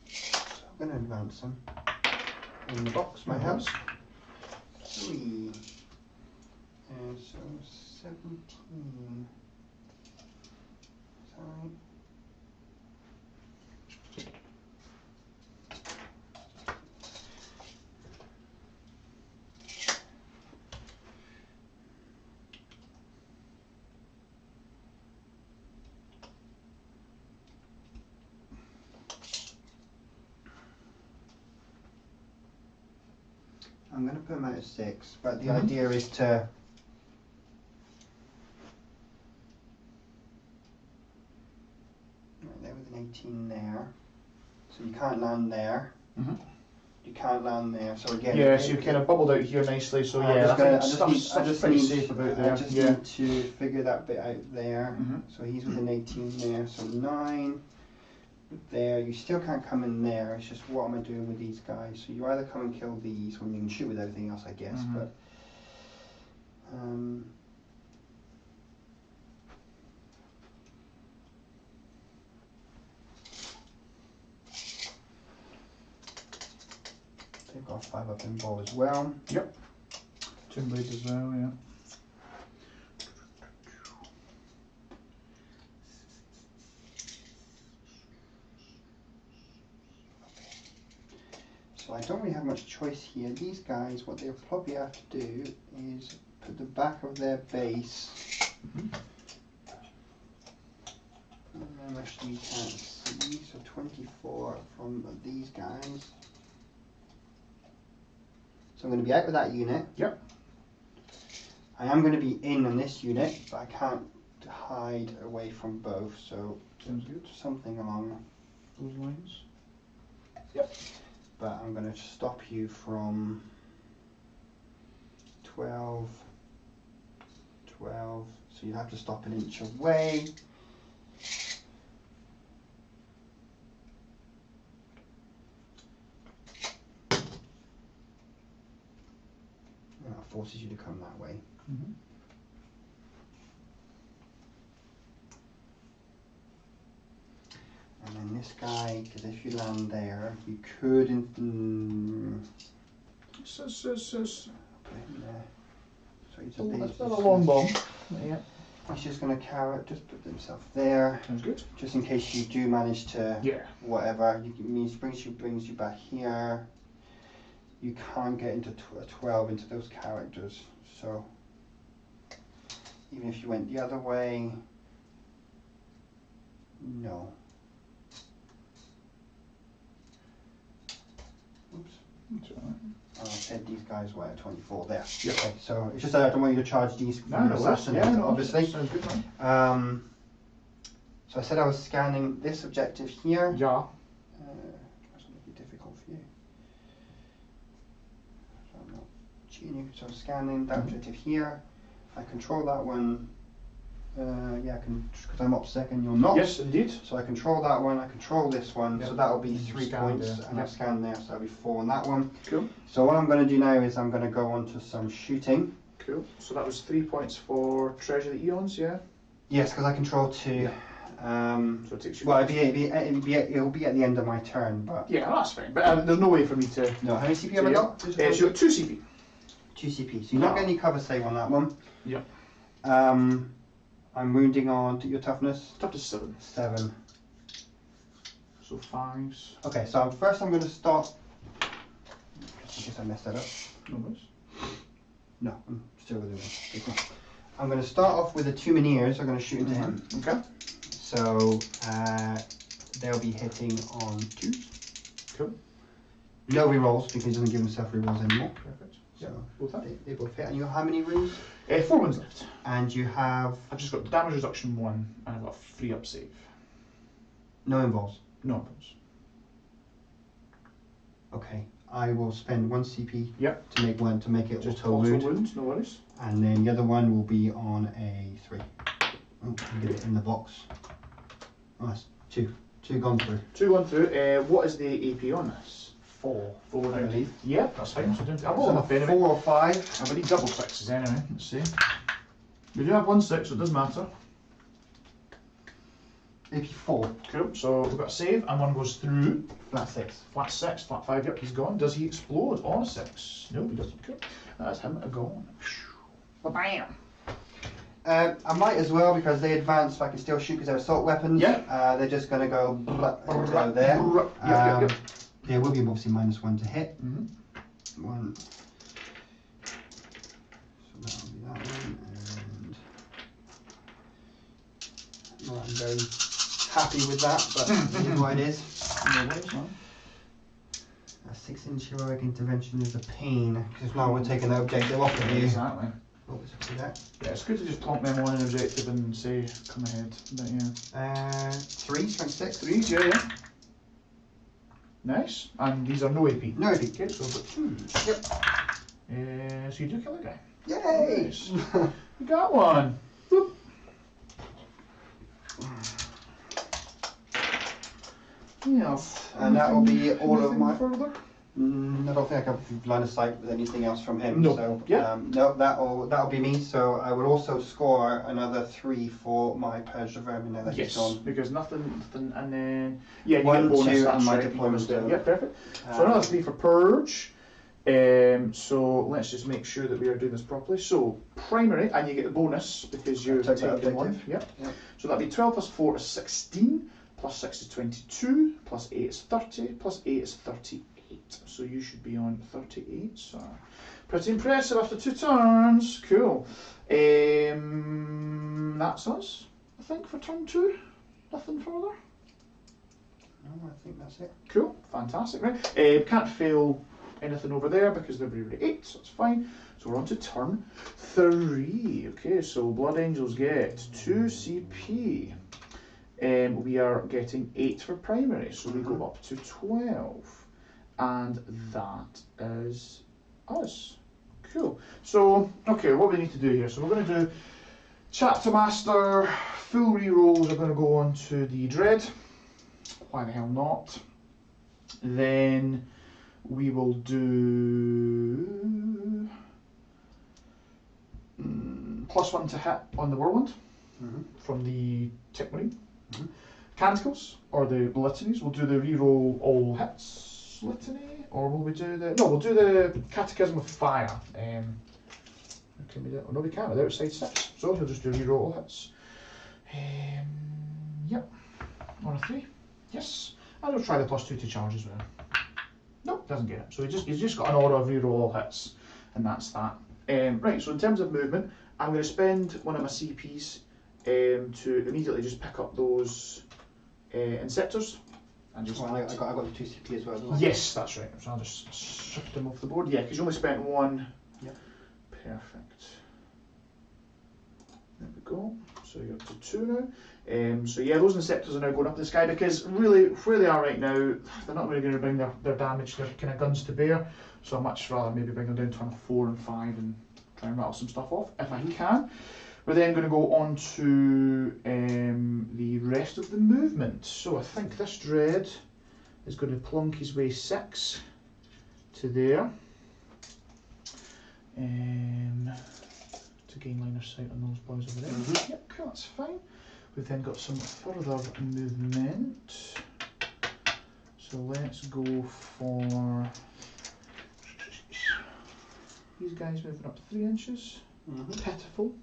So I'm going to advance them in the box, my house. 3. And so 17. Sorry. I'm going to put them out at 6, but the idea is to there with an 18 there, so you can't land there. You can't land there, so again. Yeah, so you've kind of bubbled out here nicely. So I stuff's pretty need, safe about there. I just need to figure that bit out there. So he's within 18 there, so 9 there. You still can't come in there. It's just what am I doing with these guys? So you either come and kill these, when you can shoot with everything else, I guess. But they've got 5 up in ball as well. Yep. Twin blades as well, yeah. So I don't really have much choice here. These guys, what they'll probably have to do is put the back of their base. And then actually you can't see, so 24 from these guys. So I'm going to be out with that unit. Yep. I am going to be in on this unit, but I can't hide away from both, so sounds good. Something along those lines. Yep. But I'm going to stop you from 12, so you have to stop an inch away. And that forces you to come that way. And then this guy, because if you land there, you could put it in there. So he's That's a long bomb. Yeah. He's just going to just put himself there. Sounds good. Just in case you do manage to, whatever. Brings you back here. You can't get into 12 into those characters. So even if you went the other way, no. Oops. That's all right. I said these guys were at 24 there. Yep. Okay, so it's just that I don't want you to charge these obviously. Sounds good, man. So I said I was scanning this objective here. Yeah. That's going to be difficult for you. So I'm not cheating you. So I'm scanning that objective here. I control that one. Because I'm OPSEC and you're not. Yes, indeed. So I control that one, I control this one, so that'll be 3 points, and I've scanned there, so that'll be 4 on that one. Cool. So what I'm going to do now is I'm going to go on to some shooting. Cool. So that was 3 points for Treasure the Eons, yeah? Yes, because I control 2. So it takes you. Well, it'll be at the end of my turn, but. Yeah, that's fine. But there's no way for me to. No, how many CP have I got? So you got 2 CP. 2 CP. So you're not getting any cover save on that one. Yep. I'm wounding on to your toughness. Toughness 7. 7. So 5s. Okay, so first I'm going to start. Just in case I messed that up. No worries. No, I'm still with him. I'm going to start off with the 2 Minears. I'm going to shoot into him. Okay. So they'll be hitting on 2s. Cool. No rerolls because he doesn't give himself rerolls anymore. Perfect. So both they both hit. And you have how many runes? 4 ones left. And you have. I've just got damage reduction 1 and I've got a free up save. No involves. No involves. Okay. I will spend 1 CP Yep. to make it Just auto auto wound. wound, no worries. And then the other one will be on a 3. Oh, get it in the box. Oh, that's 2. 2 gone through. 2 gone through. What is the AP on this? 4. 4, I believe. Yeah, that's fine. So I roll enough anyway. 4 or 5. I need double 6s anyway. Let's see. We do have 1 6, so it doesn't matter. AP 4. Cool. So we've got a save, and 1 goes through. Flat 6. Flat 6, flat 5. Yep, he's gone. Does he explode on a 6? No, he doesn't. Cool. That's him gone. Bam. I might as well, because they advance, I can still shoot because they're assault weapons. Yeah. They're just going to go there. Yep. There will be obviously -1 to hit. Mm-hmm. 1. So that'll be that one. And well, I'm very happy with that, but it is what it is. No worries, man. A 6-inch heroic intervention is a pain, because now we're taking the objective off of you. Exactly. What was it for that? Yeah, it's good to just plonk them on an objective and say, come ahead. But yeah. 3, strength 6. 3s, yeah. Nice. And these are no AP. No AP. Okay, so I've got 2s. Yep. So you do kill a guy. Yay! Nice. You got one. Boop. Yeah. And that will be all of Anything my. further? I don't think I have line of sight with anything else from him. No. So Yeah. no, that'll be me. So I will also score another 3 for my Purge of Vermin now that he's Yes, gone. because nothing, and then yeah, you 1, get bonus. 2, That's and my right, deployment bonus there. zone. Yeah, perfect. So another 3 for Purge. So let's just make sure that we are doing this properly. So primary, and you get the bonus because you're Took that taking 1. objective. Yep. So that'd be 12 plus 4 is 16, plus 6 is 22, plus 8 is 30, plus 8 is 38. So you should be on 38, sir. Pretty impressive after 2 turns. Cool. That's us, I think, for turn 2. Nothing further. No, I think that's it. Cool. Fantastic. Right. Can't fail anything over there because they're already 8, so that's fine. So we're on to turn 3. Okay, so Blood Angels get 2 CP. We are getting 8 for primary, so we go up to 12. And that is us. Cool. So, okay, what we need to do here. So we're going to do Chapter Master, full rerolls are going to go on to the Dread. Why the hell not? Then we will do +1 to hit on the Whirlwind from the Tech Marine. Canticles, or the Litanies, we'll do the reroll all hits litany, or will we do the... No, we'll do the Catechism of Fire. Can we do it? Oh, no, we can't, they're outside 6. So he'll just do reroll all hits. Yep. On a 3. Yes. And we'll try the +2 to charge as well. Nope, doesn't get it. So he's just got an order of reroll all hits, and that's that. Right, so in terms of movement, I'm going to spend one of my CPs to immediately just pick up those Inceptors. And just Well, I got the 2 CP as well. Didn't I? yes, that's right. So I'll just shift them off the board. Yeah, because you only spent 1. Yep. Perfect. There we go. So you're up to 2 now. So yeah, those Inceptors are now going up the sky because really, where they are right now, they're not really going to bring their damage, their kind of guns to bear. So I'd much rather maybe bring them down to kind of 4 and 5 and try and rattle some stuff off if I can. We're then going to go on to the rest of the movement. So I think this Dread is going to plunk his way 6 to there. To gain line of sight on those boys over there. Yep, cool, that's fine. We've then got some further movement. So let's go for these guys moving up 3 inches. Pitiful.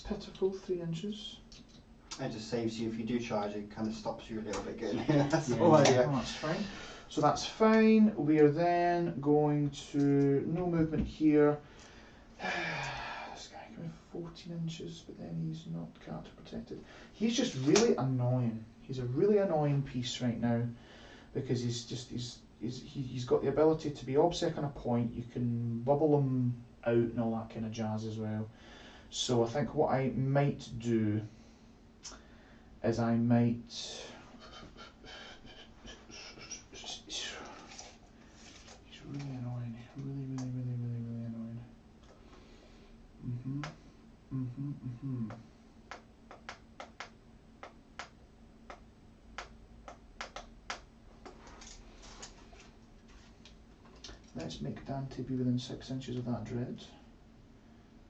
Pitiful 3 inches. It just saves you if you do charge. It kind of stops you a little bit getting. That's Yeah, all idea. that's fine. So that's fine. We are then going to no movement here. This guy can be 14 inches, but then he's not character protected. He's just really annoying. He's a really annoying piece right now because he's got the ability to be obsec on a point. You can bubble him out and all that kind of jazz as well. So I think what I might do is I might Let's make Dante be within 6 inches of that dread.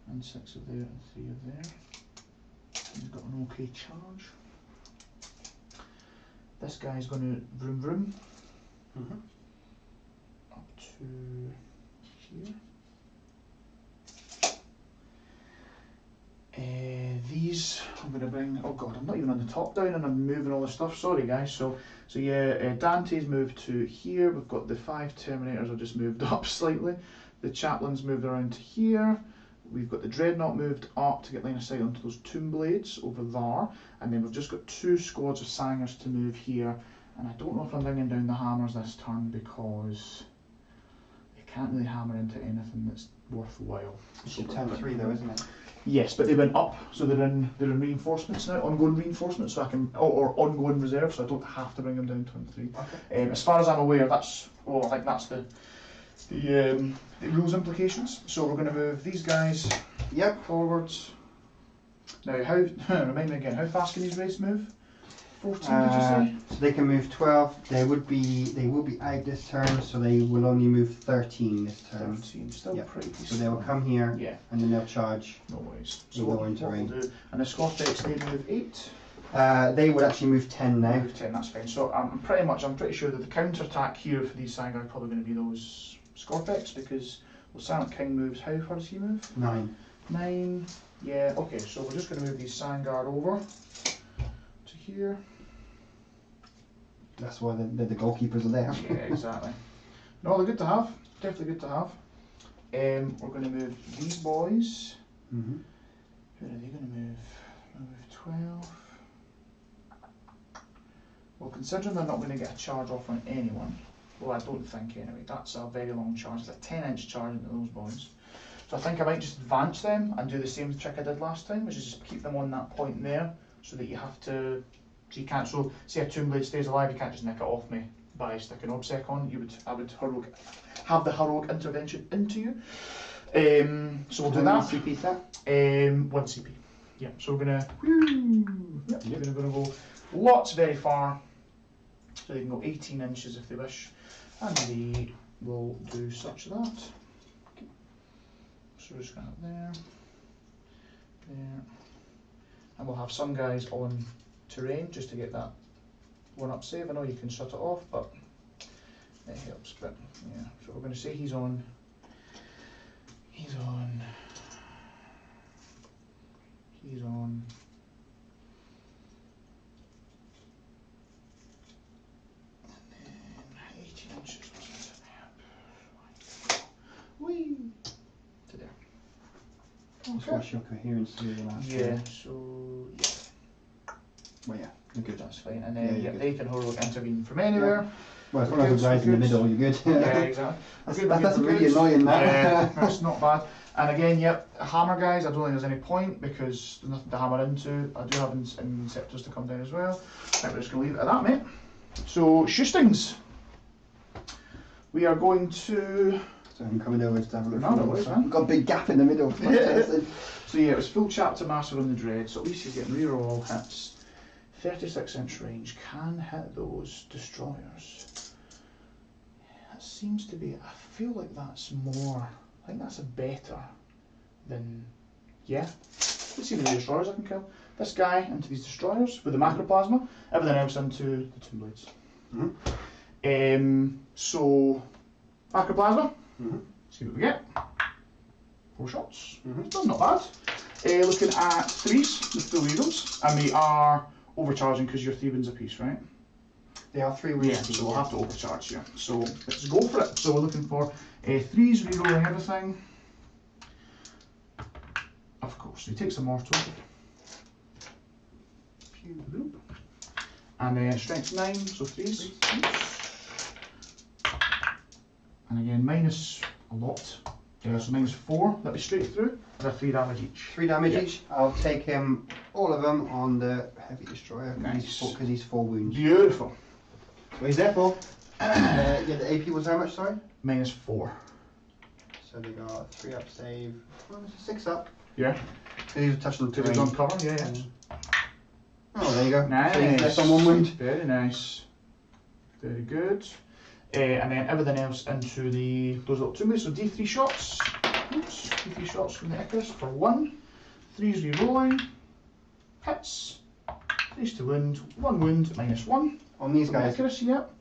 And 6 of there and 3 of there. He's got an okay charge. This guy's going to vroom vroom. Up to here. These I'm going to bring, oh god, I'm not even on the top down and I'm moving all the stuff, sorry guys. So yeah, Dante's moved to here, we've got the 5 Terminators have just moved up slightly, the Chaplain's moved around to here, we've got the Dreadnought moved up to get line of sight onto those Tomb Blades over there, and then we've just got 2 squads of Sangers to move here, and I don't know if I'm bringing down the Hammers this turn because they can't really hammer into anything that's worthwhile. It's turn 3 though, isn't it? Yes, but they went up, so they're in reinforcements now, ongoing reinforcements, so I can, or ongoing reserve, so I don't have to bring them down to 3. Okay. As far as I'm aware, that's, well, I think that's the rules implications. So we're going to move these guys forwards. Now, how remind me again, how fast can these raids move? 14, did you say? So they can move 12. They will be out this turn, so they will only move 13 this turn. 13, still pretty decent. So they will come here, and then they'll charge. No worries. So we'll go into raid. And the Scortex, they move 8. They would actually move 10 now. Move 10, that's fine. So I'm pretty sure that the counter attack here for these Sangha are probably going to be those Scorpex, because well, Silent King moves, how far does he move? 9. 9, yeah, okay, so we're just going to move these Sangard over to here. That's why the goalkeepers are there. Yeah, exactly. No, they're good to have, definitely good to have. We're going to move these boys. Who are they going to move? Move 12. Well, considering they're not going to get a charge off on anyone, well, I don't think anyway, that's a very long charge, it's a 10-inch charge into those boys. So I think I might just advance them and do the same trick I did last time, which is just keep them on that point there, so that you have to, so you can't, so say a Tomb Blade stays alive, you can't just nick it off me by sticking Obsec on, I would have the heroic intervention into you. So we'll do that. CP set? 1 CP. Yeah, so we're gonna, we're gonna go lots very far, so they can go 18 inches if they wish, and they will do such that. Okay. So we're just going up there, and we'll have some guys on terrain just to get that 1-up save. I know you can shut it off, but it helps. But yeah, so we're going to say he's on. To there. Just watch your coherence through the last Well, yeah, you're good. That's fine. And then they can heroic intervene from anywhere. Well, as long as the guys in the middle, you're good. Yeah, exactly. That's really annoying, that. Yeah, that's not bad. And again, hammer guys, I don't think there's any point because there's nothing to hammer into. I do have Inceptors to come down as well. Right, we're just going to leave it at that, mate. So, shoostings. We are going to... So I'm coming over to have a look. No, no worries, man. Got a big gap in the middle. So yeah, it was full chapter master on the Dread, so at least he's getting reroll all hits. 36-inch range, can hit those destroyers. That seems to be, I feel like that's more, I think that's a better than, let's see the destroyers I can kill. This guy into these destroyers with the macroplasma, everything else into the Tomb Blades. So, macroplasma, see what we get. 4 shots, still not bad. Looking at 3s with full rerolls, and they are overcharging because you're 3 wins a piece, right? They are 3 wins. Yeah, so we'll have to overcharge here. So let's go for it. So we're looking for 3s, rerolling everything. Of course, he takes a mortal. And then strength 9, so 3s. And again, minus a lot. So minus 4, that'll be straight through. They're 3 damage each. 3 damage each. I'll take him, all of them, on the heavy destroyer because he's 4 wounds. Beautiful. What is that for? The AP was how much, sorry? Minus 4. So they got 3 up save, 6 up. Yeah. These are touching the Because it's terrain. on cover, yeah. Oh, there you go. Nice. So you left on 1 wound. Very nice. Very good. And then everything else into those little tombs. So D3 shots. Oops. D3 shots from the Icarus for 1. 3's re-rolling. Hits. 3's to wound. 1 wound, -1. On these From the guys. Icarus, yep.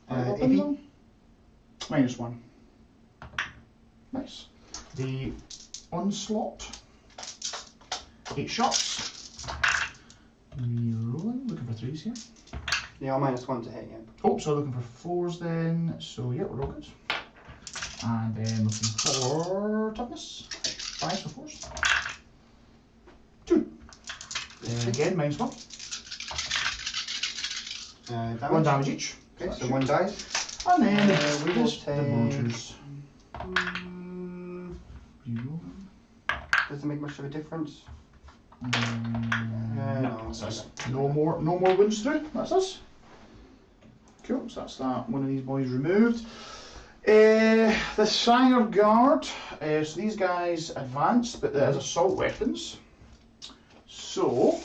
Iffy. -1. Nice. The onslaught. 8 shots. Re-rolling. Looking for 3's here. They are -1 to hit, yeah. Oh, so looking for 4's then. So yeah, we're all good. And then looking for toughness. 5's for 4's. 2. And again, -1. Damage. 1 damage each. Okay, so 1 dice. And then we will just the take- mortars. Mm, Re-rolling. does it make much of a difference? No, that's us. No more wounds through. That's us. Cool. So that's that. One of these boys removed. The Sanger Guard. So these guys advanced, but there's assault weapons. So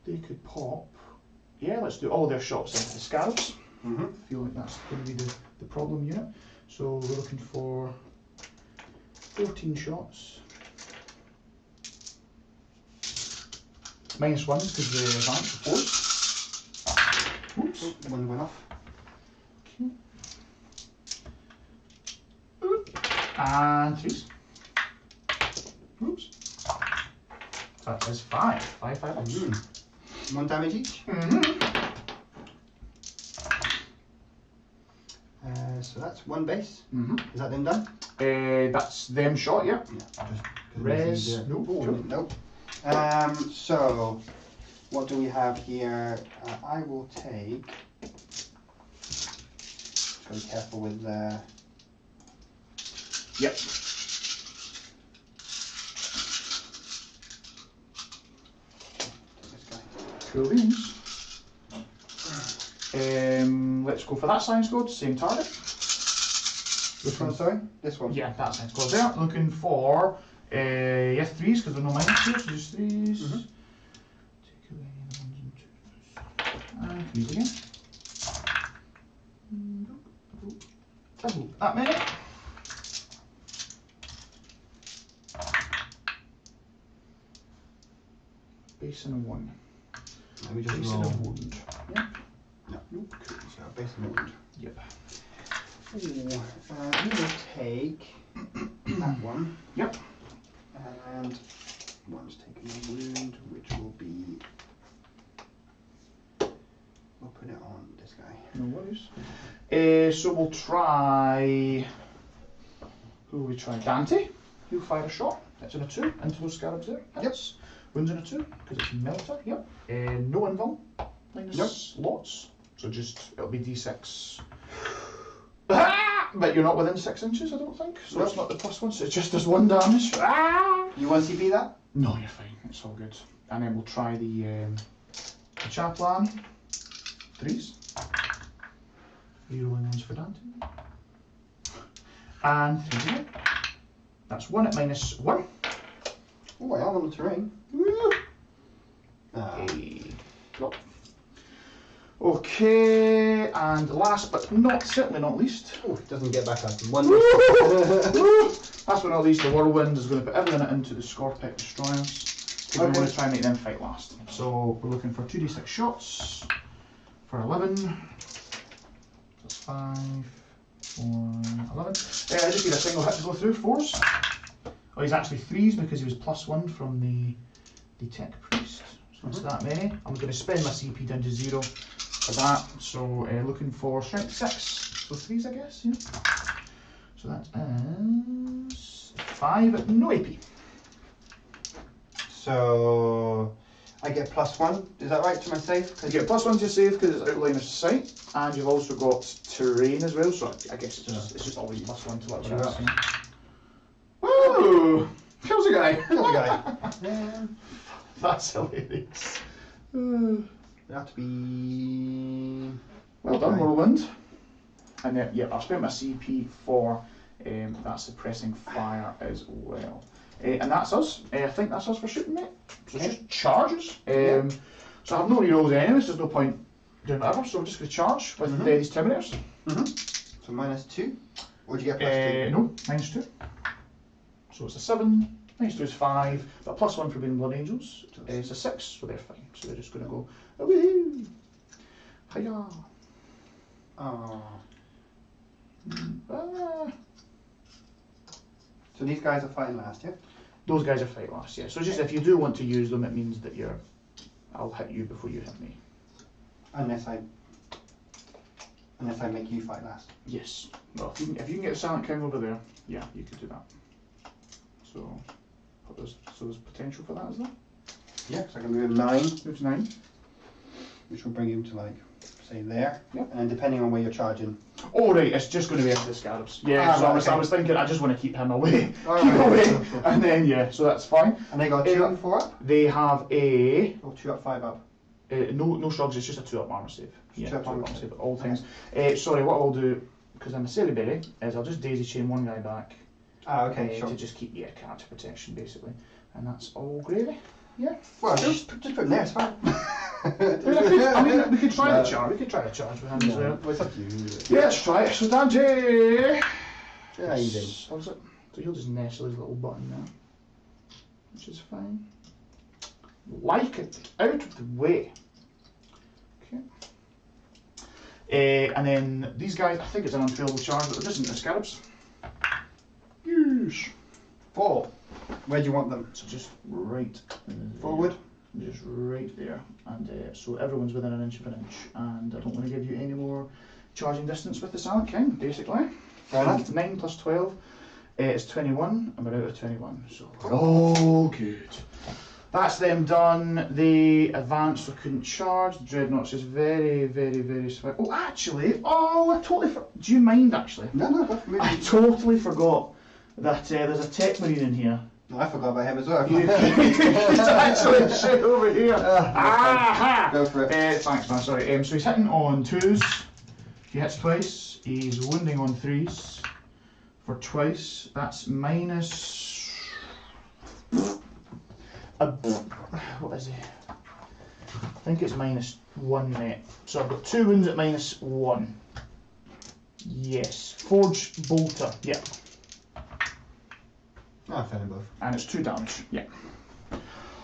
they could pop. Yeah, let's do all their shots into the scarabs. Mm-hmm. I feel like that's going to be the problem unit. So we're looking for 14 shots. -1 because the advance for 4's. Oops. 1 went off. And 3's. Oops. That is 5. 5 ups. 1 damage each. So that's 1 base. Is that then done? That's them shot, yeah. Yeah. Just Res. Nope. Cool. Nope. So what do we have here? I will take. Just gotta be careful with. Yep. This guy. Cool beans. Let's go for that science code, same target. Which one? Sorry, this one. Yeah, that science code there. Looking for 3's because there are no minus here, so just 3's. Take away the 1s and 2's. And 3's again. Double that many. Base and a 1. Let me just Base roll. and a wound. Yeah. No. Nope. So base and wound. Yep. We will take that one. Yep. And one's taking a wound, which will be. We'll put it on this guy. No worries. So we'll try. Who will we try? Dante. He'll fire a shot. That's in a 2 into those scarabs there. Hits. Wounds in a 2 because it's melter. Yep. No invul. Minus lots. So just it'll be d6. But you're not within 6 inches, I don't think. So it's not the +1. So it's just as 1 damage. You 1 CP that? No, you're fine. It's all good. And then we'll try the chaplain. 3's. Rerolling ones for Dante. And 3's again. That's 1 at -1. Oh, I am on the terrain. Woo! Drop. Okay, and last but certainly not least. Oh, it doesn't get back up. 1. Last but not least, the Whirlwind is going to put everything into the Scorpic Destroyers. Because we're going to try and make them fight last. So we're looking for 2d6 shots for 11. That's 5, 4, 11. I just need a single hit to go through. 4's. Oh, he's actually 3's because he was +1 from the Tech Priest. So that's that many. I'm going to spend my CP down to 0 for that. So looking for strength 6. So 3's, I guess. Yeah. So that is 5 at no AP. So I get +1. Is that right to my save? You get +1 to your save because it's outline of sight, and you've also got terrain as well. So I guess it's just always +1 to whatever you're at. Woo! Kills a guy. Kills a guy. That's hilarious. That to be. Well done, Whirlwind. And then, yeah, I've spent my CP for that suppressing fire as well. And that's us. I think that's us for shooting, mate. So it's just charges. So I have no rerolls anyway, so there's no point doing whatever. So I'm just going to charge with these Terminators. So -2. Or do you get +2? No, -2. So it's a 7. -2 is 5. But +1 for being Blood Angels. It's a 6, so they're fine. So they're just going to go, woohoo! Hiya! So these guys are fighting last, yeah? Those guys are fight last, yeah. So just if you do want to use them, it means that I'll hit you before you hit me. Unless I make you fight last. Yes. Well, if you can get the Silent King over there, yeah, you could do that. So there's potential for that, is there? Yeah, because I can move 9. Moves 9. Which will bring him to, like, say there. Yep. And then depending on where you're charging. Oh right, it's just going to be into the Scarabs. Yeah, so I was thinking I just want to keep him away. Keep him away. Sure. And then so that's fine. And they got 2 up and 4 up? They have a 2 up, 5 up. no shrugs, it's just a 2-up armor save. Yeah, 2-up armor save at all things. Sorry, what I'll do, because I'm a silly berry, is I'll just daisy chain one guy back. Okay, sure. To just keep character protection basically. And that's all gravy. Yeah. Well, just put him there, it's fine. I mean, we could try the charge. We could try the charge with him as well. Well, it's up to you. Yeah, let's try it. So Dan J. Yeah, you did. What was it? So he'll just nestle his little button there, which is fine. Like it. Out of the way. Okay. And then these guys, I think it's an unfailable charge, but they're just into the Scarabs. Yes. 4. Where do you want them? So just right Forward? Just right there. And so everyone's within an inch of an inch. And I don't want to give you any more charging distance with the Silent King, basically. Fair enough. 9 plus 12 is 21, and we're out of 21. So we're all good. That's them done. They advanced, so couldn't charge. The Dreadnoughts is very, very, very swift. Oh, actually, I totally do you mind, actually? No, that's me. I totally forgot that there's a Tech Marine in here. No, I forgot about him as well. He's actually shit over here. Aha! Go for it. Thanks, man. Sorry. So he's hitting on 2s. He hits twice. He's wounding on 3s for twice. That's minus. What is he? I think it's -1 net. So I've got 2 wounds at -1. Yes. Forge Bolter. Yeah. Fair enough. And it's 2 damage. Yeah.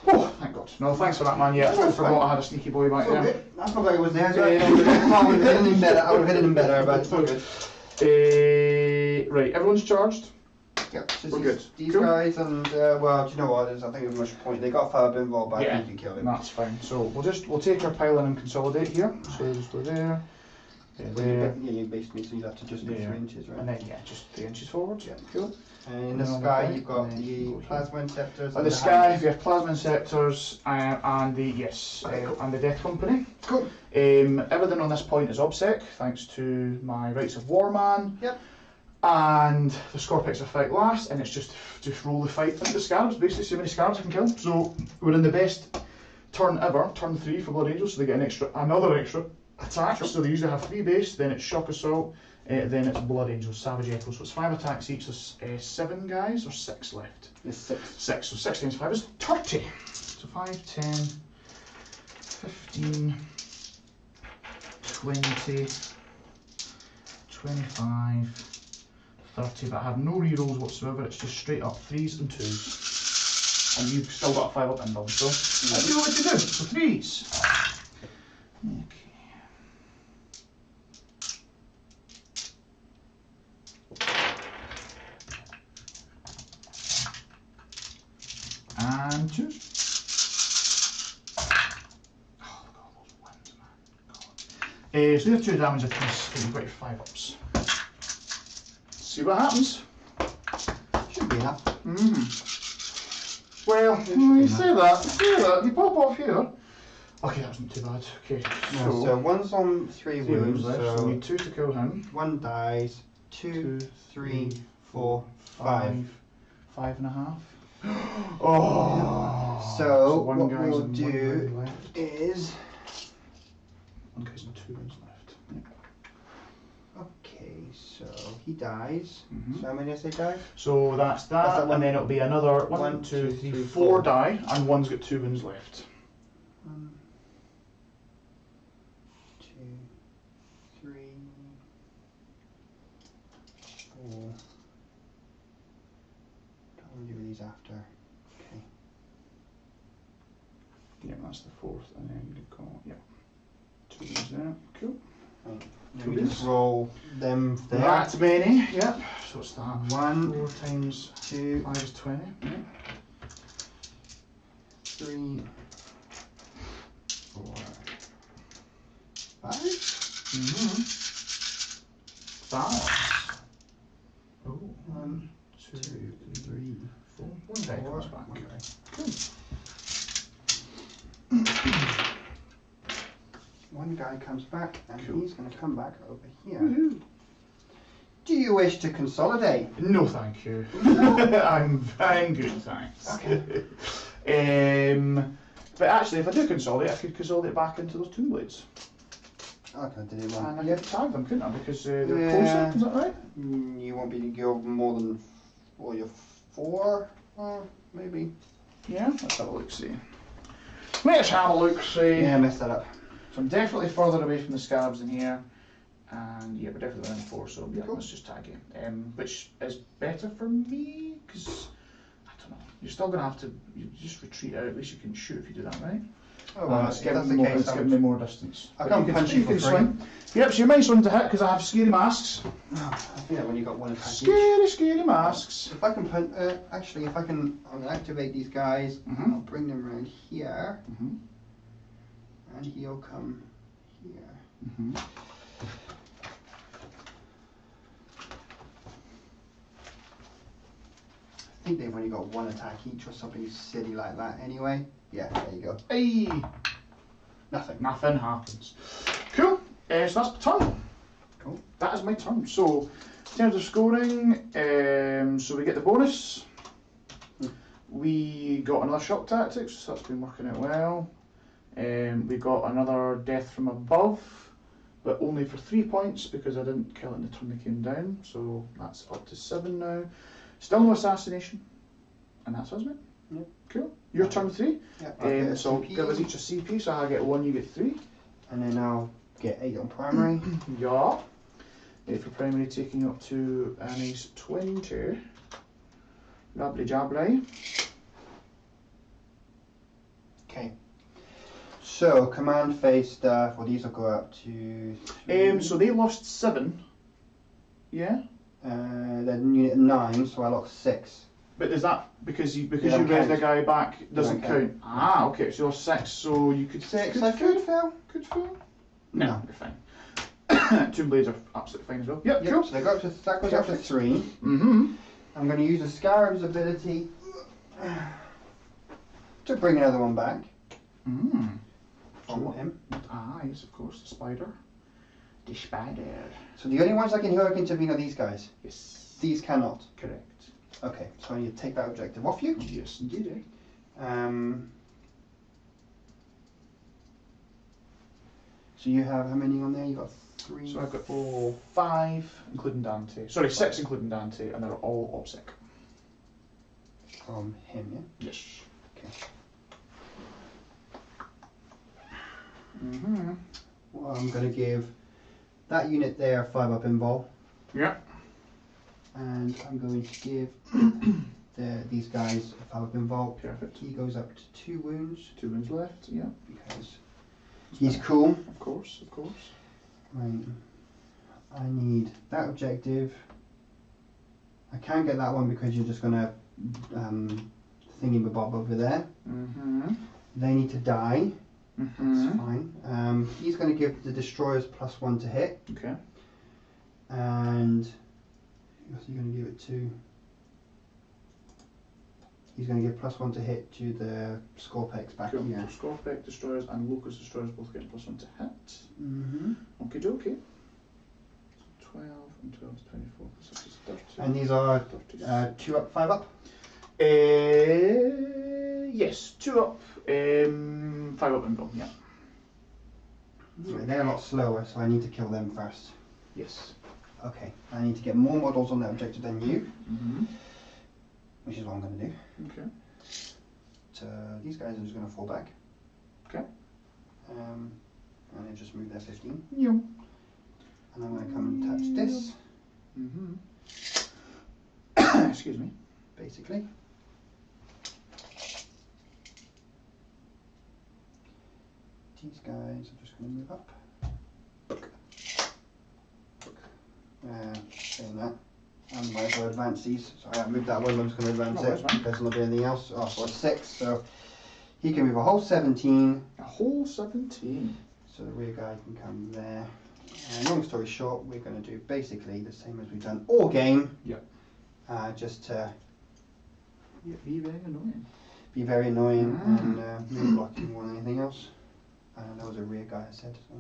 Oh, thank God. No, thanks for that, man. Yeah, I totally forgot I had a sneaky boy back there. I forgot he was there. So I would have hit him better. I would have hit him better, but it's all good. Right, everyone's charged. Yep, so we're good. These Cool. guys, and well, do you know what? I think there's much point. They got far involved, but I think you killed him. That's fine. So we'll take our pile in and consolidate here. So just go there. There. Yeah, you basically, so you have to just do 3 inches, right? And then just 3 inches forward. Yeah. Cool. And in the sky, you've got the plasma inceptors. In the sky, we have plasma inceptors and the and the Death Company. Cool. Everything on this point is OBSEC, thanks to my Rights of War man. Yep. And the Scorpix are fight last, and it's just roll the fight into the Scarabs, basically see how many Scarabs I can kill. So we're in the best turn ever, turn 3 for Blood Angels, so they get another extra attack. Sure. So they usually have 3 base, then it's Shock Assault, then it's Blood Angels, Savage Echo. So it's 5 attacks each, there's 7 guys, or 6 left? There's 6. 6, so 6 times 5 is 30. So 5, 10, 15, 20, 25, 30, but I have no rerolls whatsoever, it's just straight up 3s and 2s. And you've still got a 5 up in them, so let's see what we can do. So 3s. Okay. And 2. Oh, look at all those wins, man. God. So we have 2 damage apiece, and you've got your 5 ups. See what happens. Should be enough. Well, you say that, you pop off here. Okay, that wasn't too bad. Okay, No, so one's on 3 wounds, left, so we need 2 to kill him. 1 dies, 2, 3, 4, 5. 5.5. Oh! So one what guy's we'll in do one guy left. is... One guy's in 2 wounds left. Yeah. Okay, so he dies. So how many SA dies? So that's that, and then it'll be another 1, 2, 3, 4 die, and one's got 2 wounds left. 1, 2, 3, 4. Don't want to do these after. Okay. Yeah, that's the 4th, and then you've got 2 wounds there. Cool. Right. Then we just roll them there. That many, yep. So what's that? 1, 4 times 2, 5 is 20. Yeah. 3, 4, 5. 5. Oh, 1, 2, 3, 4. One die comes back. One die. Cool. One guy comes back, and Cool. he's going to come back over here. Woohoo. Do you wish to consolidate? No, thank you. I'm good, thanks. Okay. But actually, if I do consolidate, I could consolidate back into those Tomb Blades. Okay, did it And I one? could tag them, couldn't I? Because they're Yeah. closer, is that right? You won't be able to go more than, well, you're 4, maybe. Yeah, let's have a look, see. Let's have a look, see. Yeah, I messed that up. So I'm definitely further away from the scarabs in here. And yeah, we're definitely within 4, so yeah, Cool. let's just tag you. Which is better for me, because, I don't know, you're still going to have to, you just retreat out, at least you can shoot if you do that, right? Oh, well, It's if giving that's me the more, case, it's giving me more distance. I But can't can- punch you for can free. swing. Yep, so your nice one to hit, because I have scary masks. I feel like when you got one attack each. Scary masks. If I can punch, actually, if I can, I'll activate these guys, Mhm. I'll bring them around here, Mm-hmm. and he'll come here. Mm-hmm. I think they've only got one attack each or something silly like that anyway. Yeah, there you go. Hey, Nothing. nothing happens. Cool. So that's my turn. Cool. That is my turn. So, in terms of scoring, so we get the bonus. We got another shock tactics, so that's been working out well. We got another death from above, but only for 3 points because I didn't kill it in the turn they came down. So that's up to 7 now. Still no assassination, and that's us, mate. Yep. Cool. Your turn 3. Yeah, I'll get a So CP, give us each a CP. So I get 1, you get 3. and then I'll get 8 on primary. Yeah. For primary, taking up to a nice 20. Lovely jabbly. Okay. So command phase stuff. Well, these will go up to. 3. So they lost 7. Yeah. Then unit 9, so I lost 6. But is that because you They you don't read the count. guy back doesn't They don't count? Ah, okay. So you're 6. So you could 6. I could fail. Could fail. No. No, you're fine. Tomb Blades are absolutely fine as well. Yep, Yep, cool. so they go up to, that goes up to 3. Mm-hmm. I'm going to use the Scarab's ability to bring another one back Mm. from him. Ah, yes, of course, the spider. The spider. So the only ones I can intervene are these guys. Yes. These cannot. Correct. Okay, so I need to take that objective off you. Yes, indeed. So you have how many on there? You got 3. So I've got 5, including Dante. Sorry, 6 including Dante, and they're all OPSEC. From him, yeah? Yes. Okay. Mm-hmm. Well, I'm going to give that unit there 5 up invul, Yep. and I'm going to give these guys a 5 up invul. Perfect. He goes up to 2 wounds 2 wounds left. Yeah. because he's cool. Of course, of course. Right. I need that objective. I can't get that one because you're just going to thingy-bob over there. Mm-hmm. They need to die. Mm-hmm. That's fine. He's going to give the destroyers +1 to hit, Okay. and who else are you going to give it to? He's going to give +1 to hit to the Scorpex back Cool. here. So Scorpec destroyers and Locust destroyers both getting +1 to hit. Mm-hmm. Okay, dokie. So 12 and 12 is 24. 6 is 30. And these are 30. 2 up, 5 up. Yes, 2 up, 5 up and go. Yeah. Right, they're a lot slower, so I need to kill them first. Yes. Okay, I need to get more models on that objective than you, Mm-hmm. which is what I'm going to do. Okay. So these guys are just going to fall back. Okay. And they just move their 15. Yep. And I'm going to come and touch this. Mm-hmm. Excuse me. Basically. These guys are just going to move up. Saying that. I might as well advance these. Sorry, I moved that one, I'm just going to advance it because there'll be anything else. Oh, so it's 6, so he can move a whole 17. A whole 17. So the rear guy can come there. And long story short, we're going to do basically the same as we've done all game. Yep. Just to Be very annoying. be very annoying and move blocking more than anything else. That was a rear guy I said. So.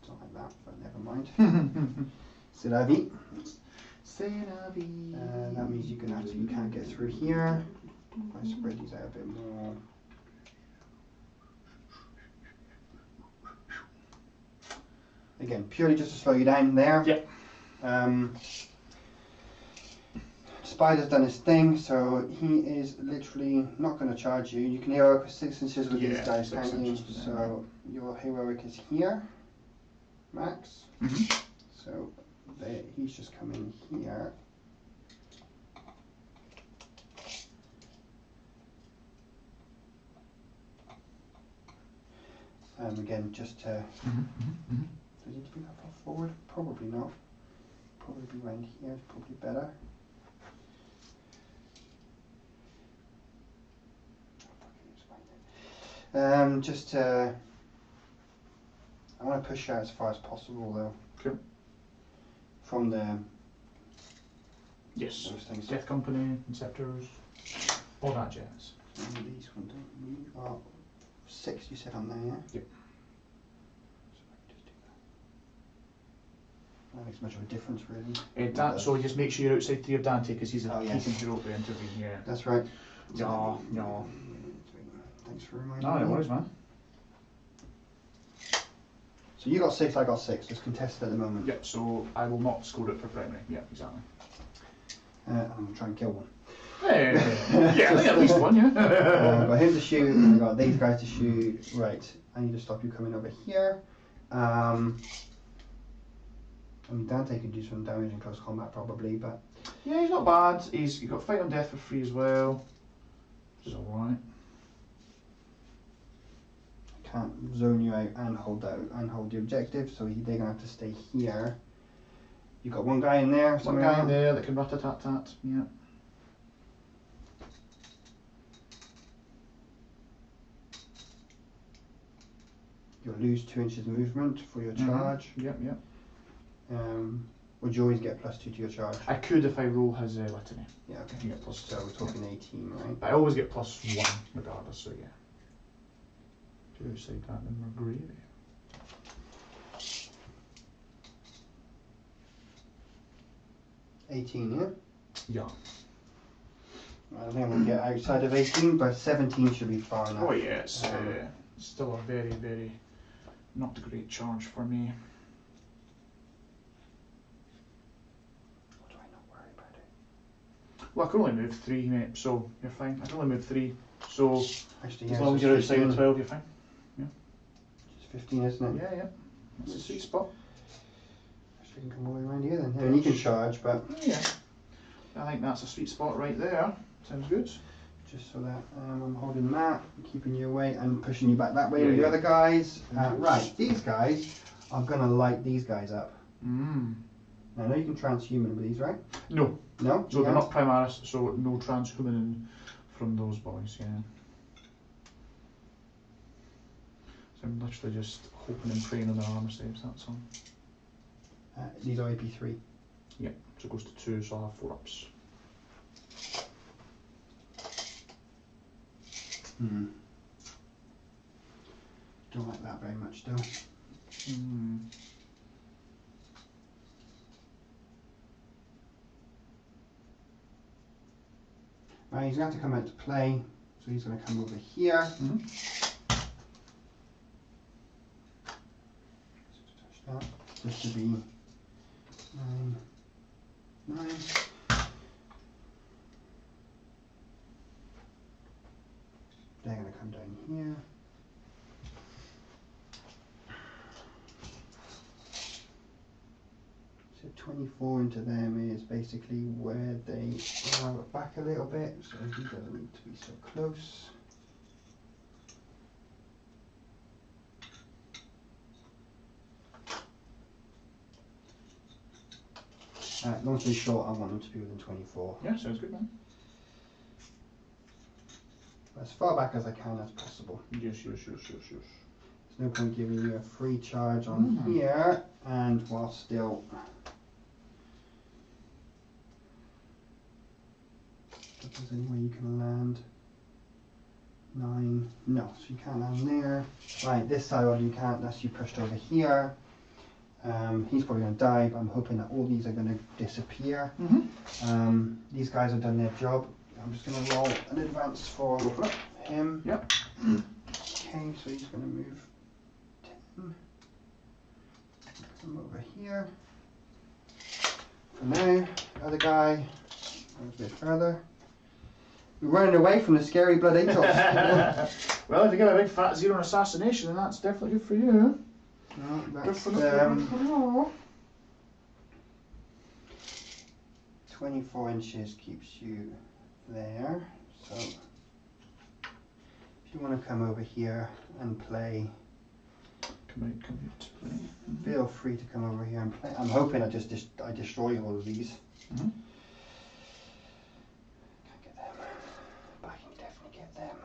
I don't like that, but never mind. C'est la vie. C'est la vie. That means you can't get through here. If I spread these out a bit more. Again, purely just to slow you down there. Yep. Spider's done his thing, so he is literally not going to charge you. You can heroic 6 inches with these guys, can't you? So your heroic is here, max. Mm-hmm. So he's just coming here. Again, just to. Does he need to be that far forward? Probably not. Probably be around here, it's probably better. Just to. I want to push out as far as possible though. Okay. From the. Yes. Those things. Death Company, Inceptors, all that jazz. These ones don't move. Oh, 6 you said on there, yeah? Yep. So I can just do that. That makes much of a difference, really. So just make sure you're outside 3 of Dante because he's yes. he can heroic intervene. Yeah. That's right. No, no. Thanks for reminding No, me. no worries, man. So you got 6, I got 6. It's contested at the moment. Yep. So I will not score it for primary. Yeah, exactly. I'm going to try and kill one. Hey, yeah, I think at least one. Yeah. I've got him to shoot, and I've got these guys to shoot. Right, I need to stop you coming over here. I mean, Dante could do some damage in close combat probably, but... Yeah, he's not bad. He's got fight on death for free as well, which is alright. Can't zone you out and hold the objective, so they're gonna have to stay here. You got one guy in there. One guy in there that can rat-a-tat-tat. Yeah. You'll lose 2 inches movement for your charge. Yep, yep. Would you always get +2 to your charge? I could if I roll his litany. Yeah, okay. You get +2. So we're talking 18, right? But I always get +1 regardless. So yeah. Do you say that in my gravy? $18, yeah? Yeah. I don't think I'm going to get outside of 18, but 17 should be far enough. Oh yeah, it's still a very, very not great charge for me. What do I not worry about it? Well, I can only move 3, mate, so you're fine. I can only move 3, so Actually, as yeah, long as so you're it's outside of 15. 12, you're fine. It's 15, isn't it? Yeah, yeah. That's a sweet spot. Actually, you can come all the way around here then. And you can charge, but Yeah. I think that's a sweet spot right there. Sounds good. just so that I'm holding that, keeping you away and pushing you back that way Yeah, with the yeah. other guys. Right, these guys are going to light these guys up. Mm. Now, I know you can transhuman with these, right? No. No? So they're not Primaris, so no transhuman from those boys, yeah. So I'm literally just hoping and praying on their armor saves, that's all. These are AP3. Yep, so it goes to 2, so I'll have 4 ups. Don't like that very much, though. Mm. Right, he's going to have to come out to play, so he's going to come over here. Mm-hmm. This should be 9, 9. They're going to come down here. So 24 into them is basically where they are back a little bit, so he doesn't need to be so close. Long story short, I want them to be within 24. Yeah, sounds good, man. As far back as I can as possible. Yes. There's no point giving you a free charge on here, and while still... If there's any way you can land 9, no, so you can't land there. Right, this side one you can't, that's you pushed over here. He's probably going to die, but I'm hoping that all these are going to disappear. These guys have done their job. I'm just going to roll an advance for him. Yep. Okay, so he's going to move 10. Come over here. For now, the other guy goes a bit further. We're running away from the scary blood angels. Well, if you get a big fat 0 assassination, then that's definitely good for you. No, that's, 24 inches keeps you there. So if you want to come over here and play, Come out to play. feel free to come over here and play. I'm hoping I destroy all of these. Can't get them, but I can definitely get them.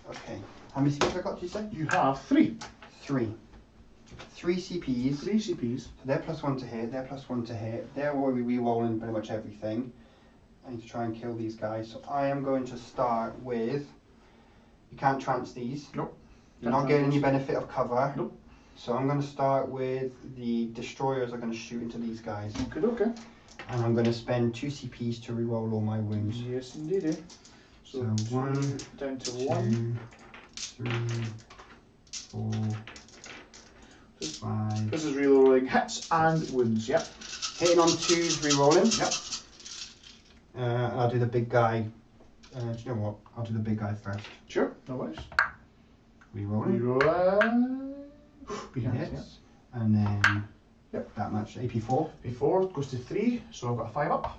Okay. How many CPs have I got, did you say? You have 3. 3. 3 CPs. 3 CPs. So they're +1 to hit, they're +1 to hit. They're where we re-rolling pretty much everything. I need to try and kill these guys. So I am going to start with... You can't trance these. Nope. You're not getting any benefit of cover. Nope. So I'm going to start with the destroyers are going to shoot into these guys. Okay. And I'm going to spend 2 CPs to re-roll all my wounds. Yes, indeed. So 1, down to 2, 1. 3, 4, 5. This is reloading hits and wounds, yep. Hitting on 2s, re-rolling. Yep. I'll do the big guy. Do you know what? I'll do the big guy first. Sure, no worries. Re-rolling. Reroll. Behind, Hits. yep. And then Yep. that much. AP4. P4 goes to 3, so I've got a 5 up.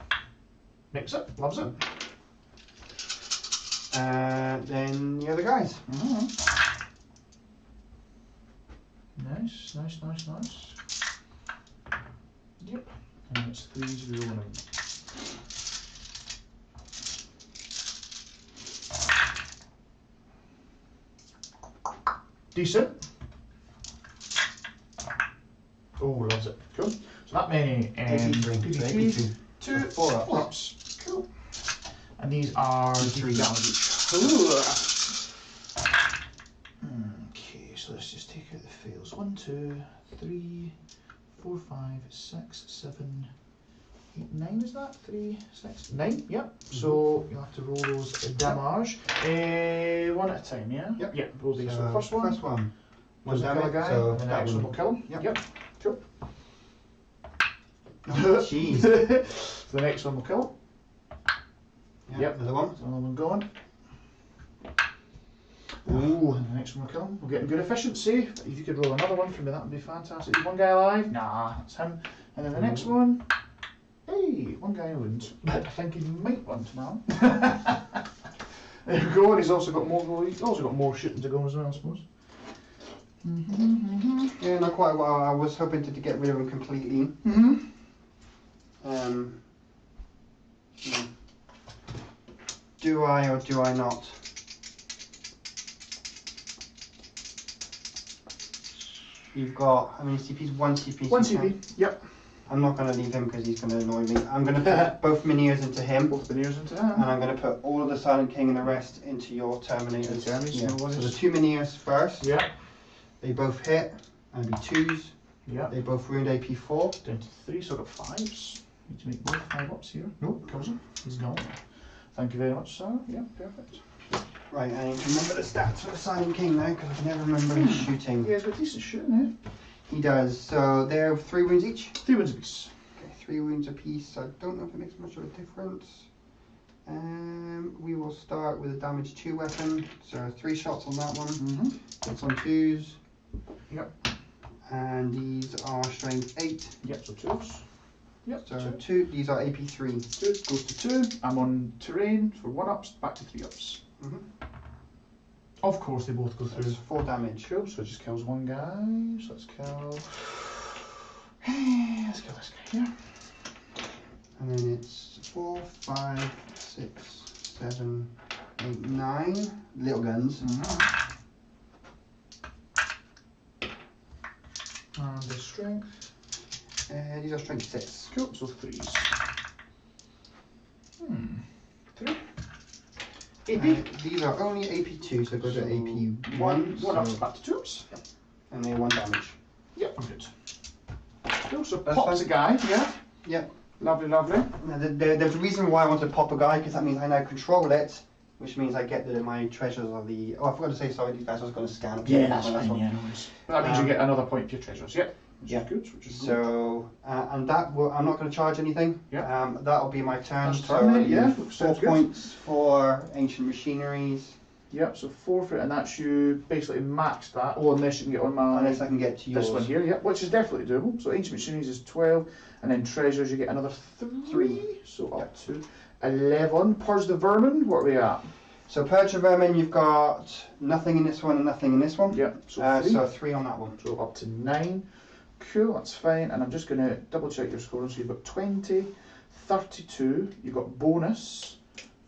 Makes it, loves it. Then the other guys. Nice. Yep. And it's 3s rolling in. Decent. Oh, loves it. Cool. So that many AP3. 2 4 ups. 4 ups. Cool. And these are 3 damage each. Okay, so let's just take out the fails. 1, 2, 3, 4, 5, 6, 7, 8, 9 is that? 3, 6, 9, yep. So you'll have to roll those damage. 1 at a time, yeah? Yep. Roll these. So the first one. First one. One damage, guy, so and the next one will kill him. Yep. Cool. Oh, jeez. So the next one will kill him. Yep. Another one. So another one going. Ooh, and the next one will kill him. We're getting good efficiency. If you could roll another one for me, that would be fantastic. Is one guy alive? Nah, that's him. And then the next one. Hey, one guy wouldn't. But I think he might want to now. There you go. And he's also got more shooting to go as well, I suppose. Yeah, not quite well. I was hoping to get rid of him completely. Do I or do I not? You've got how many CPs? 1 CP. 1 CP. Yep. I'm not going to leave him because he's going to annoy me. I'm going to put both Minears into him. Both Minears into him. And I'm going to put all of the Silent King and the rest into your Terminators. Yeah. So the 2 Minears first. Yeah. They both hit and be 2s. Yeah. They both wound AP4. Down to 3, so I've got 5s. Need to make both 5 ups here. Nope, kills him. He's gone. Thank you very much, sir. Yeah, perfect. Right, I need to remember the stats for the Silent King now, because I can never remember his shooting. Yeah, he's got decent shooting, eh? He does. So they're 3 wounds each? 3 wounds apiece. Okay, 3 wounds apiece. I don't know if it makes much of a difference. We will start with a damage 2 weapon. So 3 shots on that one. It's on 2s. Yep. And these are strength 8. Yep, so 2s. Yep, so 2. These are AP 3. 2 goes to 2. I'm on terrain for 1-ups, back to 3-ups. Of course, they both go through. That's 4 damage. Cool, so it just kills one guy. So let's kill. Let's kill this guy here. And then it's 4, 5, 6, 7, 8, 9 little guns. And the strength. These are strength 6. Cool, so 3s. 3. AP. These are only AP 2, so go to AP 1. 1-ups, back to 2-ups. Yep. And they're 1 damage. Yep, I'm good. Cool, so That's pops fine. a guy, yeah? Yep. Lovely, lovely. Now, there's a reason why I want to pop a guy, because that means I now control it, which means I get my treasures of the. Oh, I forgot to say sorry, these guys. I was going to scan up. Yeah, that's fine. Yeah, no worries. But that means you get another point for your treasures. Yep. Which is good. Which is good. So, and that will, I'm not going to charge anything. Yeah. That'll be my turn. That's turn, mate, yeah. 4 points for ancient machineries. Yep. So 4 for it, and that's you basically maxed that. Oh, unless you can get on my. Unless I can get to yours. This one here, yep, which is definitely doable. So ancient machineries is 12, and then treasures you get another 3. So up to 11. Purge the vermin. What are we at? So Purge the Vermin, you've got nothing in this one and nothing in this one. Yep. So 3. So 3 on that one. So up to 9. Cool, that's fine. And I'm just going to double check your scoring. So you've got 20, 32. You've got bonus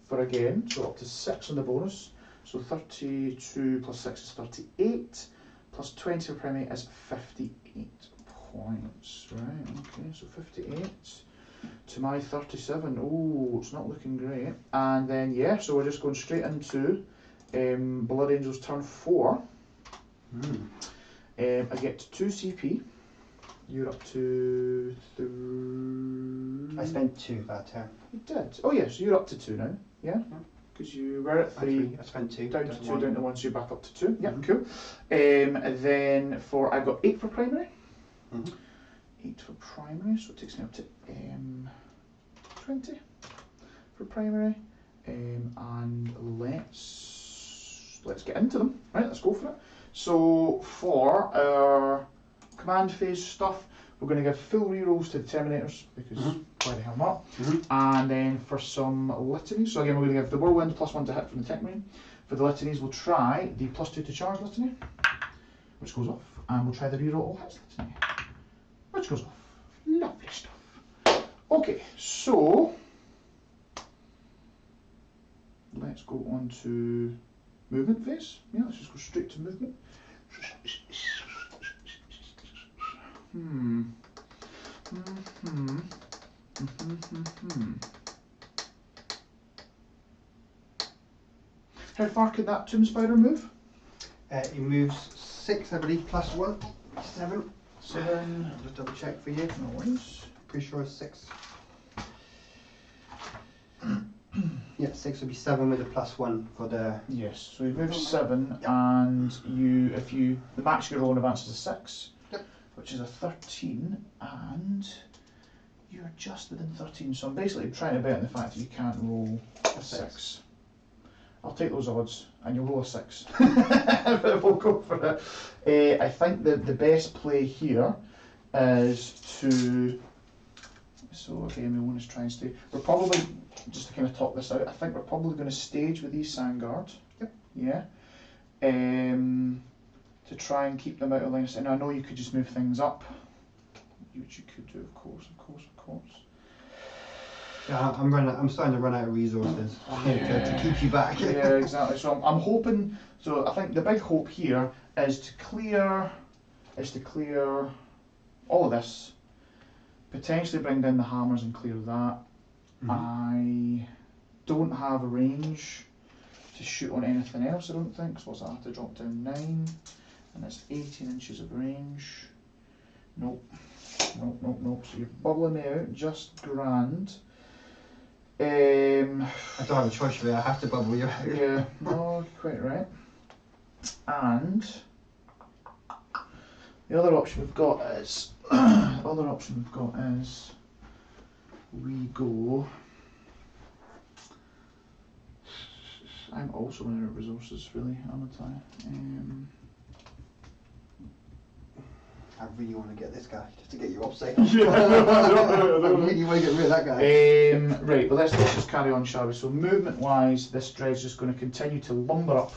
for again. So up to 6 on the bonus. So 32 plus 6 is 38. Plus 20 for primary is 58 points. Right, okay, so 58 to my 37. Oh, it's not looking great. And then, yeah, so we're just going straight into Blood Angel's turn 4. I get 2 CP. You're up to 3. I spent 2 that turn. You did? Oh, yeah, so you're up to 2 now. Yeah? Because you were at 3. I spent 2. Down to 2, down to 1, so you're back up to 2. Yeah, Mhm. cool. And then I got 8 for primary. 8 for primary, so it takes me up to 20 for primary. And let's get into them. Right, let's go for it. So for our command phase stuff, we're going to give full rerolls to the Terminators, because why the hell not? And then for some litanies, so again we're going to give the Whirlwind +1 to hit from the Tech Marine. For the litanies, we'll try the +2 to charge litany, which goes off, and we'll try the reroll all hits litany, which goes off. Lovely stuff. Okay, so let's go on to movement phase. Yeah, let's just go straight to movement. How far could that Tomb Spider move? It moves 6, I believe, +1. 7. 7. I'll just double check for you. No worries. Pretty sure it's 6. Yeah, 6 would be 7 with a +1 for the. Yes, so you move 7, and the max you roll in advance is a 6, which is a 13, and you're just within 13. So I'm basically trying to bet on the fact that you can't roll a 6. I'll take those odds, and you'll roll a 6. But we'll go for it. I think that the best play here is to. So again, we want to try and stay. We're probably, just to kind of talk this out, I think we're probably going to stage with these Sandguard. Yeah. To try and keep them out of line of sight. And I know you could just move things up, which you could do, of course. Yeah, I'm starting to run out of resources to keep you back. Yeah, exactly. So I'm hoping. So I think the big hope here is to clear all of this. Potentially bring down the hammers and clear that. I don't have a range to shoot on anything else, I don't think, so I have to drop down 9, and that's 18 inches of range. Nope. So you're bubbling me out, just grand. I don't have a choice really, I have to bubble you out. Yeah, no, quite right. And the other option we've got is we go. I'm also running out of resources, really, aren't I? I really want to get this guy, just to get you upset. Yeah, I really want to get rid of that guy. Right, well let's just carry on, shall we? So movement wise, this dread's just going to continue to lumber up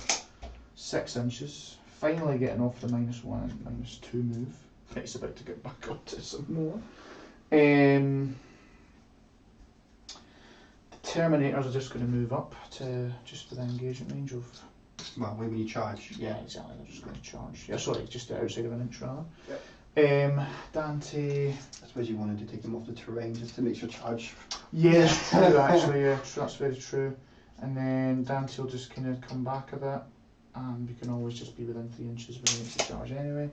6 inches, finally getting off the -1, -2 move. It's about to get back up to some more. The Terminators are just going to move up to just within engagement range of. Well, when you charge. Yeah, exactly. They're just going to charge. Yeah, sorry, just outside of an inch rather. Yep. Dante. I suppose you wanted to take them off the terrain just to make sure charge. Yeah, true actually. Yeah, that's very true. And then Dante will just kind of come back a bit, and we can always just be within 3 inches when he makes the charge anyway.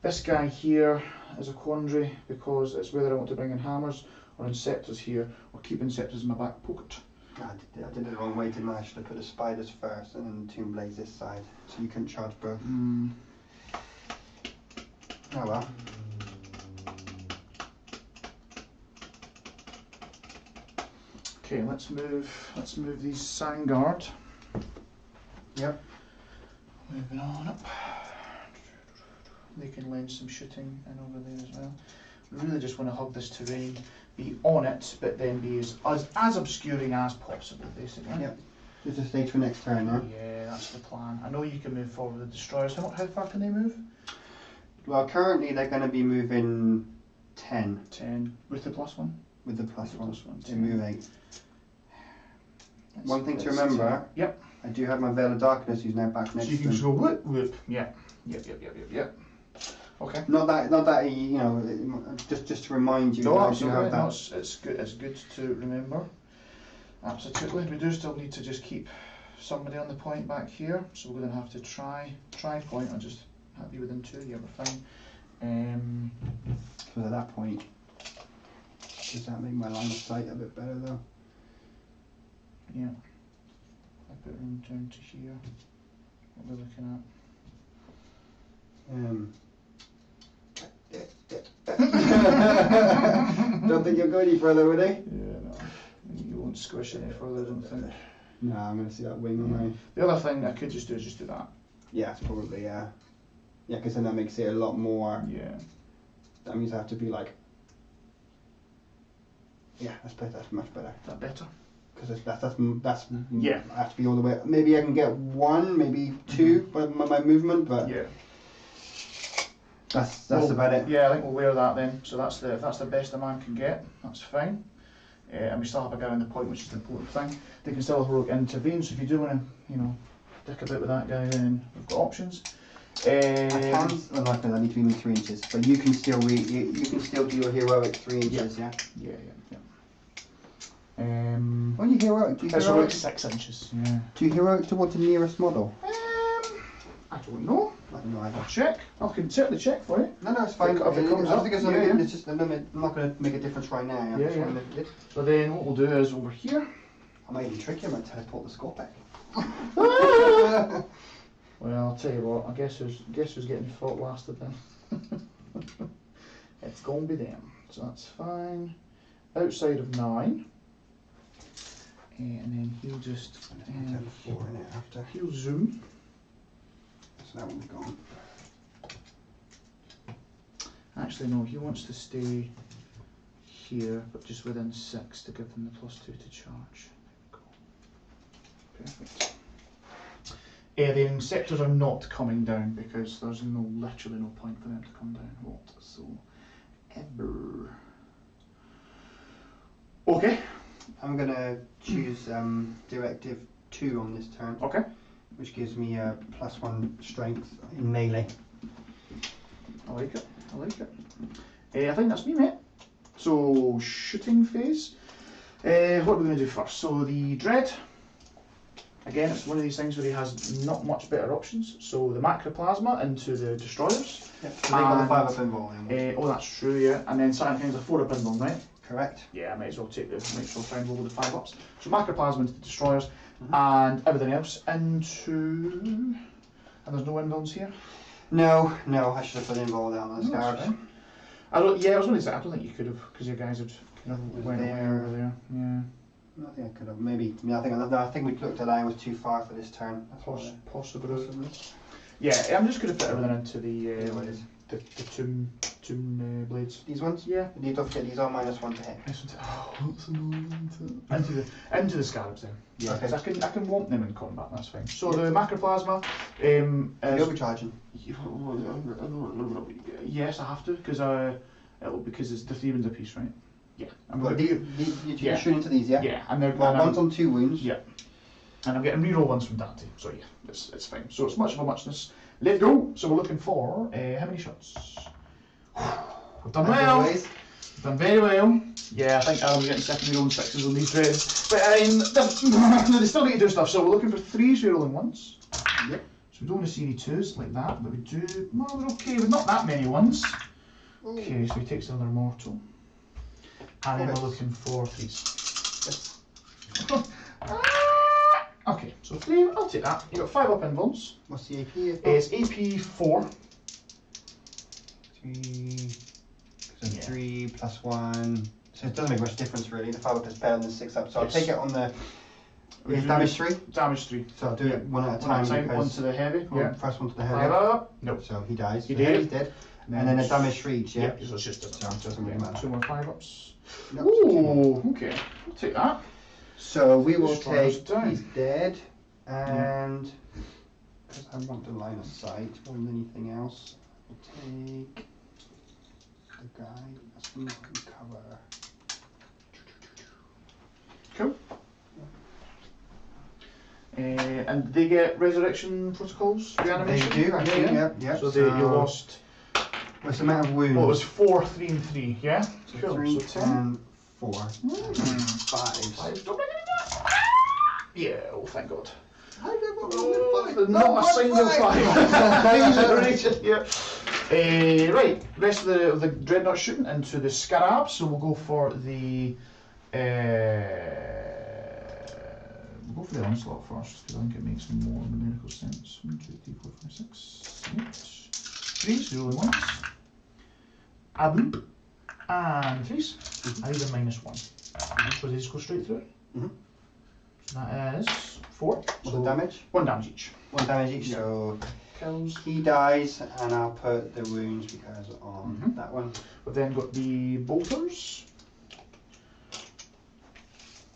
This guy here is a quandary because it's whether I want to bring in hammers or Inceptors here, or keep Inceptors in my back pocket. I did it the wrong way, didn't I? I should have put the spiders first and then the Tomb Blades this side, so you couldn't charge both. Oh well. Okay, let's move these Sangard. Yep. Moving on up. They can lend some shooting in over there as well. We really just want to hug this terrain, be on it, but then be as obscuring as possible, basically. Yep. Just a stage for next turn, huh? Yeah, that's the plan. I know you can move forward with the destroyers. How far can they move? Well, currently they're going to be moving 10. 10 with the +1. With the plus one. They 10. move 8. One thing to remember. Yep. I do have my Veil of Darkness, who's now back next to So you can just go whoop whoop. Yeah. Yep. Okay. Not that you know, just to remind you. No, I do absolutely. have that. No, it's good. It's good to remember. Absolutely. We do still need to just keep somebody on the point back here, so we're going to have to try point. I'll just be within 2. Yeah, we're fine. So at that point, does that make my line of sight a bit better though? Yeah. I put them down to here. What we're looking at. Don't think you'll go any further, would they? Yeah, no. You won't squish any further, I don't think. No, I'm going to see that wing on my... The other thing I could just do is just do that. Yeah, it's probably, yeah. Yeah, because then that makes it a lot more... Yeah. That means I have to be like... Yeah, that's better. That's much better. Is that better? Because that's yeah. I have to be all the way... Maybe I can get 1, maybe 2 by my movement, but... Yeah. That's about it. Yeah, I think we'll wear that then. So if that's the best a man can get, that's fine. And we still have a guy on the point, which is the important thing. They can still heroic intervene. So if you do want to, dick a bit with that guy, then we've got options. I can. Well, no, I need to be within 3 inches, but you can still you can still do your heroic 3 inches, yeah. Yeah. When you heroic, do you heroic 6 inches. Yeah. Do you heroic towards the nearest model? I don't know. I don't know either. I'll check. I can certainly check for you. No, it's fine. If it comes I up, think it's it's just I'm not going to make a difference right now. Yeah. So then what we'll do is over here. I might even trick you. I might teleport the score back. Well, I'll tell you what. I guess who's getting fought lasted then. It's gonna be them. So that's fine. Outside of 9. And then he'll just teleport in it after. He'll zoom. So that one's gone. Actually, no, he wants to stay here, but just within 6 to give them the +2 to charge. There we go. Perfect. The Inceptors are not coming down because there's literally no point for them to come down whatsoever. Okay. I'm going to choose Directive 2 on this turn. Okay. Which gives me a +1 strength in melee. I like it. I think that's me, mate. So, shooting phase. What are we going to do first? So, the Dread. Again, it's one of these things where he has not much better options. So, the Macroplasma into the Destroyers. Yep, so they got the 5 up invul. Oh, that's true, yeah. And then Silent King's a 4 up invul, right? Correct. Yeah, I might as well take this. Might as well try and roll with the 5-ups. So macroplasma into the destroyers and everything else into. And there's no invulns here. No, I should have put invul down on the scarabs. I was going to say I don't think you could have because your guys had kind of went away over there. Yeah. I think I could have maybe. I think we looked at that. It was too far for this turn. Possibly. Yeah, I'm just going to fit everything into the tomb blades. These ones? Yeah. You don't forget these are -1 to hit. Oh, that's annoying. Into the scarabs then. Yeah, because I can want them in combat. That's fine. So the macroplasma. You'll be charging. Yes, I have to because it's the 3 wounds a piece, right? Yeah. You're shooting into these, yeah? Yeah, and they're one's on 2 wounds. Yeah. And I'm getting reroll ones from Dante, so yeah, it's fine. So it's much of a muchness. Let's go. So we're looking for how many shots? We've done well. We've done very well. Yeah, I think Adam's getting second reroll and 6s on these dreads. But they still need to do stuff. So we're looking for 3s rerolling ones. Yep. So we don't want to see any 2s like that, but we do. Well, we're okay with not that many 1s. Okay, so he takes another mortal. And then we're looking for 3s. Okay, so 3, I'll take that. You've got 5 up invulns. What's the AP? It's AP 4. 3. So 3 plus 1. So it doesn't make much difference really. The 5 up is better than 6 up. So I'll take it on the. Damage 3? Damage 3. So I'll do it one at a time. One to the heavy. Yeah. First one to the heavy. 5 up. Nope. So he dies. He did. He's dead. And then a damage 3 each, yeah? So it's just it doesn't really matter. 2 more 5-ups. Nope, ooh, okay. I'll take that. So we will take, he's dead, and because I want the line of sight more than anything else, we'll take the guy that's not in cover. Cool. And they get resurrection protocols, reanimation? They do, I think, yeah. So you lost. What's the amount of wounds? Well, it was 4, 3, and 3, yeah? So cool. 3 so 10. and 4. 5. Don't make it that. Yeah, oh, thank God. Not Not a single 5. Yeah. Right, rest of the dreadnought shooting into the scarab. So we'll go for the onslaught first because I think it makes more numerical sense. 1, 2, 3, 4, 5, 6, 8. 3s, rolling ones. A bloop. And 3s. I need a -1. So they just go straight through it. So that is 4. What's the damage? 1 damage each. 1 damage each, so kills. He dies, and I'll put the wounds because on that one. We've then got the bolters,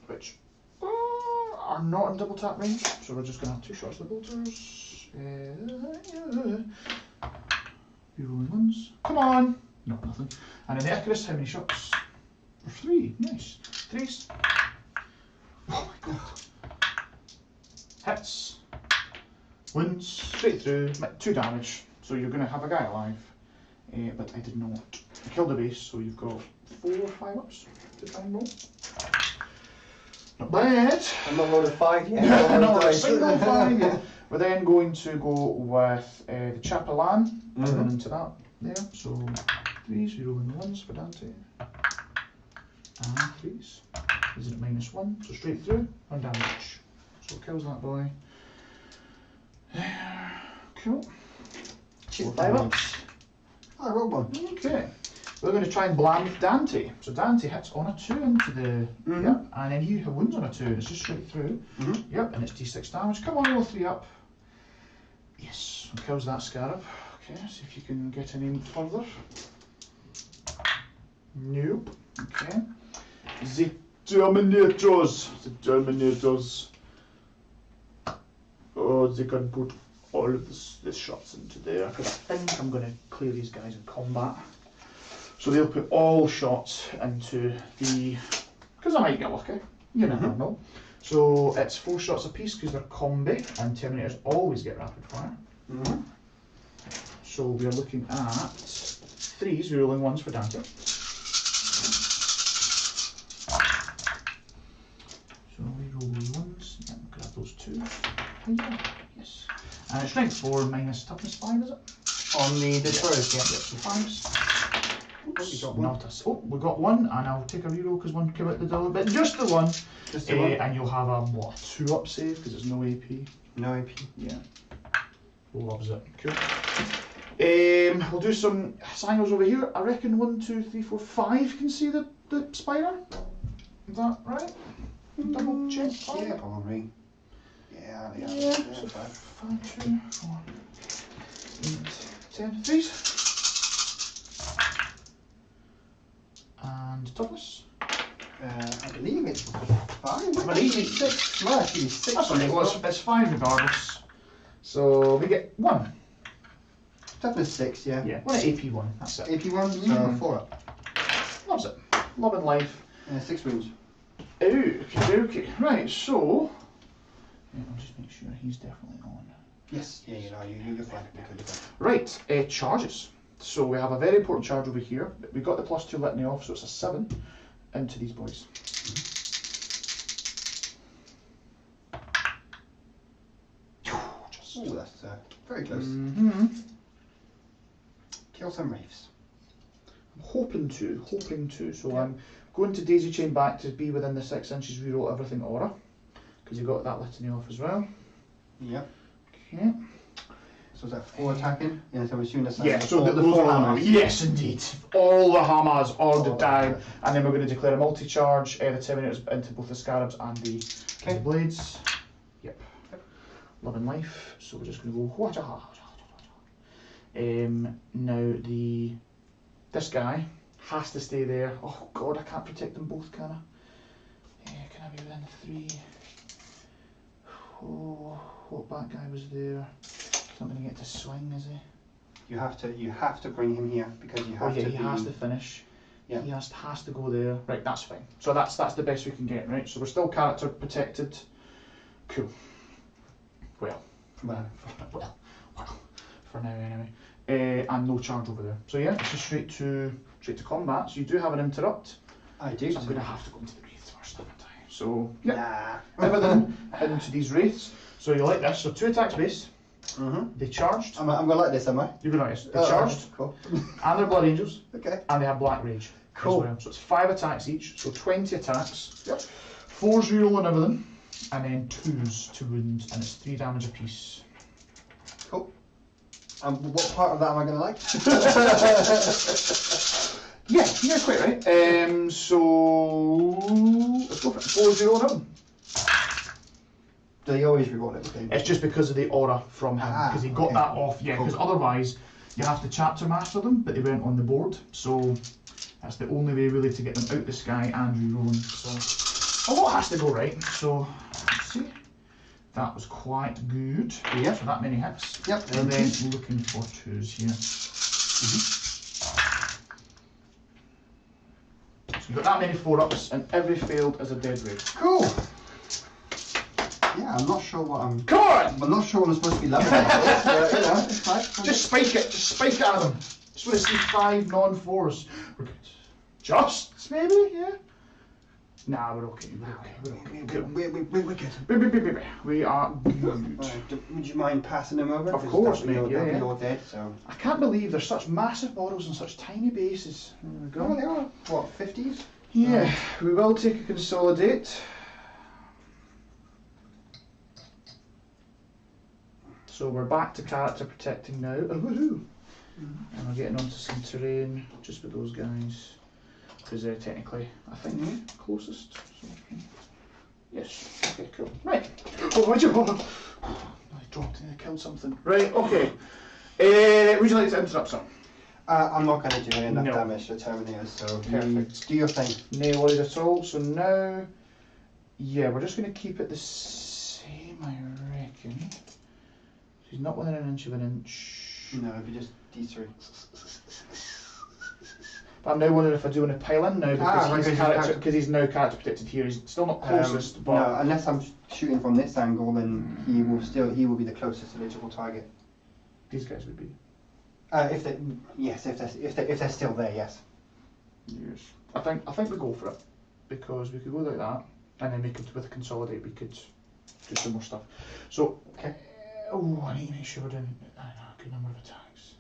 which are not in double tap range, so we're just going to have 2 shots of the bolters. Rerolling ones. Come on! No, nothing. And in the Icarus, how many shots? 3. Nice. 3s. Oh my God. Hits. Wounds. Straight through. 2 damage. So you're going to have a guy alive. But I did not. I killed the base, so you've got 4 or 5-ups to try and roll. Not bad. I'm not loaded 5 yet. Not a single 5 yet. We're then going to go with the Chapelan. Run into that there. So 3s, we roll in the 1s for Dante. And 3s. Is it -1? So straight through, 1 damage. So it kills that boy. Cool. 5-ups. I rolled 1. Okay. We're going to try and bland Dante. So Dante hits on a 2 into the. Yep. And then he wounds on a 2. It's just straight through. Yep. And it's d6 damage. Come on, roll 3 up. Yes. So kills that scarab. Okay. See if you can get any further. Nope. Okay. The Terminators. Oh, they can put all of the shots into there because I think I'm going to clear these guys in combat. So they'll put all shots into the. Because I might get lucky. You never know. So it's 4 shots a piece because they're combi and Terminators always get rapid fire. So we are looking at 3s, we're rolling 1s for Dante. So we roll those 1s, yeah, grab those 2. Yes. Strength 4 minus toughness 5, is it? On the destroyers, yeah. So 5s. Oh, you got one. Oh, we got one, and I'll take a reroll because one came out the door, but just the one. Just the one. And you'll have a what? 2-up save because there's no AP. No AP. Yeah. Loves it. Cool. We'll do some signals over here. I reckon 1, 2, 3, 4, 5 can see the spider. Is that right? Double check. Yeah, probably. Yeah. So 5, 2, 4, 8, 10. Threes. And topless. I believe it's 5. I believe it's 6. No, actually 6. That's what it was. It's 5 regardless. So we get 1. Toughness 6, yeah. Yeah, 1 at AP 1. That's it. AP 1, so 4 up. Loves it. Love and life. 6 wounds. Okay. Right, so. Yeah, I'll just make sure he's definitely on. Yes, yeah, you're fine. Right, charges. So we have a very important charge over here. We've got the +2 letting off, so it's a 7 into these boys. Oh, that's very close. Kill some wraiths. I'm hoping to. So I'm going to daisy chain back to be within the 6 inches, reroll everything aura. Because you got that letting off as well. Yep. Okay. So is that 4 attacking? Yeah, so I'm assuming that's Yeah, so the those 4 are hammers. yes indeed. All the hammers ordered down, and then we're going to declare a multi-charge, the Terminators into both the scarabs and the blades. Yep. Love and life. So we're just going to go now this guy has to stay there. Oh god, I can't protect them both, can I? Can I be within 3? Oh, what bad guy was there? He's not going to get to swing, is he? You have to bring him here because you have to. He has to finish. Yeah. He has to go there. Right, that's fine. So that's the best we can get, right? So we're still character protected. Cool. Well, for now anyway. And no charge over there. So yeah, it's just straight to combat. So you do have an interrupt. I do. So I'm going to have to go into the wraiths first, haven't I? So yeah, everything into these wraiths. So you like this? So 2 attacks base. They charged. I'm going to like this, am I? You're going to like this. They charged. Cool. And they're blood angels. Okay. And they have black rage. Cool. As well. So it's 5 attacks each. So 20 attacks. Yep. 4s reroll and everything. And then 2s to wound, and it's 3 damage apiece. Cool. What part of that am I going to like? Yeah, you're quite right. So let's go for it. 4s reroll and everything. Do they always reroll everything? It's just because of the aura from him, because he got that off. Yeah, because otherwise you have to chapter master them, but they weren't on the board. So that's the only way really to get them out the sky and reroll them. So a lot has to go right. So let's see. That was quite good. Yep. So that many hits. Yep. And then looking for 2s here. So you've got that many 4-ups, and every failed is a dead rage. Cool. Yeah, I'm not sure what I'm. Come on! I'm not sure what I'm supposed to be leveling. But, it's fine. Just spike it. Just spike it at them. Just want to see 5 non-4s. We're good. Just maybe, yeah. Nah, we're okay. We're good. We are good. Would you mind passing them over? Of course, mate. They'll be all dead, so. I can't believe there's such massive bottles and such tiny bases. There we go. Oh, they are. What, 50s? Yeah, we will take a consolidate. So we're back to character protecting now. Oh, woohoo! And we're getting onto some terrain just with those guys. Because they're technically, I think, closest. So, yes. Okay, cool. Right. Oh, why'd you? Oh, I dropped and I killed something. Right, okay. Would you like to interrupt some? I'm not going to do enough damage to Terminators, so perfect. Do your thing. No worries at all. So now, yeah, we're just going to keep it the same, I reckon. He's not within an inch of an inch. No, it'd be just D3. But I'm now wondering if I do want to pile in now because he's now character protected here. He's still not closest, but no, unless I'm shooting from this angle, then he will be the closest eligible target. These guys would be. If they're still there, yes. Yes. I think we go for it because we could go like that, and then we could with consolidate we could do some more stuff. So okay. Oh, I need to make sure we're doing a good number of attacks.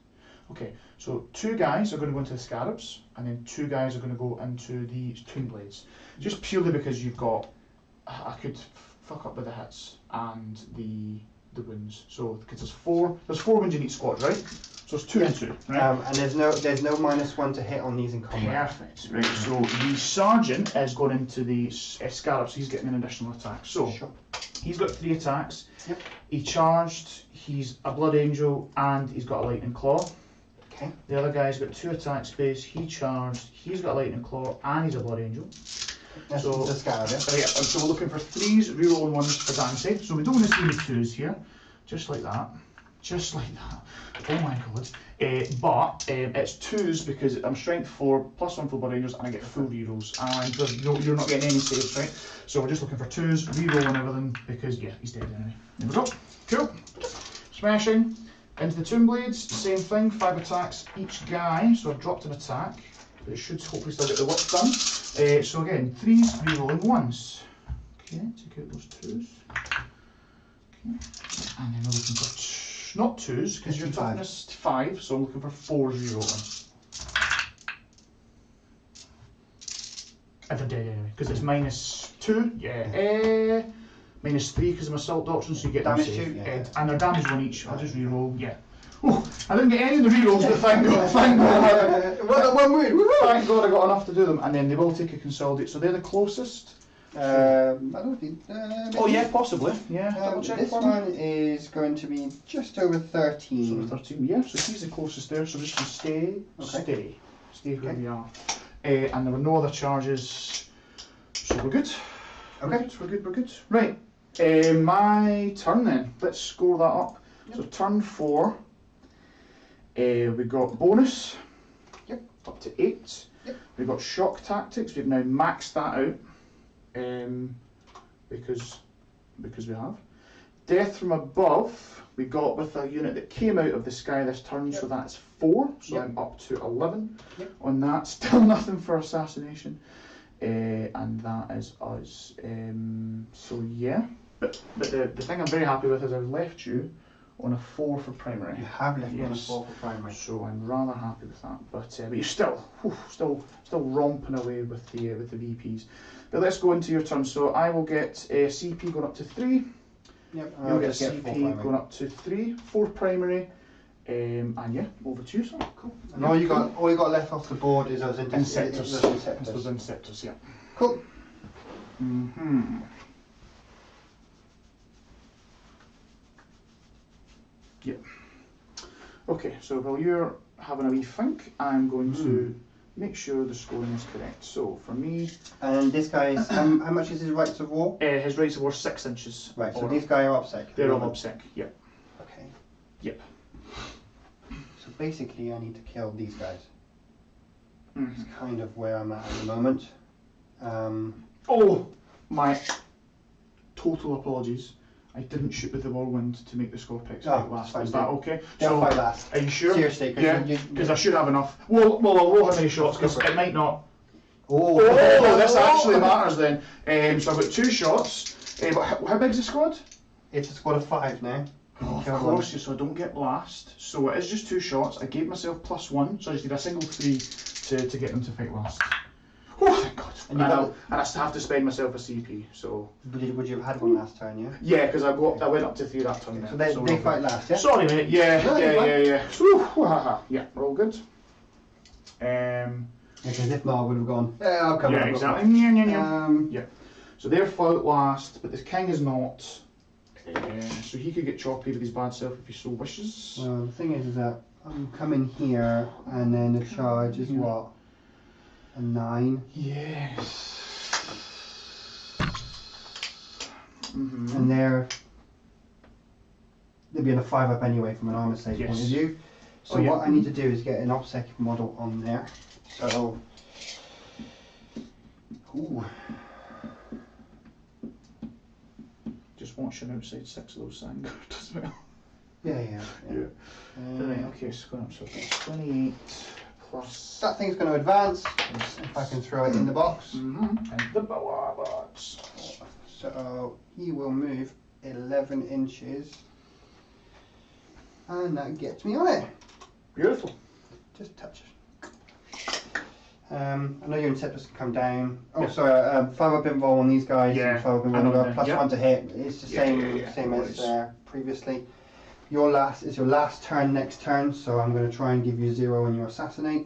Okay, so 2 guys are going to go into the scarabs, and then 2 guys are going to go into the tomb blades. Just purely because you've got, I could fuck up with the hits and the wounds. So because there's 4 wounds in each squad, right? So it's 2 and 2, right? And there's no -1 to hit on these in combat. Perfect. Right. So the sergeant is going into the scarabs. So he's getting an additional attack. So Sure. he's got 3 attacks. Yep. He charged. He's a blood angel, and he's got a lightning claw. Okay. The other guy's got 2 attack space. He charged. He's got a lightning claw, and he's a blood angel. That's So the scarab, yeah? yeah. So we're looking for 3s, rerolling 1s for dynasty. So we don't want to see the 2s here, just like that. Just like that. Oh my god. But it's 2s because I'm strength 4, +1 for blood angels, and I get full rerolls. And you're not getting any saves, right? So we're just looking for 2s, rerolling everything, because yeah, he's dead anyway. There we go. Cool. Smashing. Into the tomb blades, same thing, 5 attacks each guy. So I've dropped an attack, but it should hopefully still get the work done. So again, 3s, rerolling 1s. Okay, take out those 2s. Okay. And then we're looking for not 2s, because you're toughness 5, so I'm looking for 4s rerolling. If they're dead anyway, because it's -2, yeah. -3 because of my assault doctrine, so you get Damage them safe. 2, yeah. And they're damage 1 each. I'll just reroll, yeah. Oh, I didn't get any of the rerolls, but thank God, thank God. Well, 1 wound, woohoo! Thank God I got enough to do them, and then they will take a consolidate, so they're the closest. I don't think. Oh yeah, possibly. Yeah, double check this for me. one is going to be just over 13. So 13, yeah, so he's the closest there, so just stay where we are. And there were no other charges, so we're good. Okay. We're good. Right, my turn then. Let's score that up. Yep. So turn 4, we got bonus, up to 8. Yep. We've got shock tactics, we've now maxed that out, because we have. Death from above, we got with a unit that came out of the sky this turn, so that's 4, so I'm up to 11 on that. Still nothing for assassination, and that is us. So yeah, but the thing I'm very happy with is I've left you on a 4 for primary. You have left me on a 4 for primary. So I'm rather happy with that. But you're still romping away with the VPs. But let's go into your turn. So I will get CP going up to 3. Yep. You'll get CP going up to 3, 4 primary. And yeah, over to you, so cool. And all you got left off the board is those Inceptors. Those Inceptors, yeah. Cool. Yep. Okay, so while you're having a wee think, I'm going to make sure the scoring is correct. So for me, and this guy is how much is his rights of war? His rights of war 6 inches. Right. So these guys are OPSEC. They're all OPSEC. Yep. Okay. Yep. So basically, I need to kill these guys. Mm. It's kind of where I'm at the moment. Oh, my total apologies. I didn't shoot with the whirlwind to make the Scorpix fight last. Is that okay? They'll fight last. Are you sure? Seriously, because I should have enough. Well, I'll roll how many shots because it might not. Oh, this actually matters then. So I've got 2 shots. But how big is the squad? It's a squad of 5 now. Oh, of course, so I don't get blast. So it is just 2 shots. I gave myself +1, so I just need a single 3 to get them to fight last. Oh, thank God. And I still have to spend myself a CP, so... Would you have had one last turn, yeah? Yeah, because I went up to 3 that turn. So they fight last, yeah? Sorry, mate. Yeah. Yeah, we're all good. Because if not, I would have gone, yeah, I'll come. Yeah, exactly. Yeah. So they're fought last, but the king is not. So he could get choppy with his bad self if he so wishes. Well, the thing is that I'm coming here, and then the charge is what? A 9. Yes. And they'll be in a 5 up anyway from an armor save point of view. So what I need to do is get an OPSEC model on there. So, just watching outside 6 of those sandguards as well. Yeah. Right, okay, so going up, so that's 28 plus. That thing's going to advance, if I can throw it in the box. And the boa box. So, he will move 11 inches. And that gets me on it. Beautiful. Just touch it. I know your Inceptors can come down. Oh, Yeah. sorry. 5 up invul on these guys. Yeah, And 5 up I invul know on them, plus yeah. 1 to hit. It's the same as previously. Your last turn next turn, so I'm going to try and give you 0 when you assassinate.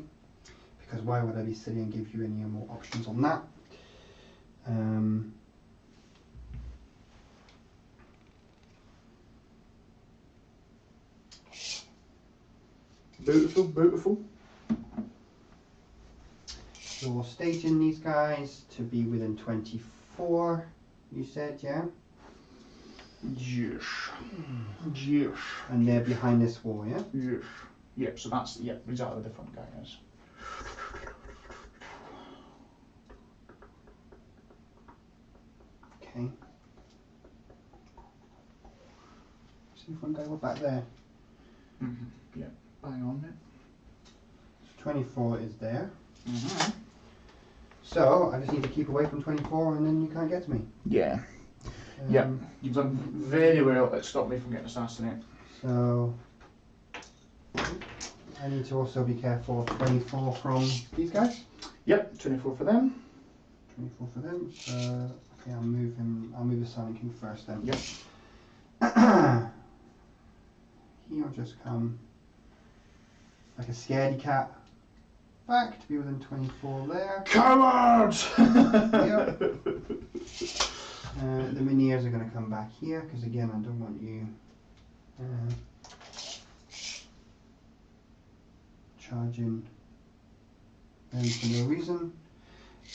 Because why would I be silly and give you any more options on that? Beautiful, beautiful. You're staging these guys to be within 24, you said, yeah? Yes. Yes. And they're behind this wall, yeah? Yes. Yep, so that's, yep, exactly the front guy is. Okay. See the front guy, we're back there. Mm-hmm. Yep, bang on it. So 24 is there. Mm-hmm. So I just need to keep away from 24 and then you can't get to me. Yeah. Yep, you've done very well at stopping me from getting assassinated. So I need to also be careful of 24 from these guys. Yep, 24 for them. 24 for them. So okay, I'll move the Silent King first then. Yep. He'll just come like a scaredy cat back to be within 24 there. Cowards! Yep. The Miniers are going to come back here because again I don't want you charging them for no reason.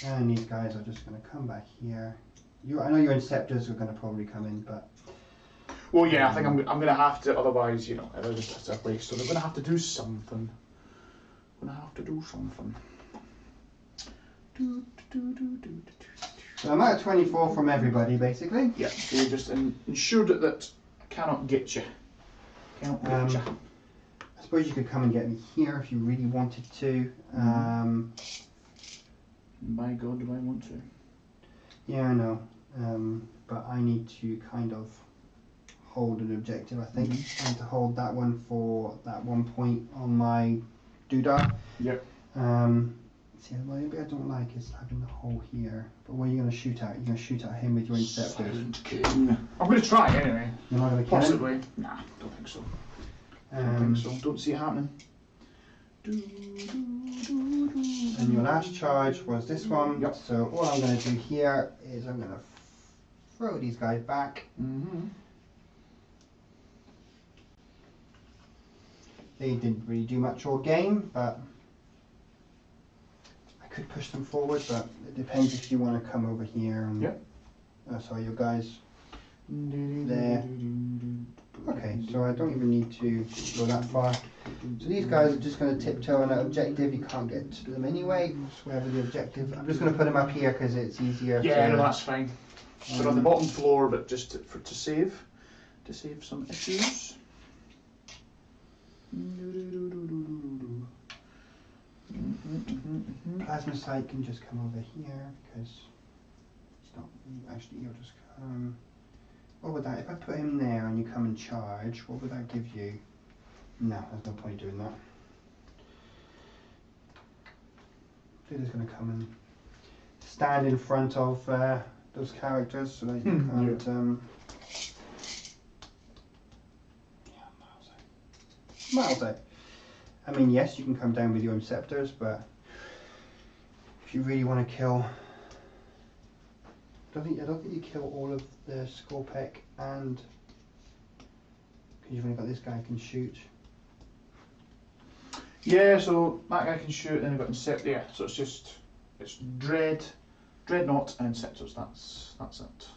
And these guys are just going to come back here. I know your Inceptors are going to probably come in, but Well, yeah, I think I'm going to have to, otherwise, you know, it's a place, so they're going to have to do something. so I'm at 24 from everybody, basically. Yeah, so you just ensure that I cannot get you. I suppose you could come and get me here if you really wanted to. By God, do I want to? Yeah, I know. But I need to kind of hold an objective, I think. I need to hold that one for that 1 point on my doodah. Yep. See, what I don't like is having the hole here. But what are you going to shoot at? You're going to shoot at him with your Inceptors. Silent King. I'm going to try anyway. You're not going to kill him? Possibly. Nah, don't think so. Don't think so. Don't see it happening. And your last charge was this one. Yep. So all I'm going to do here is I'm going to throw these guys back. Mm-hmm. They didn't really do much all game, but I could push them forward, but it depends if you want to come over here and Yep. sorry, you guys there. Okay, so I don't even need to go that far. So these guys are just going to tiptoe on that objective. You can't get to them anyway, just wherever the objective. I'm just going to put them up here because it's easier. Yeah, to, no, that's fine. So on the bottom floor, but just to save some issues. Plasma sight can just come over here because it's not actually. You'll just come. What would that? If I put him there and you come and charge, what would that give you? No, there's no point doing that. They're just going to come and stand in front of those characters so that you can't. Miles out. I mean, yes, you can come down with your Inceptors, but if you really want to kill, I don't think you kill all of the Scorpec, and because you've only got this guy who can shoot. Yeah, so that guy can shoot, then I've got Incept. Yeah, so it's Dreadnought and Inceptors. That's it.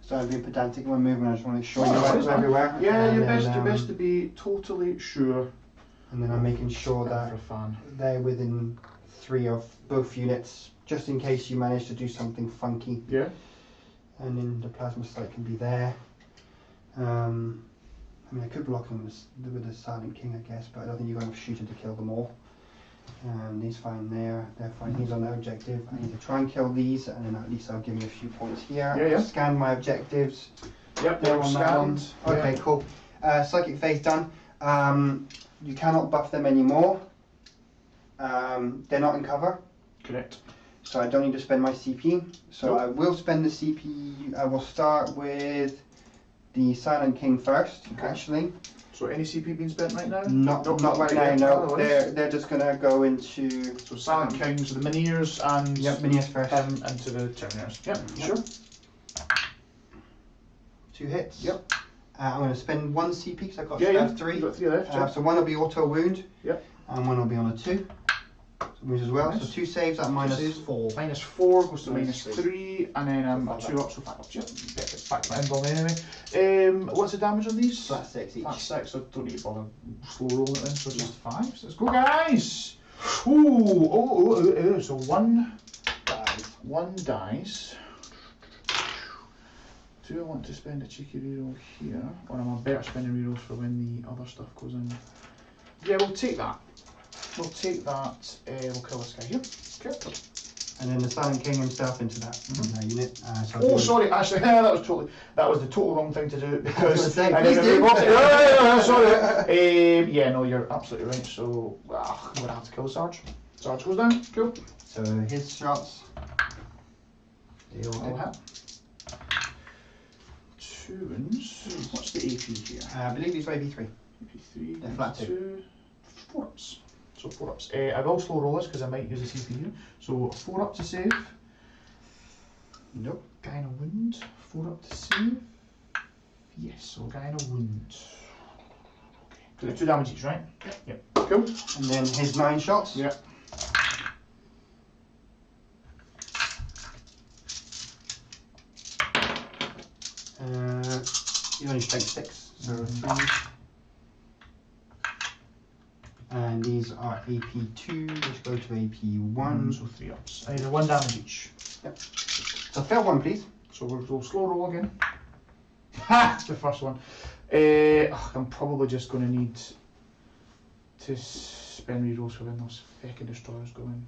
So I'm being pedantic when moving. I just want to make sure Oh, you're no, it's fine. everywhere. Yeah, And you're then, best to be totally sure. And then I'm making sure For a that fan. they're within 3 of both units, just in case you manage to do something funky. Yeah. and then the plasma slate can be there. I mean, I could block them with the Silent King, I guess, but I don't think you're going to shoot him to kill them all. He's fine there, they're fine, he's on that objective. I need to try and kill these, and then at least I'll give me a few points here. Yeah, yeah. Scan my objectives. Yep, They're on that one. scanned. Okay, cool. Psychic phase done. You cannot buff them anymore. They're not in cover. Correct. So I don't need to spend my CP. So Nope. I will spend the CP. I will start with the Silent King first, Okay. actually. So any CP being spent right now? Not right now, yet, no. otherwise. They're just gonna go into So Silent Kings, the Minears, and Minions first. into the Terminators. Yep, Yep. sure. 2 hits. Yep. I'm gonna spend 1 CP because I've got Yeah, 3. You've got 3 left. Yeah. So 1 will be auto wound. Yep. And 1 will be on a 2. Wounds as well. Nice. So 2 saves at -4. -4 goes to Minus -3, and then So 2 ups, so 5 ups. Yep, perfect. Back to my invuln anyway. What's the damage on these? So that's 6 each. That's 6, so don't need to bother slow rolling it then, so it's just 5. So let's go, guys! Ooh, so 1 dies. Do I want to spend a cheeky reroll here, or am I better spending rerolls for when the other stuff goes in? Yeah, we'll take that. We'll take that. We'll kill this guy here. Okay. And then the Silent King himself into that unit. So Oh, sorry. Actually, that was the total wrong thing to do because say, I please never do. got it. Sorry. Yeah, no, you're absolutely right. So I'm gonna have to kill the Sarge. Sarge goes down. Cool. So his shots. They all I'll hit. hit. Tunes. What's the AP here? I believe he's AP3. AP3. They're flat 2. 4 ups. So 4 ups. I will slow roll this because I might use a CP here. So 4 up to save. Nope. Guy in a wound. 4 up to save. Yes, so guy in a wound. Okay. 2 damage each, right? Yep. Cool. And then his 9 shots. Yep. He's only strength 6, so 3. And these are AP2, which go to AP1. So 3 ups. Either 1 damage each. Yep. So fail 1, please. So we'll slow roll again. Ha! It's the first one. I'm probably just going to need to spend rerolls for when those feckin' destroyers go in.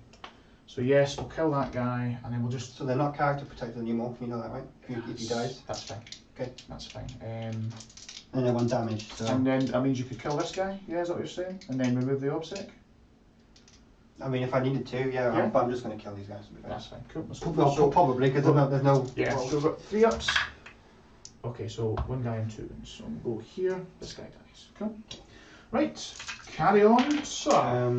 So yes, we'll kill that guy, and then we'll just... So they're not character protected anymore, you know that, right? If he dies. That's fine. Okay. That's fine. And they're 1 damage, so... And then that means you could kill this guy, yeah, is that what you're saying? And then remove the obsec? I mean, if I needed to, yeah. But I'm just going to kill these guys, to be fair. That's fine, cool. Let's go Well, for probably, because there's no... yeah, well, so we've got 3 ups. Okay, so 1 guy and 2 wounds. So we'll go here, this guy dies. Cool. Right, carry on, sir.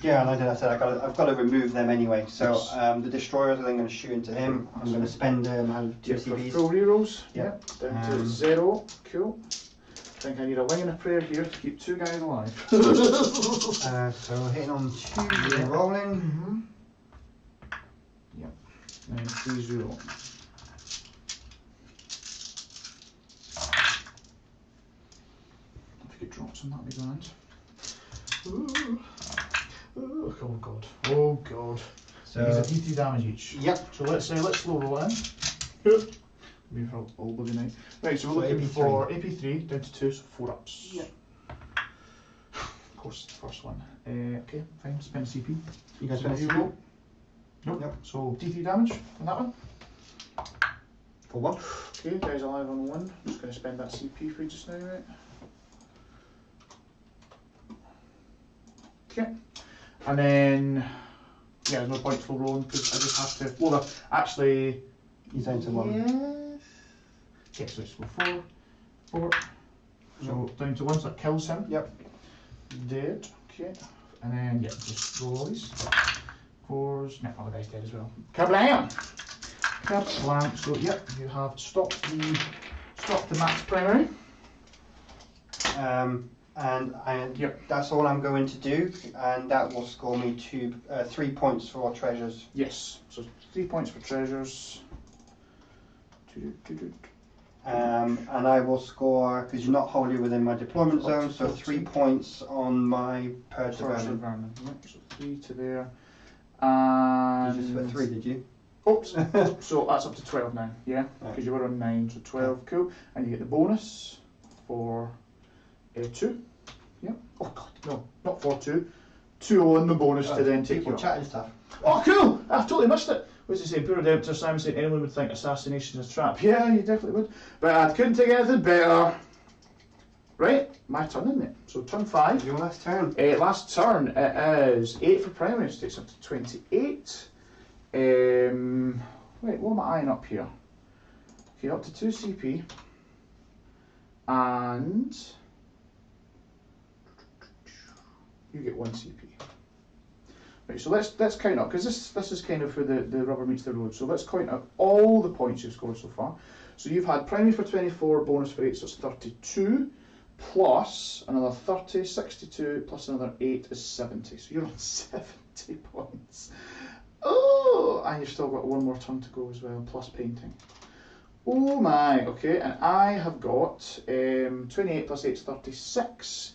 Yeah, like I said, I've got to remove them anyway. So the destroyers are then going to shoot into him. I'm going to spend 2 for CVs. full rerolls. Yep. Down to 0. Cool. I think I need a wing and a prayer here to keep 2 guys alive. So hitting on 2 and rolling. Yep. And 3 0. If you could drop some, that'd be grand. Ooh. Oh god. Oh god. So These are D3 damage each. Yep. So let's slow roll in. Be for all bloody night. Right, so we're looking AP3. for AP3 down to 2, so 4 ups. Yep. Of course, the first one. Okay, fine. Spend CP. You guys So want you to roll? Nope. Yep. So D3 damage on that one. For 1. Okay, guys alive on 1. I'm just going to spend that CP for you just now, right? Okay. And then, yeah, there's no point slow rolling because I just have to. Well, actually. He's down to 1. Yes. Okay, so it's 4, 4. So down to 1, so that kills him. Yep. Dead. Okay. And then, yeah, just roll all these. 4s. No, other guy's dead as well. Kablam! Kablam. So, yep, you have stopped the max primary. And Yep. that's all I'm going to do, and that will score me 3 points for treasures. Yes. So 3 points for treasures. And I will score, because you're not wholly within my deployment zone, so 3 points on my purge First environment. environment. Yep. So 3 to there. And You just put 3, did you? Oops. So that's up to 12 now, yeah? Because Right. you were on 9, so 12, cool. And you get the bonus for 2. Yep. Oh god, no, not 4, 2. 2 on the bonus to then take people you chatting stuff. Oh, cool! I've totally missed it. What's he saying? Poor Redemptor Simon saying anyone would think assassination is a trap. Yeah, you definitely would. But I couldn't think of anything better. Right, my turn, isn't it? So turn 5. Your last turn. Last turn, it is 8 for primary, so takes up to 28. Wait, what am I eyeing up here? Okay, up to 2 CP. And you get 1 CP. Right, so let's count up, because this is kind of where the rubber meets the road. So let's count up all the points you've scored so far. So you've had primary for 24, bonus for 8, so it's 32, plus another 30, 62, plus another 8 is 70. So you're on 70 points. Oh, and you've still got one more turn to go as well, plus painting. Oh my, okay, and I have got 28 plus 8 is 36.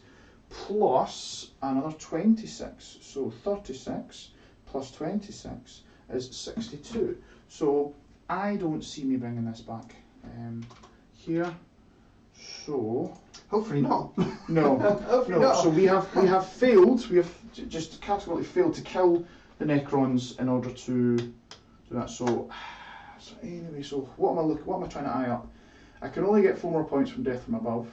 Plus another 26, so 36 plus 26 is 62. So I don't see me bringing this back here. So hopefully not. No, Hopefully no. not. So we have failed. We have just categorically failed to kill the Necrons in order to do that. So anyway, so what am I trying to eye up? I can only get 4 more points from Death from Above.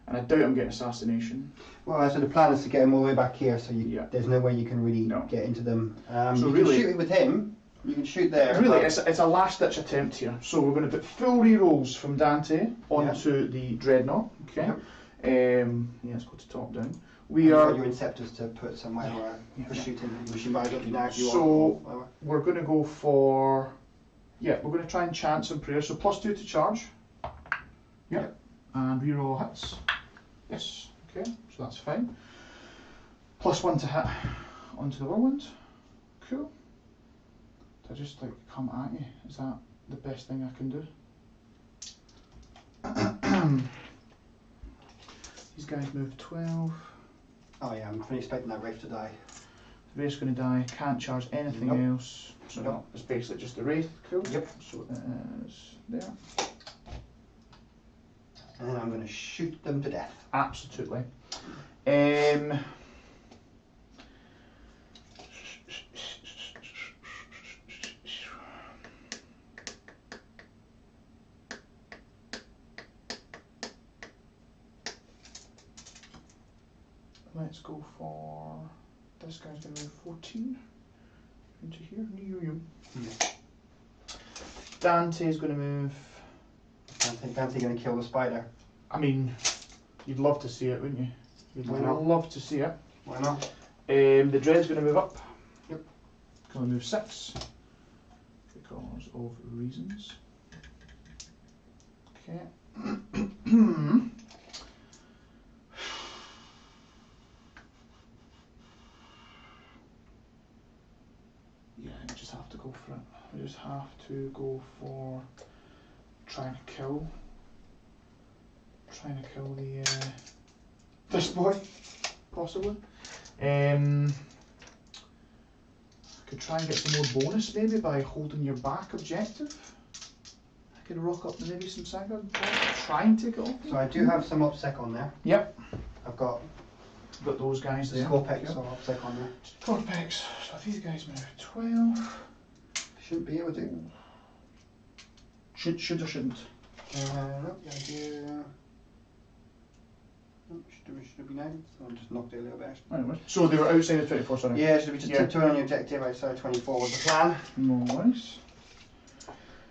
And I doubt I'm getting assassination. Well, so the plan is to get him all the way back here, so there's no way you can really No. get into them. So you really, can shoot it with him. You can shoot there. Really, it's a last-ditch attempt here. So we're going to put full rerolls from Dante onto the Dreadnought. Okay. Yep. Let's go to top down. We are. Your Inceptors to put somewhere for shooting. She might up you now if you So want. we're going to go for. Yeah, we're going to try and chance some prayer. So +2 to charge. Yep. And reroll hits. Yes. Okay. So that's fine. +1 to hit onto the whirlwind. Cool. I just like come at you. Is that the best thing I can do? These guys move 12. Oh yeah, I'm fully expecting that Wraith to die. The Wraith's going to die. Can't charge anything else. So no, it's basically just the Wraith. Cool. Yep. So it is there. And then I'm going to shoot them to death. Absolutely. Let's go for this guy's going to move 14 into here. Dante's going to move. Dante going to kill the spider. I mean, you'd love to see it, wouldn't you? You'd love to see it. Why not? The Dread's going to move up. Yep. Going to move 6 because of reasons. Okay. Yeah, I just have to go for it. I just have to go for trying to kill the this boy, possibly. Could try and get some more bonus maybe by holding your back objective. I could rock up maybe some Saga, try and take it off. So I do have some OPSEC on there. Yep. I've got those guys there. Scorpex or OPSEC on there. Scorpex. So if these guys move 12. Shouldn't be able to. Should or shouldn't? No, the idea. Should be 9, so I just knocked it a little bit. Anyway, so they were outside of 24, sorry. Yeah, should be just 2 on the objective outside 24 was the plan. Nice.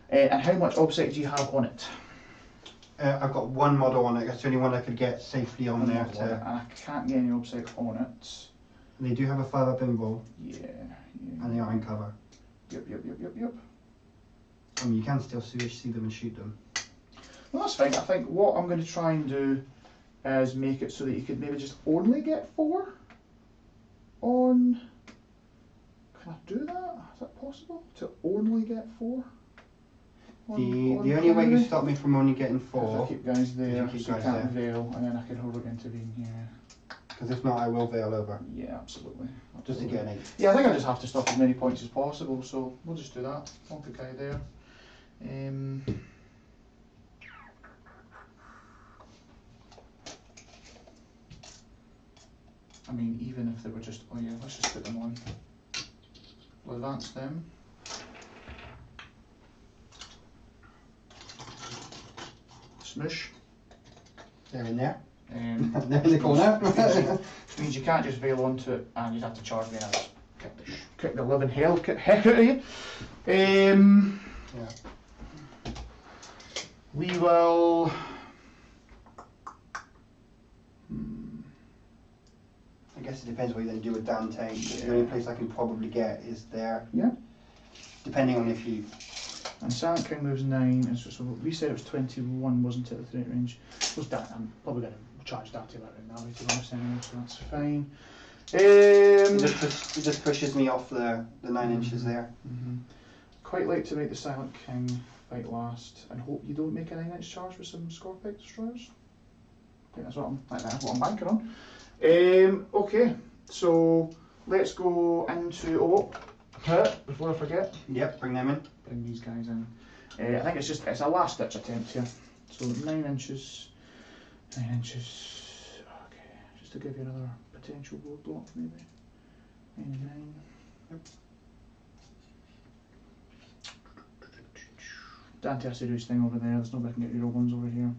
And how much OPSEC do you have on it? I've got 1 model on it, that's the only one I could get safely on there. And I can't get any OPSEC on it. They do have a 5-up invul. Yeah. And they are in cover. Yep. I mean, you can still see them and shoot them. Well, that's fine. I think what I'm going to try and do is make it so that you could maybe just only get 4 on. Can I do that? Is that possible? To only get 4? The only way you stop me from only getting 4. If I keep guys there, keep so guys you can't there. veil, and then I can heroic intervene here. Because if not, I will veil over. Yeah, absolutely. Just to get an 8. Yeah, I think I just have to stop as many points as possible, so we'll just do that. Wonky guy there. I mean, even if they were just, oh yeah, let's just put them on. We'll advance them. Smoosh. They're in there. They're in the corner. Which means you can't just veil onto it and you'd have to charge me and I just kick the living heck out of you. Yeah. We will. I guess it depends what you're going to do with Dante. The only place I can probably get is there. Yeah. Depending on if you. And Silent King moves 9, and so we said it was 21, wasn't it, the threat range? Was that? I'm probably going to charge Dante that right now, to be honest, anyway, so that's fine. It just pushes me off the 9 inches there. Quite like to make the Silent King fight last, and hope you don't make a 9-inch charge with some Scorpic destroyers. I think that's what I'm banking on. Okay, so let's go into before I forget. Yep, bring them in. Bring these guys in. I think it's a last ditch attempt here. So 9 inches. 9 inches. Okay, just to give you another potential roadblock maybe. 9 and 9. Yep. Dante has to do his thing over there. There's nobody can get real ones over here.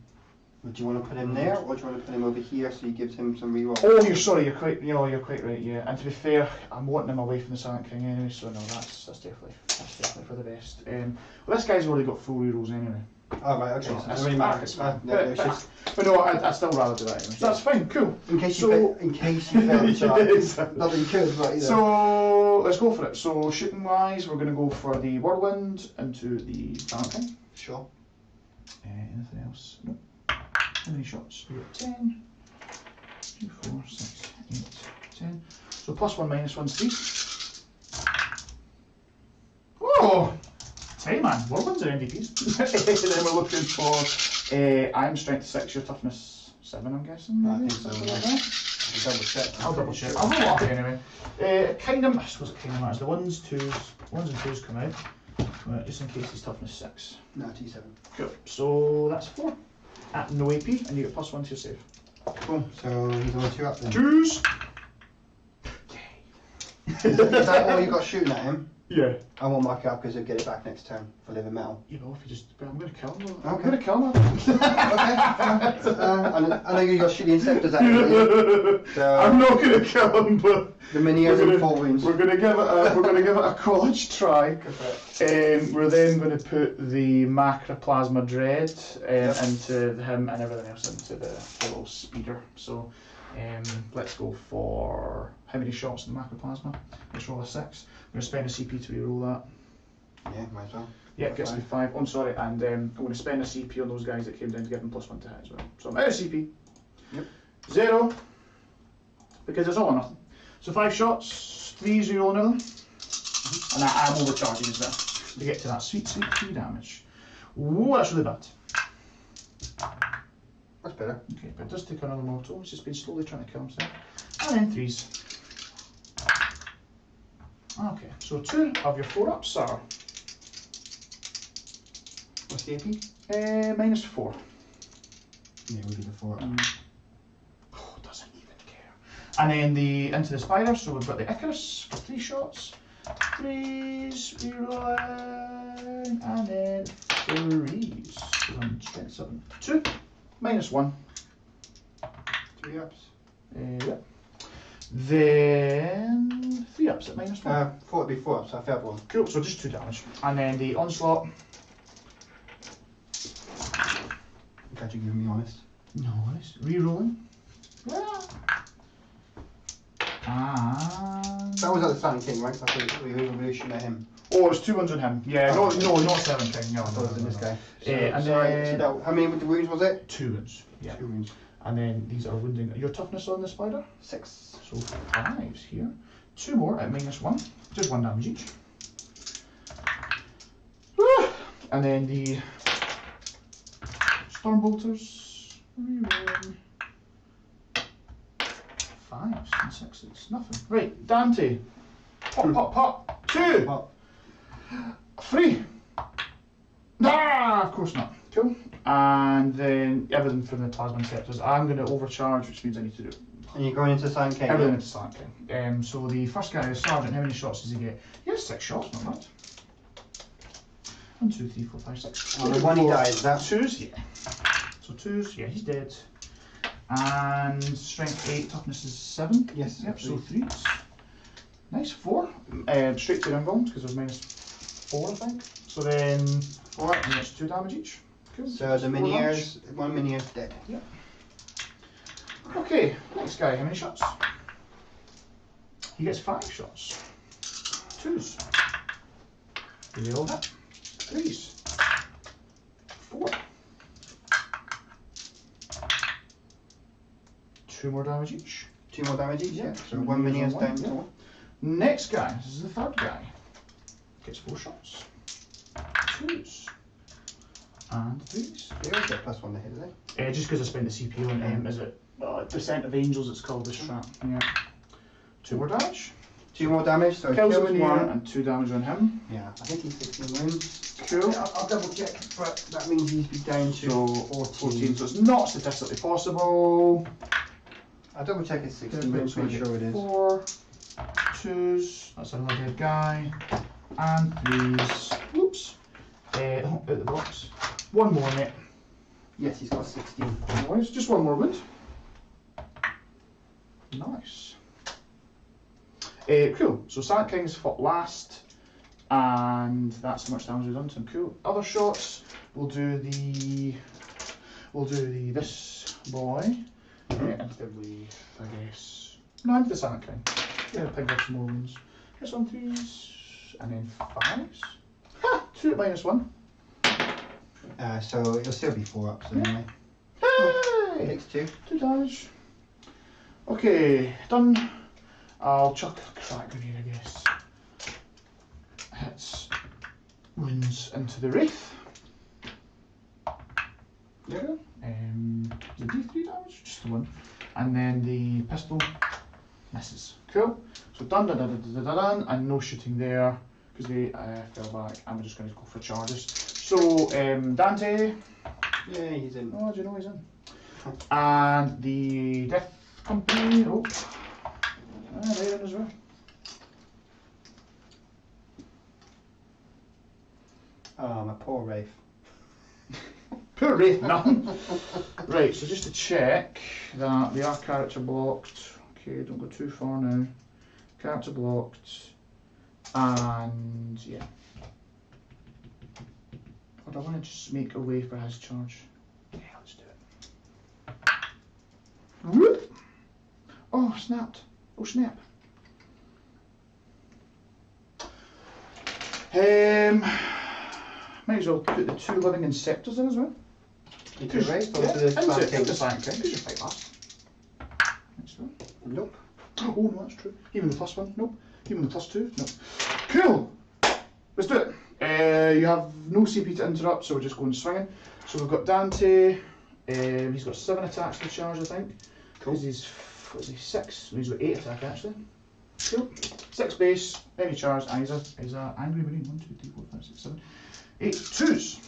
Would you want to put him there, or do you want to put him over here so he gives him some reroll? Oh, you're quite right. Yeah, and to be fair, I'm wanting him away from the Silent King anyway, so no, that's definitely for the best. Well, this guy's already got full rerolls anyway. Oh right, okay. So it really matters. But no, I'd still rather do that anyway. So that's fine, cool. In case you fail the charge, nothing good, but either. So let's go for it. So shooting wise, we're going to go for the Whirlwind into the Silent King. Sure. Anything else? Nope. How many shots? We got 10, 2, 4, 6, 8, 10. So +1, -1, 3. Oh! Hey man, Whirlwinds are MVPs. Then we're looking for I'm strength 6, your toughness 7, I'm guessing. I think so. I'll double check. I'll roll it up anyway. I suppose it kind of matters. The 1s and 2s come out, just in case he's toughness 6. No, T7. Cool. So that's 4. At no AP, and you get +1 to your save. Cool. So he's on 2 up then. 2s! Is that all you got shooting at him? Yeah. I won't mark it up because he'll get it back next turn for living metal. You know, if you just. But I'm going to kill him though. Okay. I'm going to kill him. Okay. I know you got shooting insectors at him. So I'm not going to kill him, but. The minions and 4 wounds. We're going to give it a college try. We're then going to put the Macroplasma Dread into him and everything else into the little speeder. So let's go for how many shots in the Macroplasma? Let's roll a 6. I'm going to spend a CP to reroll that. Yeah, might as well. Yeah, it gets me 5. Oh, I'm sorry, and I'm going to spend a CP on those guys that came down to give them +1 to hit as well. So I'm out of CP. Yep. 0. Because it's all or nothing. So 5 shots, 3 0 now. And I'm overcharging as well to get to that sweet 3 damage. Whoa, that's really bad. That's better. Okay, but it does take another mortal. He's just been slowly trying to kill himself. And then 3s. Okay, so 2 of your 4-ups are. What's the AP? -4. Yeah, we'll do the 4-up. Doesn't even care. And then into the spider, so we've got the Icarus for 3 shots. 3s, rerolling, and then 3s. On strength 7. 2, -1. 3 ups. Yep. Then 3 ups at -1. 4 would be 4 ups, so I failed 1. Cool, so just 2 damage. And then the onslaught. Glad you're giving me honest. No worries. Rerolling. Yeah. And That was at the Silent King, right? So I thought we were shooting at him. oh, it's 2 ones on him. Yeah, Oh. no, not 7 King. No, I thought it was in this guy. And Sorry, then so that, how many with the wounds was it? 2 wounds. Yeah. 2 wounds. And then these are wounding. Your toughness on the spider? 6. So 5s here. 2 more at -1. Just 1 damage each. Woo! And then the Stormbolters. Rerolling. 5s and 6s. Nothing. Right, Dante. Pop, pop, pop. 2. Pop. 3. Ah, of course not. Cool. And then everything from the plasma inceptors. I'm going to overcharge, which means I need to do And you're going into Silent King? everything into Silent King. So the first guy is Sergeant. How many shots does he get? He has 6 shots, not bad. 1, 2, 3, 4, 5, 6. Oh, the one he dies, is that? 2s, yeah. So 2s, yeah, he's dead. And strength 8, toughness is 7. Yes. Yep, so 3s. Nice, 4. Straight to the inbound because there's minus 4, I think. So then 4, and that's 2 damage each. Cool. So the Miniers, one Minier's dead. Yep. Okay, next guy, how many shots? He gets 5 shots. 2s. Do they all hit? 3s. 4. 2 more damage each. 2 more damage each, yeah. Yeah. So one Minier's down to Yeah. 1. Next guy, this is the third guy. Gets 4 shots. 2s. And 3s. They always get +1 to hit, do they? Just because I spent the CPU on is it percent of angels it's called this strat. Yeah. 2 more damage. 2 more damage, so Kills kills him one. and 2 damage on him. Yeah, I think he's 16 wounds. Cool. Yeah, I'll double check, but that means he's be down to So 14, so it's not statistically possible. I'll double check it's 16 wounds, make sure it is. 4 2s, that's another dead guy, and 3s. Whoops. Out the box. 1 more, mate. Yes, he's got 16. Anyways, just 1 more wound. Nice. Cool. So Silent King's fought last, and that's how much damage we've done to him. Cool. Other shots. We'll do the this boy. Into the wraith, I guess. No, into the Silent King. Yeah, pick up some more wounds. Hits on 3s, and then 5s. Ha! 2 at -1. So it'll still be 4 ups anyway. Hey! Takes 2. 2 damage. Okay, done. I'll chuck a crack grenade, I guess. Hits wounds into the wraith. Yeah. Is it D3 damage? Just the 1. And then the pistol misses. Cool. So done, done, done, done, done, done, and no shooting there because they fell back. And we're just going to go for charges. So Dante. Yeah, he's in. Oh, do you know he's in? And the Death Company. Oh, they're in as well. Oh, my poor Wraith. Poor Wraith, nothing. Right, so just to check that they are character blocked. Okay, don't go too far now. Character blocked. And yeah. But I want to just make a way for his charge. Yeah, let's do it. Whoop! Oh, snapped. Oh, snap. Might as well put the 2 living inceptors in as well. Into the Wraith or Yeah, to the Silent King? into Silent King, because you fight last. Next one. Nope. Oh no, that's true. Even the +1, nope. Even the +2, nope. Cool! Let's do it. You have no CP to interrupt, so we're just going swinging. So we've got Dante. He's got 7 attacks to charge, I think. Cool. He's, what is he, 6? No, he's got 8 attack actually. Cool. 6 base, any charge, and he's a angry marine. 1, 2, 3, 4, 5, 6, 7, 8 2s.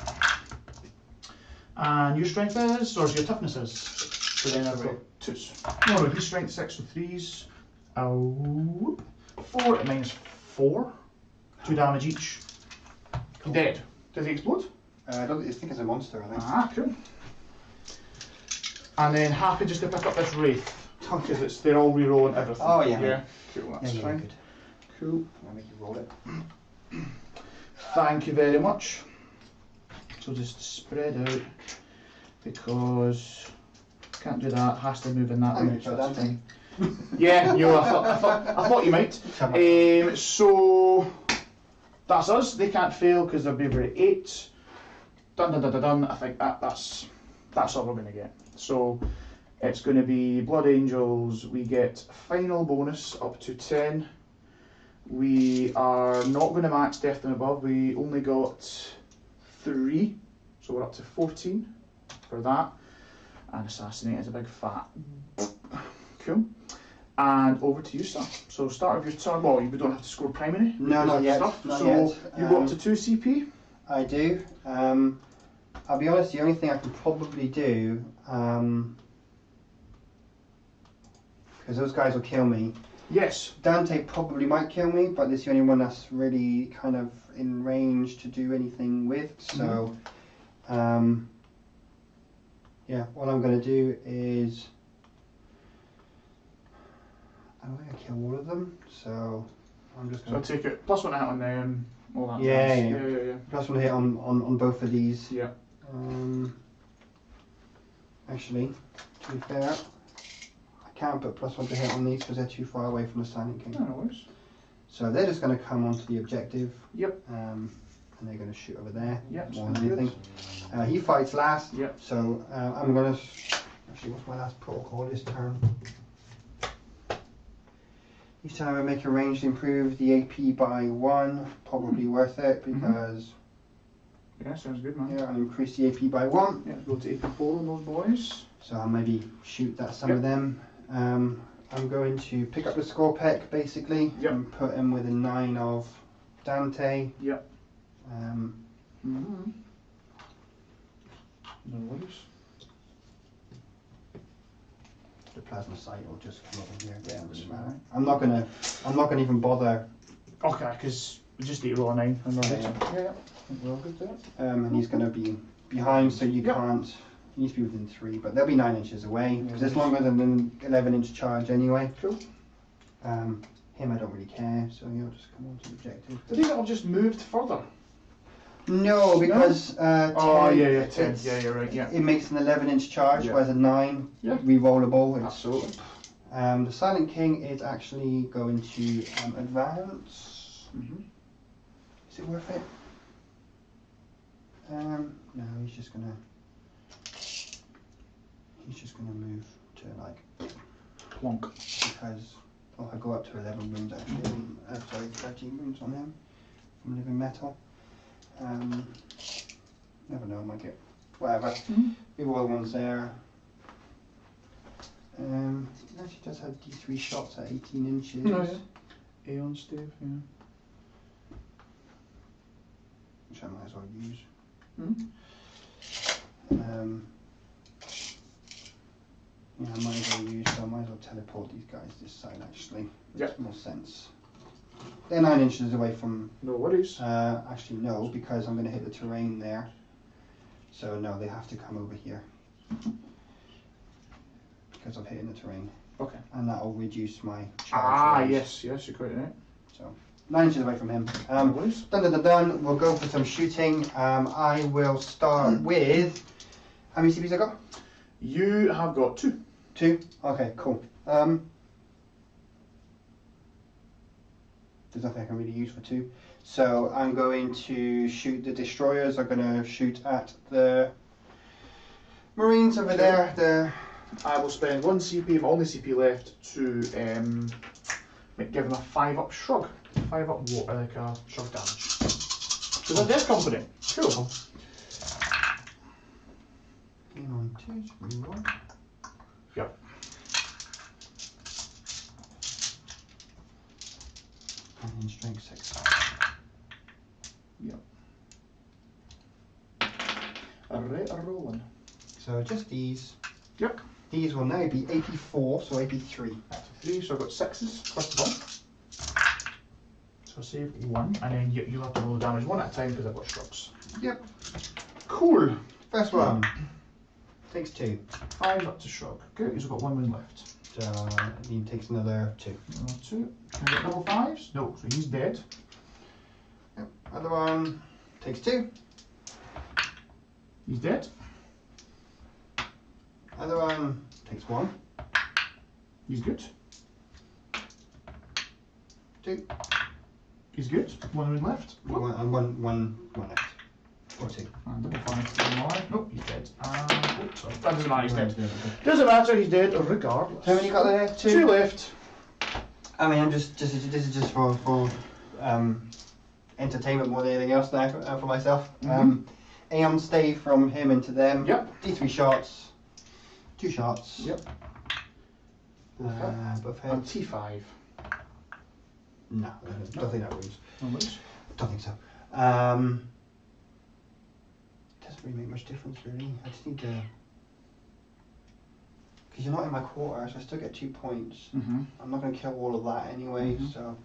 And your strength is, or your toughness is. So then I've got 2s. No, his strength 6 with 3s. 4 at -4. 2 damage each. Cool. Dead. Does he explode? I think it's a monster, I think. Ah, cool. And then happy just to pick up this wraith. Because they're all re-rolling everything. Oh, yeah. Yeah. Cool, that's Yeah, fine. good. Cool. I'll make you roll it. Thank you very much. So just spread out because can't do that. Has to move in that way. So that's fine. Yeah, I thought you might. So that's us. They can't fail because they're bravery 8. Done, done, done, done, done. I think that's all we're going to get. So it's going to be Blood Angels. We get final bonus up to 10. We are not going to max Death and Above. We only got 3, so we're up to 14 for that. And Assassinate is a big fat. Cool. And over to you, sir. So start of your turn. Well, you don't have to score primary. No, not yet. Stuff. Not so yet. you go up to 2 CP. I do. I'll be honest. The only thing I can probably do, because those guys will kill me. Yes. Dante probably might kill me, but it's the only one that's really kind of in range to do anything with. So, yeah, what I'm going to do is, I don't think I kill all of them, so I'm just going to... So I take it, +1 hit on them, all that. Yeah, nice. yeah. Yeah. +1 hit on both of these. Yeah. Actually, to be fair, I can't put +1 to hit on these because they're too far away from the Silent King. No worries. So they're just going to come onto the objective. Yep. And they're going to shoot over there. Yep. More than anything. He fights last. Yep. So I'm going to... Actually, what's my last protocol this turn? Each time I make a range, improve the AP by 1. Probably worth it because... Yeah, sounds good, man. Yeah, I'll increase the AP by 1. Yeah, go to AP4 on those boys. So I'll maybe shoot some of them. I'm going to pick up the score peck basically and put him with a 9 of Dante. Yep. No worries. The plasma sight will just come over here. Yeah, doesn't matter. I'm not gonna even bother. Okay, because we just need to roll a 9 and we're good. Yeah. We're all good there. And he's gonna be behind, so you can't. He needs to be within 3, but they'll be 9 inches away because it's longer than an 11-inch charge anyway. Cool. Him, I don't really care, so he'll just come on to the objective. Did he have just moved further? No, because 10, 10. Yeah, you're right. Yeah. It makes an 11-inch charge, whereas a 9 re-rollable. Absolutely. The Silent King is actually going to advance. Is it worth it? No, he's just gonna move to like plonk because I go up to 11 wounds actually. Sorry, 13 wounds on him from living metal. Never know, might get whatever. Leave all the ones there. He actually does have D3 shots at 18 inches. Oh, yeah. Aeon stave, yeah. Which I might as well use. Yeah, I might as well use, so I might as well teleport these guys this side actually. Makes more sense. They're 9 inches away from... No worries. Actually no, because I'm going to hit the terrain there. So no, they have to come over here. Because I'm hitting the terrain. Okay. And that will reduce my charge range. Yes, you're quite right. So 9 inches away from him. Done. We'll go for some shooting. I will start with... How many CPs I got? You have got 2. 2? Okay, cool. There's nothing I can really use for 2. So I'm going to shoot the destroyers. I'm going to shoot at the Marines over there. I will spend 1 CP, my only CP left, to give them a 5-up shrug. 5-up water, like a shrug damage. So they're death company. Cool. Game on 2, reroll. Yep. And then strength 6. Yep. Rolling. So just these. Yep. These will now be AP4, so AP3. That's a 3, so I've got 6s, first of all. So I save 1, and then you have to roll damage 1 at a time because I've got shrugs. Yep. Cool. First one. Takes 2. 5 up to shrug. Good, he's got 1 wound left. So he takes another 2. Another 2. Can I get double 5s? No, so he's dead. Yep. Other one takes 2. He's dead. Other one takes 1. He's good. 2. He's good. 1 wound left. One left. Or 2. And double 5 to him alive. Nope, he's dead. Sorry. That doesn't matter, he's dead. Doesn't matter, he's dead regardless. How many you got there? 2? 2 left. I mean, this is just for entertainment more than anything else now for myself. Aeon stave from him into them. Yep. D3 shots. 2 shots. Yep. Both And heads. T5. No, I don't think that wins. No wins. Don't think so. Doesn't really make much difference, really. I just need to. Because you're not in my quarter, so I still get 2 points. I'm not going to kill all of that anyway, so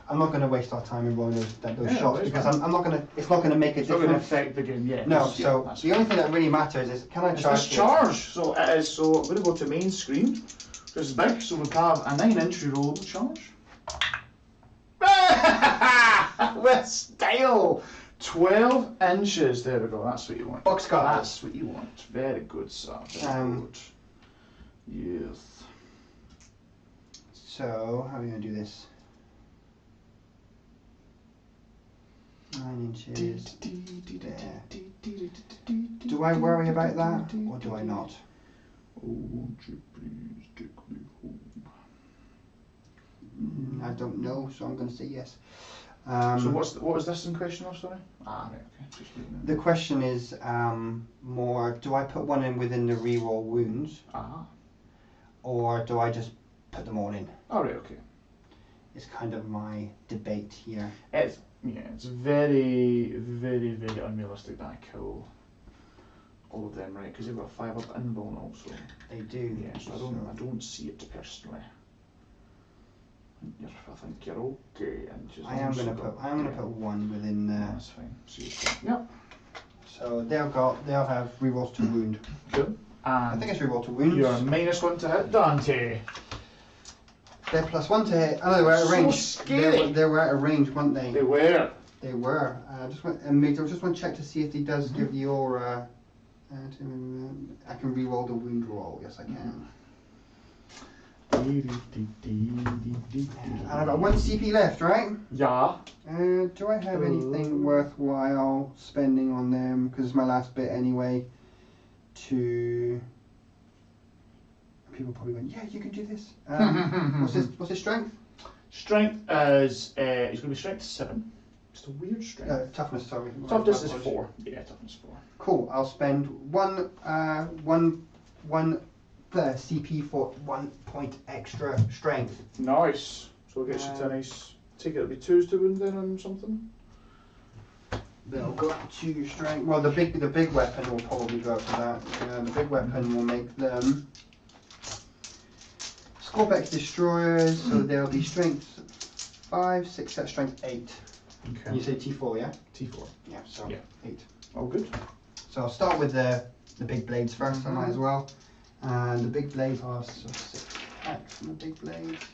I'm not going to waste our time in rolling those shots because I'm not going to. It's not going to make a It's not going to difference. affect the game, yeah. No, so the only thing that really matters is can I charge? It's charge. So it is. So I'm going to go to main screen. This is big. So we have a 9-inch rerollable charge. With style. 12 inches. There we go. That's what you want. Box cutters. That's what you want. Very good, sir. Very good. Yes. So how are we going to do this? 9 inches. There. Do I worry about that or do I not? Oh, won't you please take me home? I don't know, so I'm going to say yes. So what was this in question of, sorry? Ah, right, okay. Just the question is more, do I put one in within the reroll wounds? Or do I just put them all in? Oh, right, okay. It's kind of my debate here. It's very, very, very unrealistic that I kill all of them, right? Because they've got 5 up invuln also. They do. Yeah, so I don't see it personally. I think you're okay. I am going to put one within there. That's fine. Yep. So they'll have rerolls to wound. Cool. I think it's reroll to wounds. You're -1 to hit, Dante. They're +1 to hit. Oh, they were out of range. Scary. They were out of range, weren't they? They were. They were. I just want to check to see if he does give the aura. I can reroll the wound roll. Yes, I can. And I've got 1 CP left, right? Yeah. Do I have anything worthwhile spending on them? Because it's my last bit anyway. People probably went, yeah, you can do this. What's his strength? Strength is he's going to be strength 7. Just a weird strength. Toughness, sorry. Toughness is 4. Yeah, toughness 4. Cool. I'll spend one CP for 1 point extra strength. Nice. So we'll get you to a nice. Take it. It'll be 2s to wound then on something. They'll go up to strength. Well, the big weapon will probably go up to that. The big weapon will make them Scorpex destroyers. So they'll be strength 5, 6, set strength 8. Okay. You say T4, yeah? T4. Yeah. So 8. Oh, good. So I'll start with the big blades first. I might as well. And the big blades are 6 attacks from the big blades.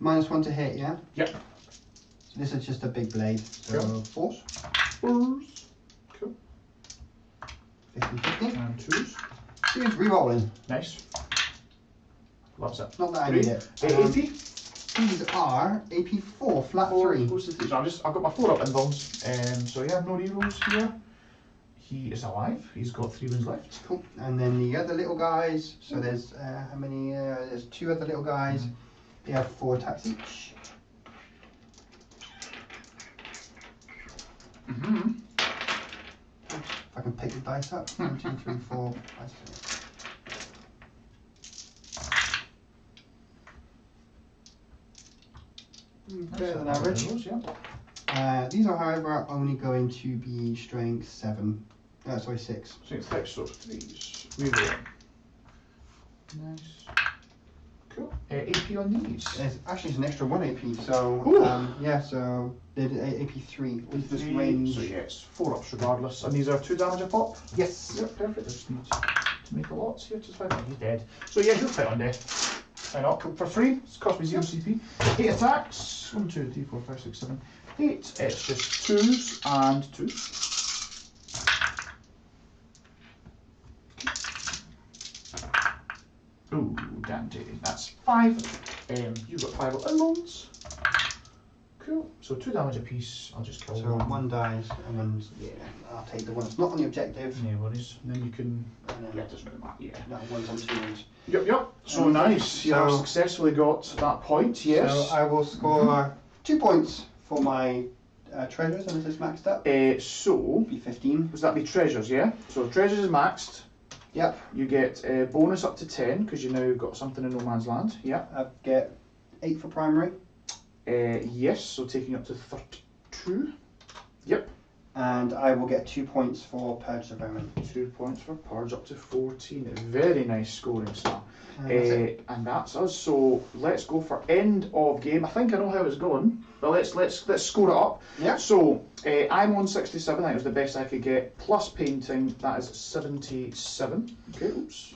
-1 to hit, yeah? Yep. So this is just a big blade. So Cool. 4s. Cool. 50-50. And 2s. Here's re-rolling. Nice. Loves it. Not that I need it. AP? These are AP4, flat 3. I've got my 4 up invulns. So yeah, no rerolls here. He is alive. He's got 3 wounds left. Cool. And then the other little guys. So there's how many? There's 2 other little guys. They have 4 attacks each. If I can pick the dice up. 1, 2, 3, 4, 5, 6. Better than average. These are, however, only going to be strength 7. Sorry, 6. Strength 6, so 3s. Reroll. Nice. Cool. AP on these. It's an extra 1 AP, so yeah, so they did AP3 with this range. So yeah, it's 4 ups regardless. And these are 2 damage a pop? Yes. Yep, perfect. I just need to make a lot here. Just 5. He's dead. So yeah, he'll fight on death. Why not? For free. It's cost me 0 CP. 8 attacks. 1, 2, 3, 4, 5, 6, 7, 8. It's just 2s and 2s. Ooh, Dante. That's 5. You've got 5 invulns. Cool. So 2 damage a piece. I'll just kill So one. 1 dies, and then I'll take the one that's not on the objective. No worries. And then you can. Yeah, it doesn't really matter. Yeah. No, 1's on 2 ones. Yep. So nice. You have successfully got that point. Yes. So I will score 2 points for my treasures, and this is maxed up. So Be 15. does that be treasures? Yeah. So treasures is maxed. Yep. You get a bonus up to 10 because you now got something in no man's land. Yep. I get 8 for primary. Yes, so taking up to 32. Yep. And I will get 2 points for Purge the Vermin. 2 points for Purge, up to 14. Very nice scoring, sir. And that's us. So let's go for end of game. I think I know how it's going, but let's score it up. Yeah. So I'm on 67. That was the best I could get. Plus painting, that is 77. Okay. Oops.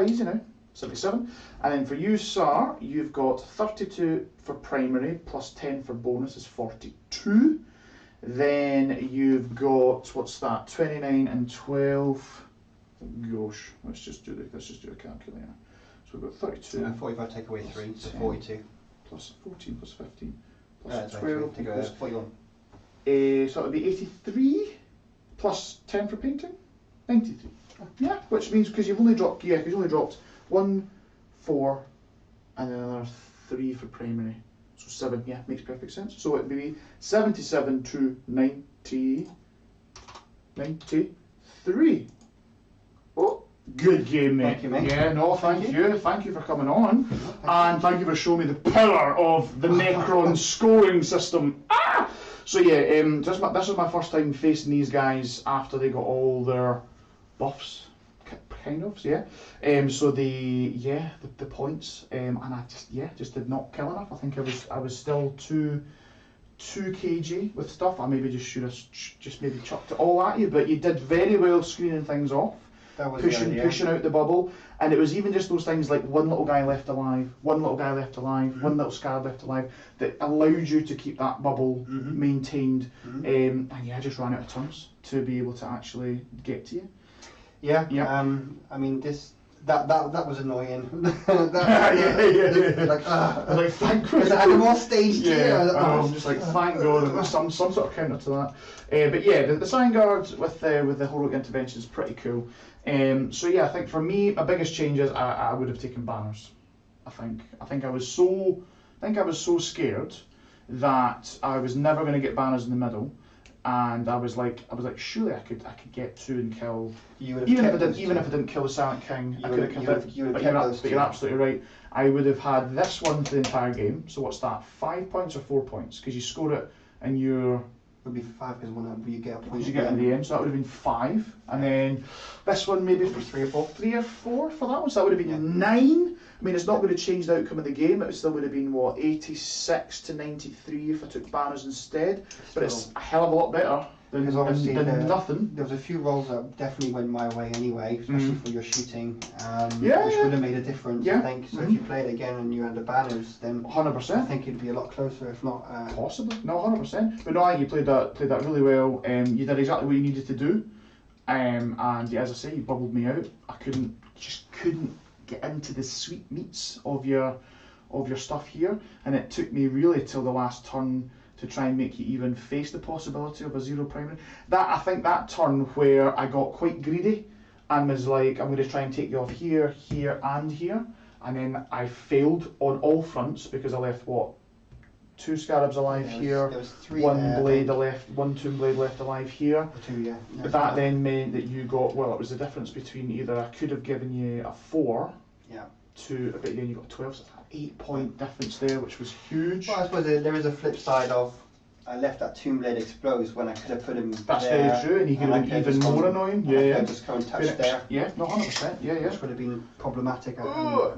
Easy now. 77. And then for you, sir, you've got 32 for primary plus 10 for bonus is 42. Then you've got, what's that? 29 and 12. Gosh, let's just do a calculator. So we've got 32. 45 take away 3, so 42. Plus 14 plus 15 plus 12 take equals 41. So that would be 83 plus 10 for painting. 93. Yeah, which means because you've only dropped 1, 4, and then another 3 for primary. So 7, yeah, makes perfect sense. So it would be 77 to 93. Oh, good game, mate. Thank you, mate. Yeah, no, thank you. Thank you for coming on. And thank you for showing me the power of the Necron scoring system. So yeah, this is my first time facing these guys after they got all their buffs. Kind of, yeah. So the points, and I just did not kill enough. I think I was still too kg with stuff. I maybe just should have maybe chucked it all at you, but you did very well screening things off, pushing out the bubble, and it was even just those things like one little guy left alive, one little scarab left alive that allowed you to keep that bubble maintained, and yeah, I just ran out of turns to be able to actually get to you. Yeah. I mean that was annoying. Like thank God. Because I had them all staged here. I'm just like thank God there was some sort of counter to that. But yeah, the Sign Guard with the heroic intervention is pretty cool. So yeah, I think for me my biggest changes I would have taken banners. I think I was so scared that I was never going to get banners in the middle. And I was like, surely I could get 2 and kill. Even if I didn't kill the Silent King, I could have kept it. But you're absolutely right. I would have had this one for the entire game. So what's that? 5 points or 4 points? Because you score it and you're. Would be 5 because you get a point. You get in the end, so that would have been 5. And then this one maybe for 3 or 4 for that one. So that would have been 9. I mean, it's not going to change the outcome of the game. It still would have been, 86 to 93 if I took banners instead. But it's a hell of a lot better than nothing. There was a few rolls that definitely went my way anyway, especially for your shooting, which would have made a difference, I think. So if you play it again and you had the banners, then 100%. I think it'd be a lot closer, if not... Possibly. No, 100%. But no, I think you played that really well. You did exactly what you needed to do. And yeah, as I say, you bubbled me out. I couldn't get into the sweet meats of your stuff here, and it took me really till the last turn to try and make you even face the possibility of a 0 primary. I think that turn where I got quite greedy and was like, I'm going to try and take you off here, here and here, and then I failed on all fronts because I left 2 scarabs alive here, there was 3 one tomb blade left alive here. 2, But that then meant that you got, it was the difference between either I could have given you a 4 to, but then you got 12, so it's an 8 point difference there, which was huge. Well, I suppose there is a flip side of I left that tomb blade exposed when I could have put him That's there. very true, and he could have been even more annoying. Yeah. Just go and touch there. Yeah, no, 100%. Yeah. Which would have been problematic.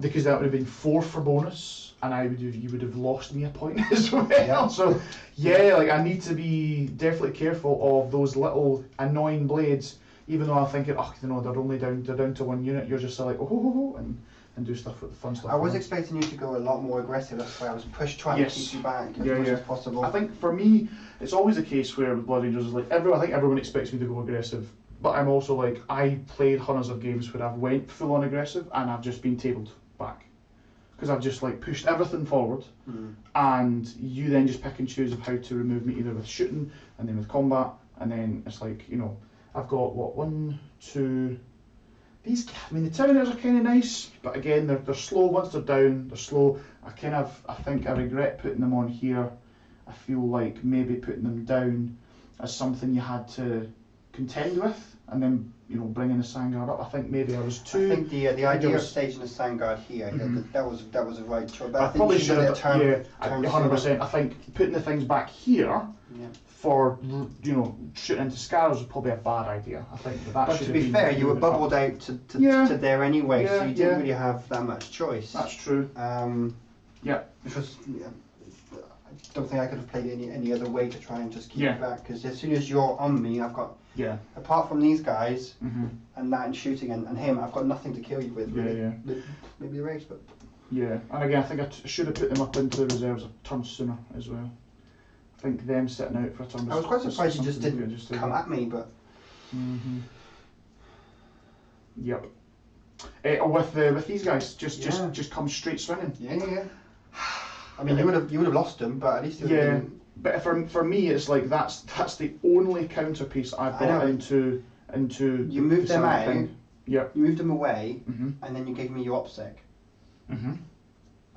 Because that would have been 4 for bonus, and you would have lost me a point as well. Yeah. So yeah, like I need to be definitely careful of those little annoying blades. Even though I'm thinking, they're down to 1 unit. You're just like and do stuff with the fun stuff. I was expecting you to go a lot more aggressive. That's why I was trying to keep you back as much as possible. I think for me, it's always a case where with Blood Angels is like I think everyone expects me to go aggressive, but I'm also like I played hundreds of games where I've went full on aggressive and I've just been tabled back because I've just like pushed everything forward, and you then just pick and choose of how to remove me either with shooting and then with combat, and then it's like I've got 1, 2. These, the Towners are kind of nice, but again, they're slow. Once they're down, they're slow. I think I regret putting them on here. I feel like maybe putting them down as something you had to contend with, and then bringing the Sandguard up. I think maybe I was too. I think the idea of staging the Sandguard here, that was the right choice. But I think probably you should have turn 100%. I think putting the things back here for shooting into Scarabs was probably a bad idea. I think that but should to have be fair, you were bubbled out to there anyway, so you didn't really have that much choice. That's true. Which was, I don't think I could have played any other way to try and just keep it back, because as soon as you're on me, I've got, apart from these guys and that and shooting and him, I've got nothing to kill you with. Really. Maybe the race, but. Yeah, and again, I think I should have put them up into the reserves a turn sooner as well. I think them sitting out for a turn. I was quite surprised you just didn't come at me, but. Yep. With these guys, just come straight swinging. Yeah. I mean, you would have lost them, but at least But for me, it's like that's the only counterpiece I've got into. You moved them out. Yep. You moved them away, and then you gave me your OPSEC.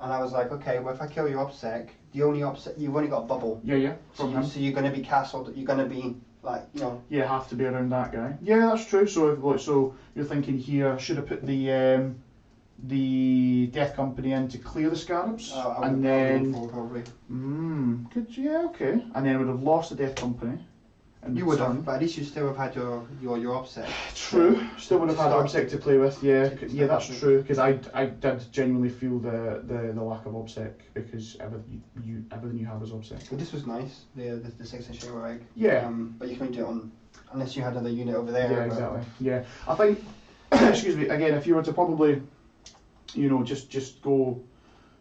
And I was like, okay, well, if I kill your OPSEC, the only OPSEC you've only got a bubble. Yeah. So you're going to be castled. You're going to be like, Yeah, have to be around that guy. Yeah, that's true. So you're thinking here, should have put the Death Company in to clear the Scarabs, and then probably. Good. Yeah, okay. And then would have lost the Death Company. You would have, but at least you still have had your OPSEC. True. Still would have had OPSEC to play with. Yeah, that's true. Because I did genuinely feel the lack of OPSEC, because everything you have is OPSEC. But this was nice. The 6-inch Shimmer. Yeah. But you couldn't do it on unless you had another unit over there. Yeah, exactly. Yeah, I think. Excuse me. Again, if you were to probably, just go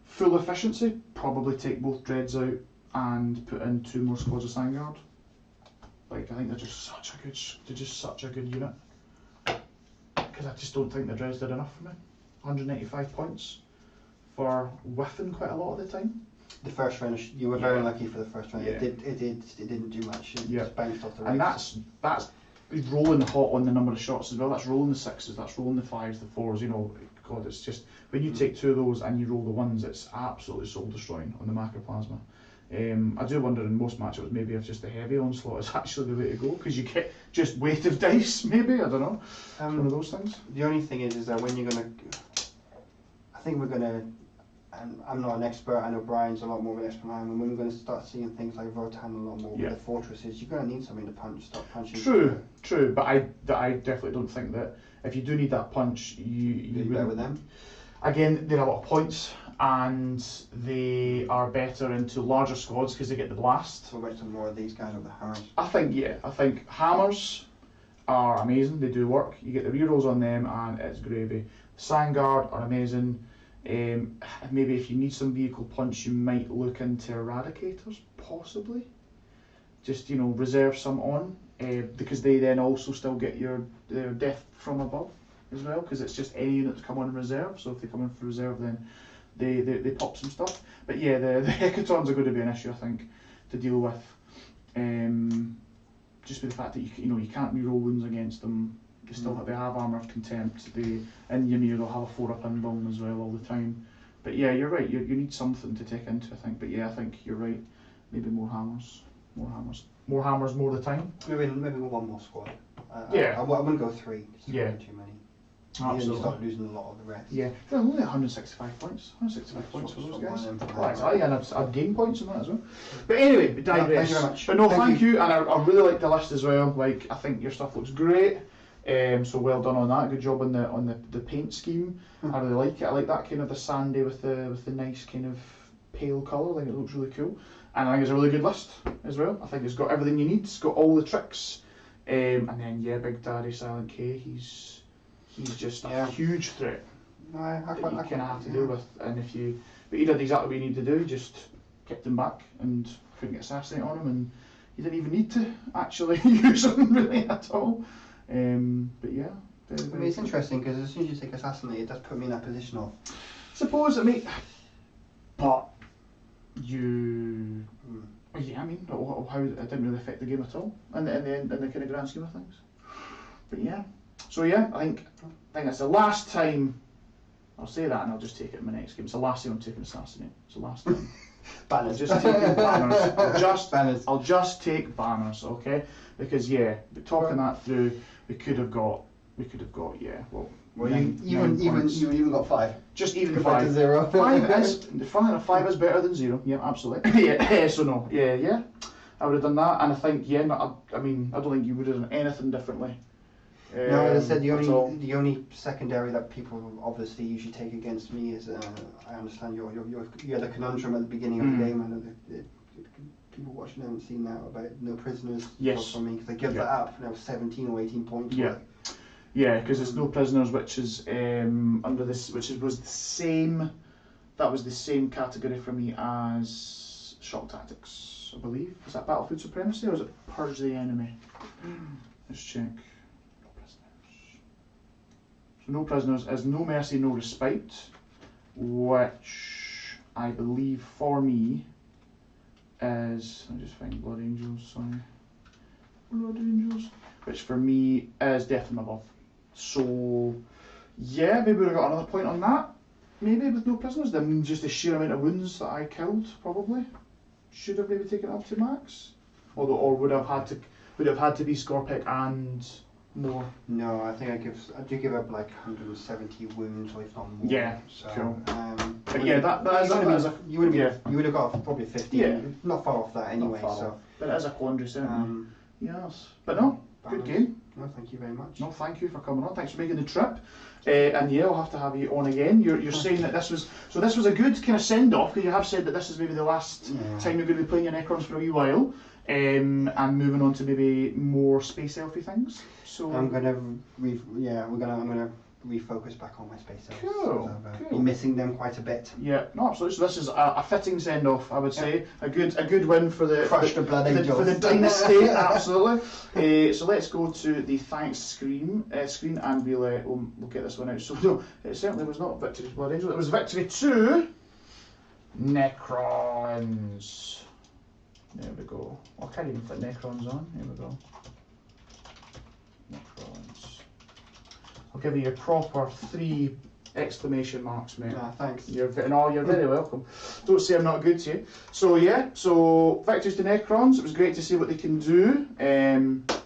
full efficiency, probably take both Dreads out and put in 2 more squads of Sandguard. Like, I think they're just such a good unit. Because I just don't think the Dreads did enough for me. 185 points for whiffing quite a lot of the time. The first round, you were very lucky for the first round. It didn't do much. It just bounced off the race. And that's rolling hot on the number of shots as well. That's rolling the 6s, that's rolling the 5s, the 4s. God, it's just when you take 2 of those and you roll the 1s, it's absolutely soul destroying on the macroplasma. I do wonder in most matchups maybe if just the heavy onslaught is actually the way to go, because you get just weight of dice, maybe, I don't know. One of those things. The only thing is that when you're gonna, I think we're gonna, and I'm not an expert, I know Brian's a lot more of an expert than I am, and when we're going to start seeing things like Rotan a lot more with the fortresses, you're going to need something to start punching. True, but I definitely don't think that if you do need that punch, you better with them. Again, they're a lot of points, and they are better into larger squads because they get the blast. So about some more of these guys with the hammers. I think hammers are amazing. They do work. You get the rerolls on them, and it's gravy. Sandguard are amazing. Maybe if you need some vehicle punch, you might look into Eradicators, possibly. Just reserve some on, because they then also still get their death from above as well, because it's just any units come on in reserve. So if they come in for reserve, then they pop some stuff. But yeah, the Hecatons are going to be an issue, I think, to deal with. Just with the fact that you can't reroll wounds against them. They have armour of contempt. In Ymir they'll have a 4-up invuln as well all the time. But yeah, you're right. You need something to take into, I think. But yeah, I think you're right. Maybe more hammers, more the time. Maybe one more squad. Yeah. I wouldn't go 3. It's too many. Absolutely. You start losing a lot of the rest. Yeah, they're only 165 points. 165 points for those guys. Right, and I've gained points on that as well. But anyway, we digress. Thank you very much. But no, thank you. And I really like the list as well. Like, I think your stuff looks great. So well done on that. Good job on the paint scheme. I really like it. I like that kind of the sandy with the nice kind of pale colour. I think it looks really cool. And I think it's a really good list as well. I think it's got everything you need. It's got all the tricks. And then Big Daddy Silent K. He's just a huge threat that you kind of have to deal with. And but he did exactly what you need to do. He just kept him back and couldn't get assassinated on him, and you didn't even need to actually use him really at all. But yeah. It's interesting because as soon as you take assassinate, it does put me in that position of. Suppose but you. Yeah, how it didn't really affect the game at all, in the kind of grand scheme of things. But yeah. So yeah, I think it's the last time. I'll say that, and I'll just take it in my next game. It's the last time I'm taking assassinate. It's the last time. Banners. Just taking banners. Banners. I'll just take banners, okay? Because yeah, talking that through, we could have got yeah. Well, you even got 5. Just even Compared 5. to 0. 5 is better than 0. Yeah, absolutely. yeah. So no. Yeah. I would have done that, and I think I don't think you would have done anything differently. No, as I said, the only secondary that people obviously usually take against me is I understand you had a conundrum at the beginning of the game. I know that people watching haven't seen that about no prisoners. Yes. From me because they give that up. 17 or 18 points. Yeah, because it's no prisoners, which is under this, was the same. That was the same category for me as shock tactics, I believe. Was that Battlefield Supremacy or was it Purge the Enemy? Let's check. No prisoners. So no prisoners is no mercy, no respite, which I believe for me is. I'll just find Blood Angels. Sorry, Blood Angels, which for me is Death from Above. So, yeah, maybe we've got another point on that. Maybe with no prisoners, then just the sheer amount of wounds that I killed probably should have maybe taken it up to max. Or would have had to be Scorpic and more. No, I think I do give up like 170 wounds, or if not more. Yeah, so, cool. But yeah, you would have got probably 50. Yeah. Not far off that anyway. So, but it is a quandary, certainly. Yes, but no, good game. No, thank you very much. No, thank you for coming on. Thanks for making the trip. And yeah, I'll have to have you on again. You're saying that this was a good kind of send off, because you have said that this is maybe the last time you're going to be playing your Necrons for a wee while, and moving on to maybe more space elfy things. So I'm gonna refocus back on my space elves. Cool. I've been missing them quite a bit. Yeah, no, absolutely. So this is a fitting send off, I would say. A good win for the Crush the blood angels. For the dynasty, absolutely. So let's go to the thanks screen, and we'll get this one out. So no, it certainly was not Victory to Blood Angel. It was Victory to Necrons. There we go. I can't even put Necrons on. Here we go. Necrons. I'll give you your proper 3 exclamation marks, mate. Thanks. You're very welcome. Don't say I'm not good to you. So yeah, so victories to Necrons. It was great to see what they can do.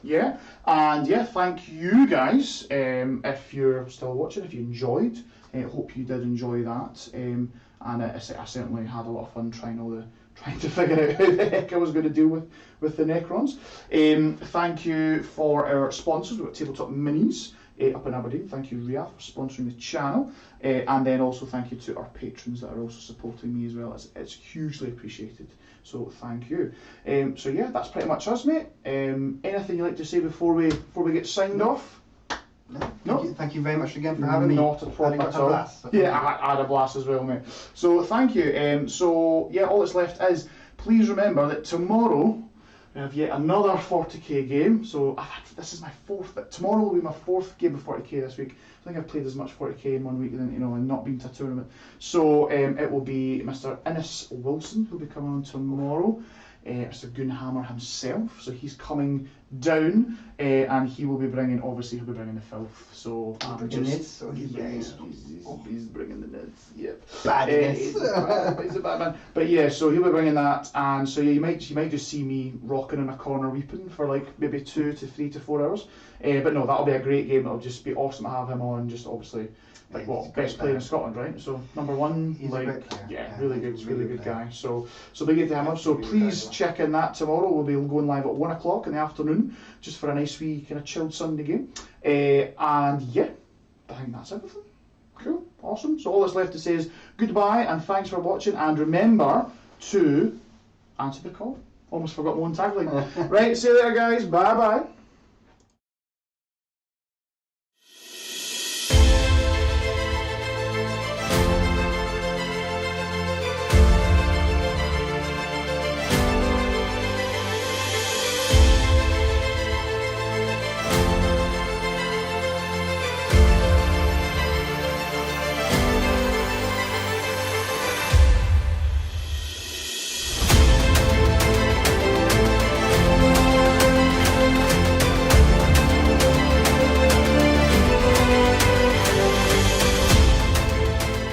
Yeah, and yeah, thank you guys. If you're still watching, if you enjoyed, I hope you did enjoy that. And I certainly had a lot of fun trying to figure out how the heck I was going to deal with the Necrons. Thank you for our sponsors. We've got Tabletop Minis up in Aberdeen. Thank you, Ria, for sponsoring the channel. And then also thank you to our patrons that are also supporting me as well. It's hugely appreciated. So thank you. So yeah, that's pretty much us, mate. Anything you'd like to say before we get signed off? No. Thank you very much again for having me. Not a problem at all. Yeah, I had a blast as well, mate. So thank you. So yeah, all that's left is please remember that tomorrow we have yet another 40k game. So this is my 4th. But tomorrow will be my 4th game of 40k this week. I think I've played as much 40k in 1 week than and not been to a tournament. So it will be Mr. Innes Wilson who'll be coming on tomorrow. Mr. Goonhammer himself, so he's coming down, and he will be bringing the filth. So he's bringing the nids. Yep. He's a bad man. But yeah, so he'll be bringing that, and so yeah, you might just see me rocking in a corner weeping for like maybe 2 to 3 to 4 hours. But no, that'll be a great game. It'll just be awesome to have him on. Just obviously. Like best player in Scotland, right? So number 1, really good guy. So big to him up. So please check in that tomorrow. We'll be going live at 1 o'clock in the afternoon, just for a nice wee kind of chilled Sunday game. And yeah, I think that's everything. Cool, awesome. So all that's left to say is goodbye and thanks for watching. And remember to answer the call. Almost forgot my own tagline. Right, see you later, guys. Bye bye.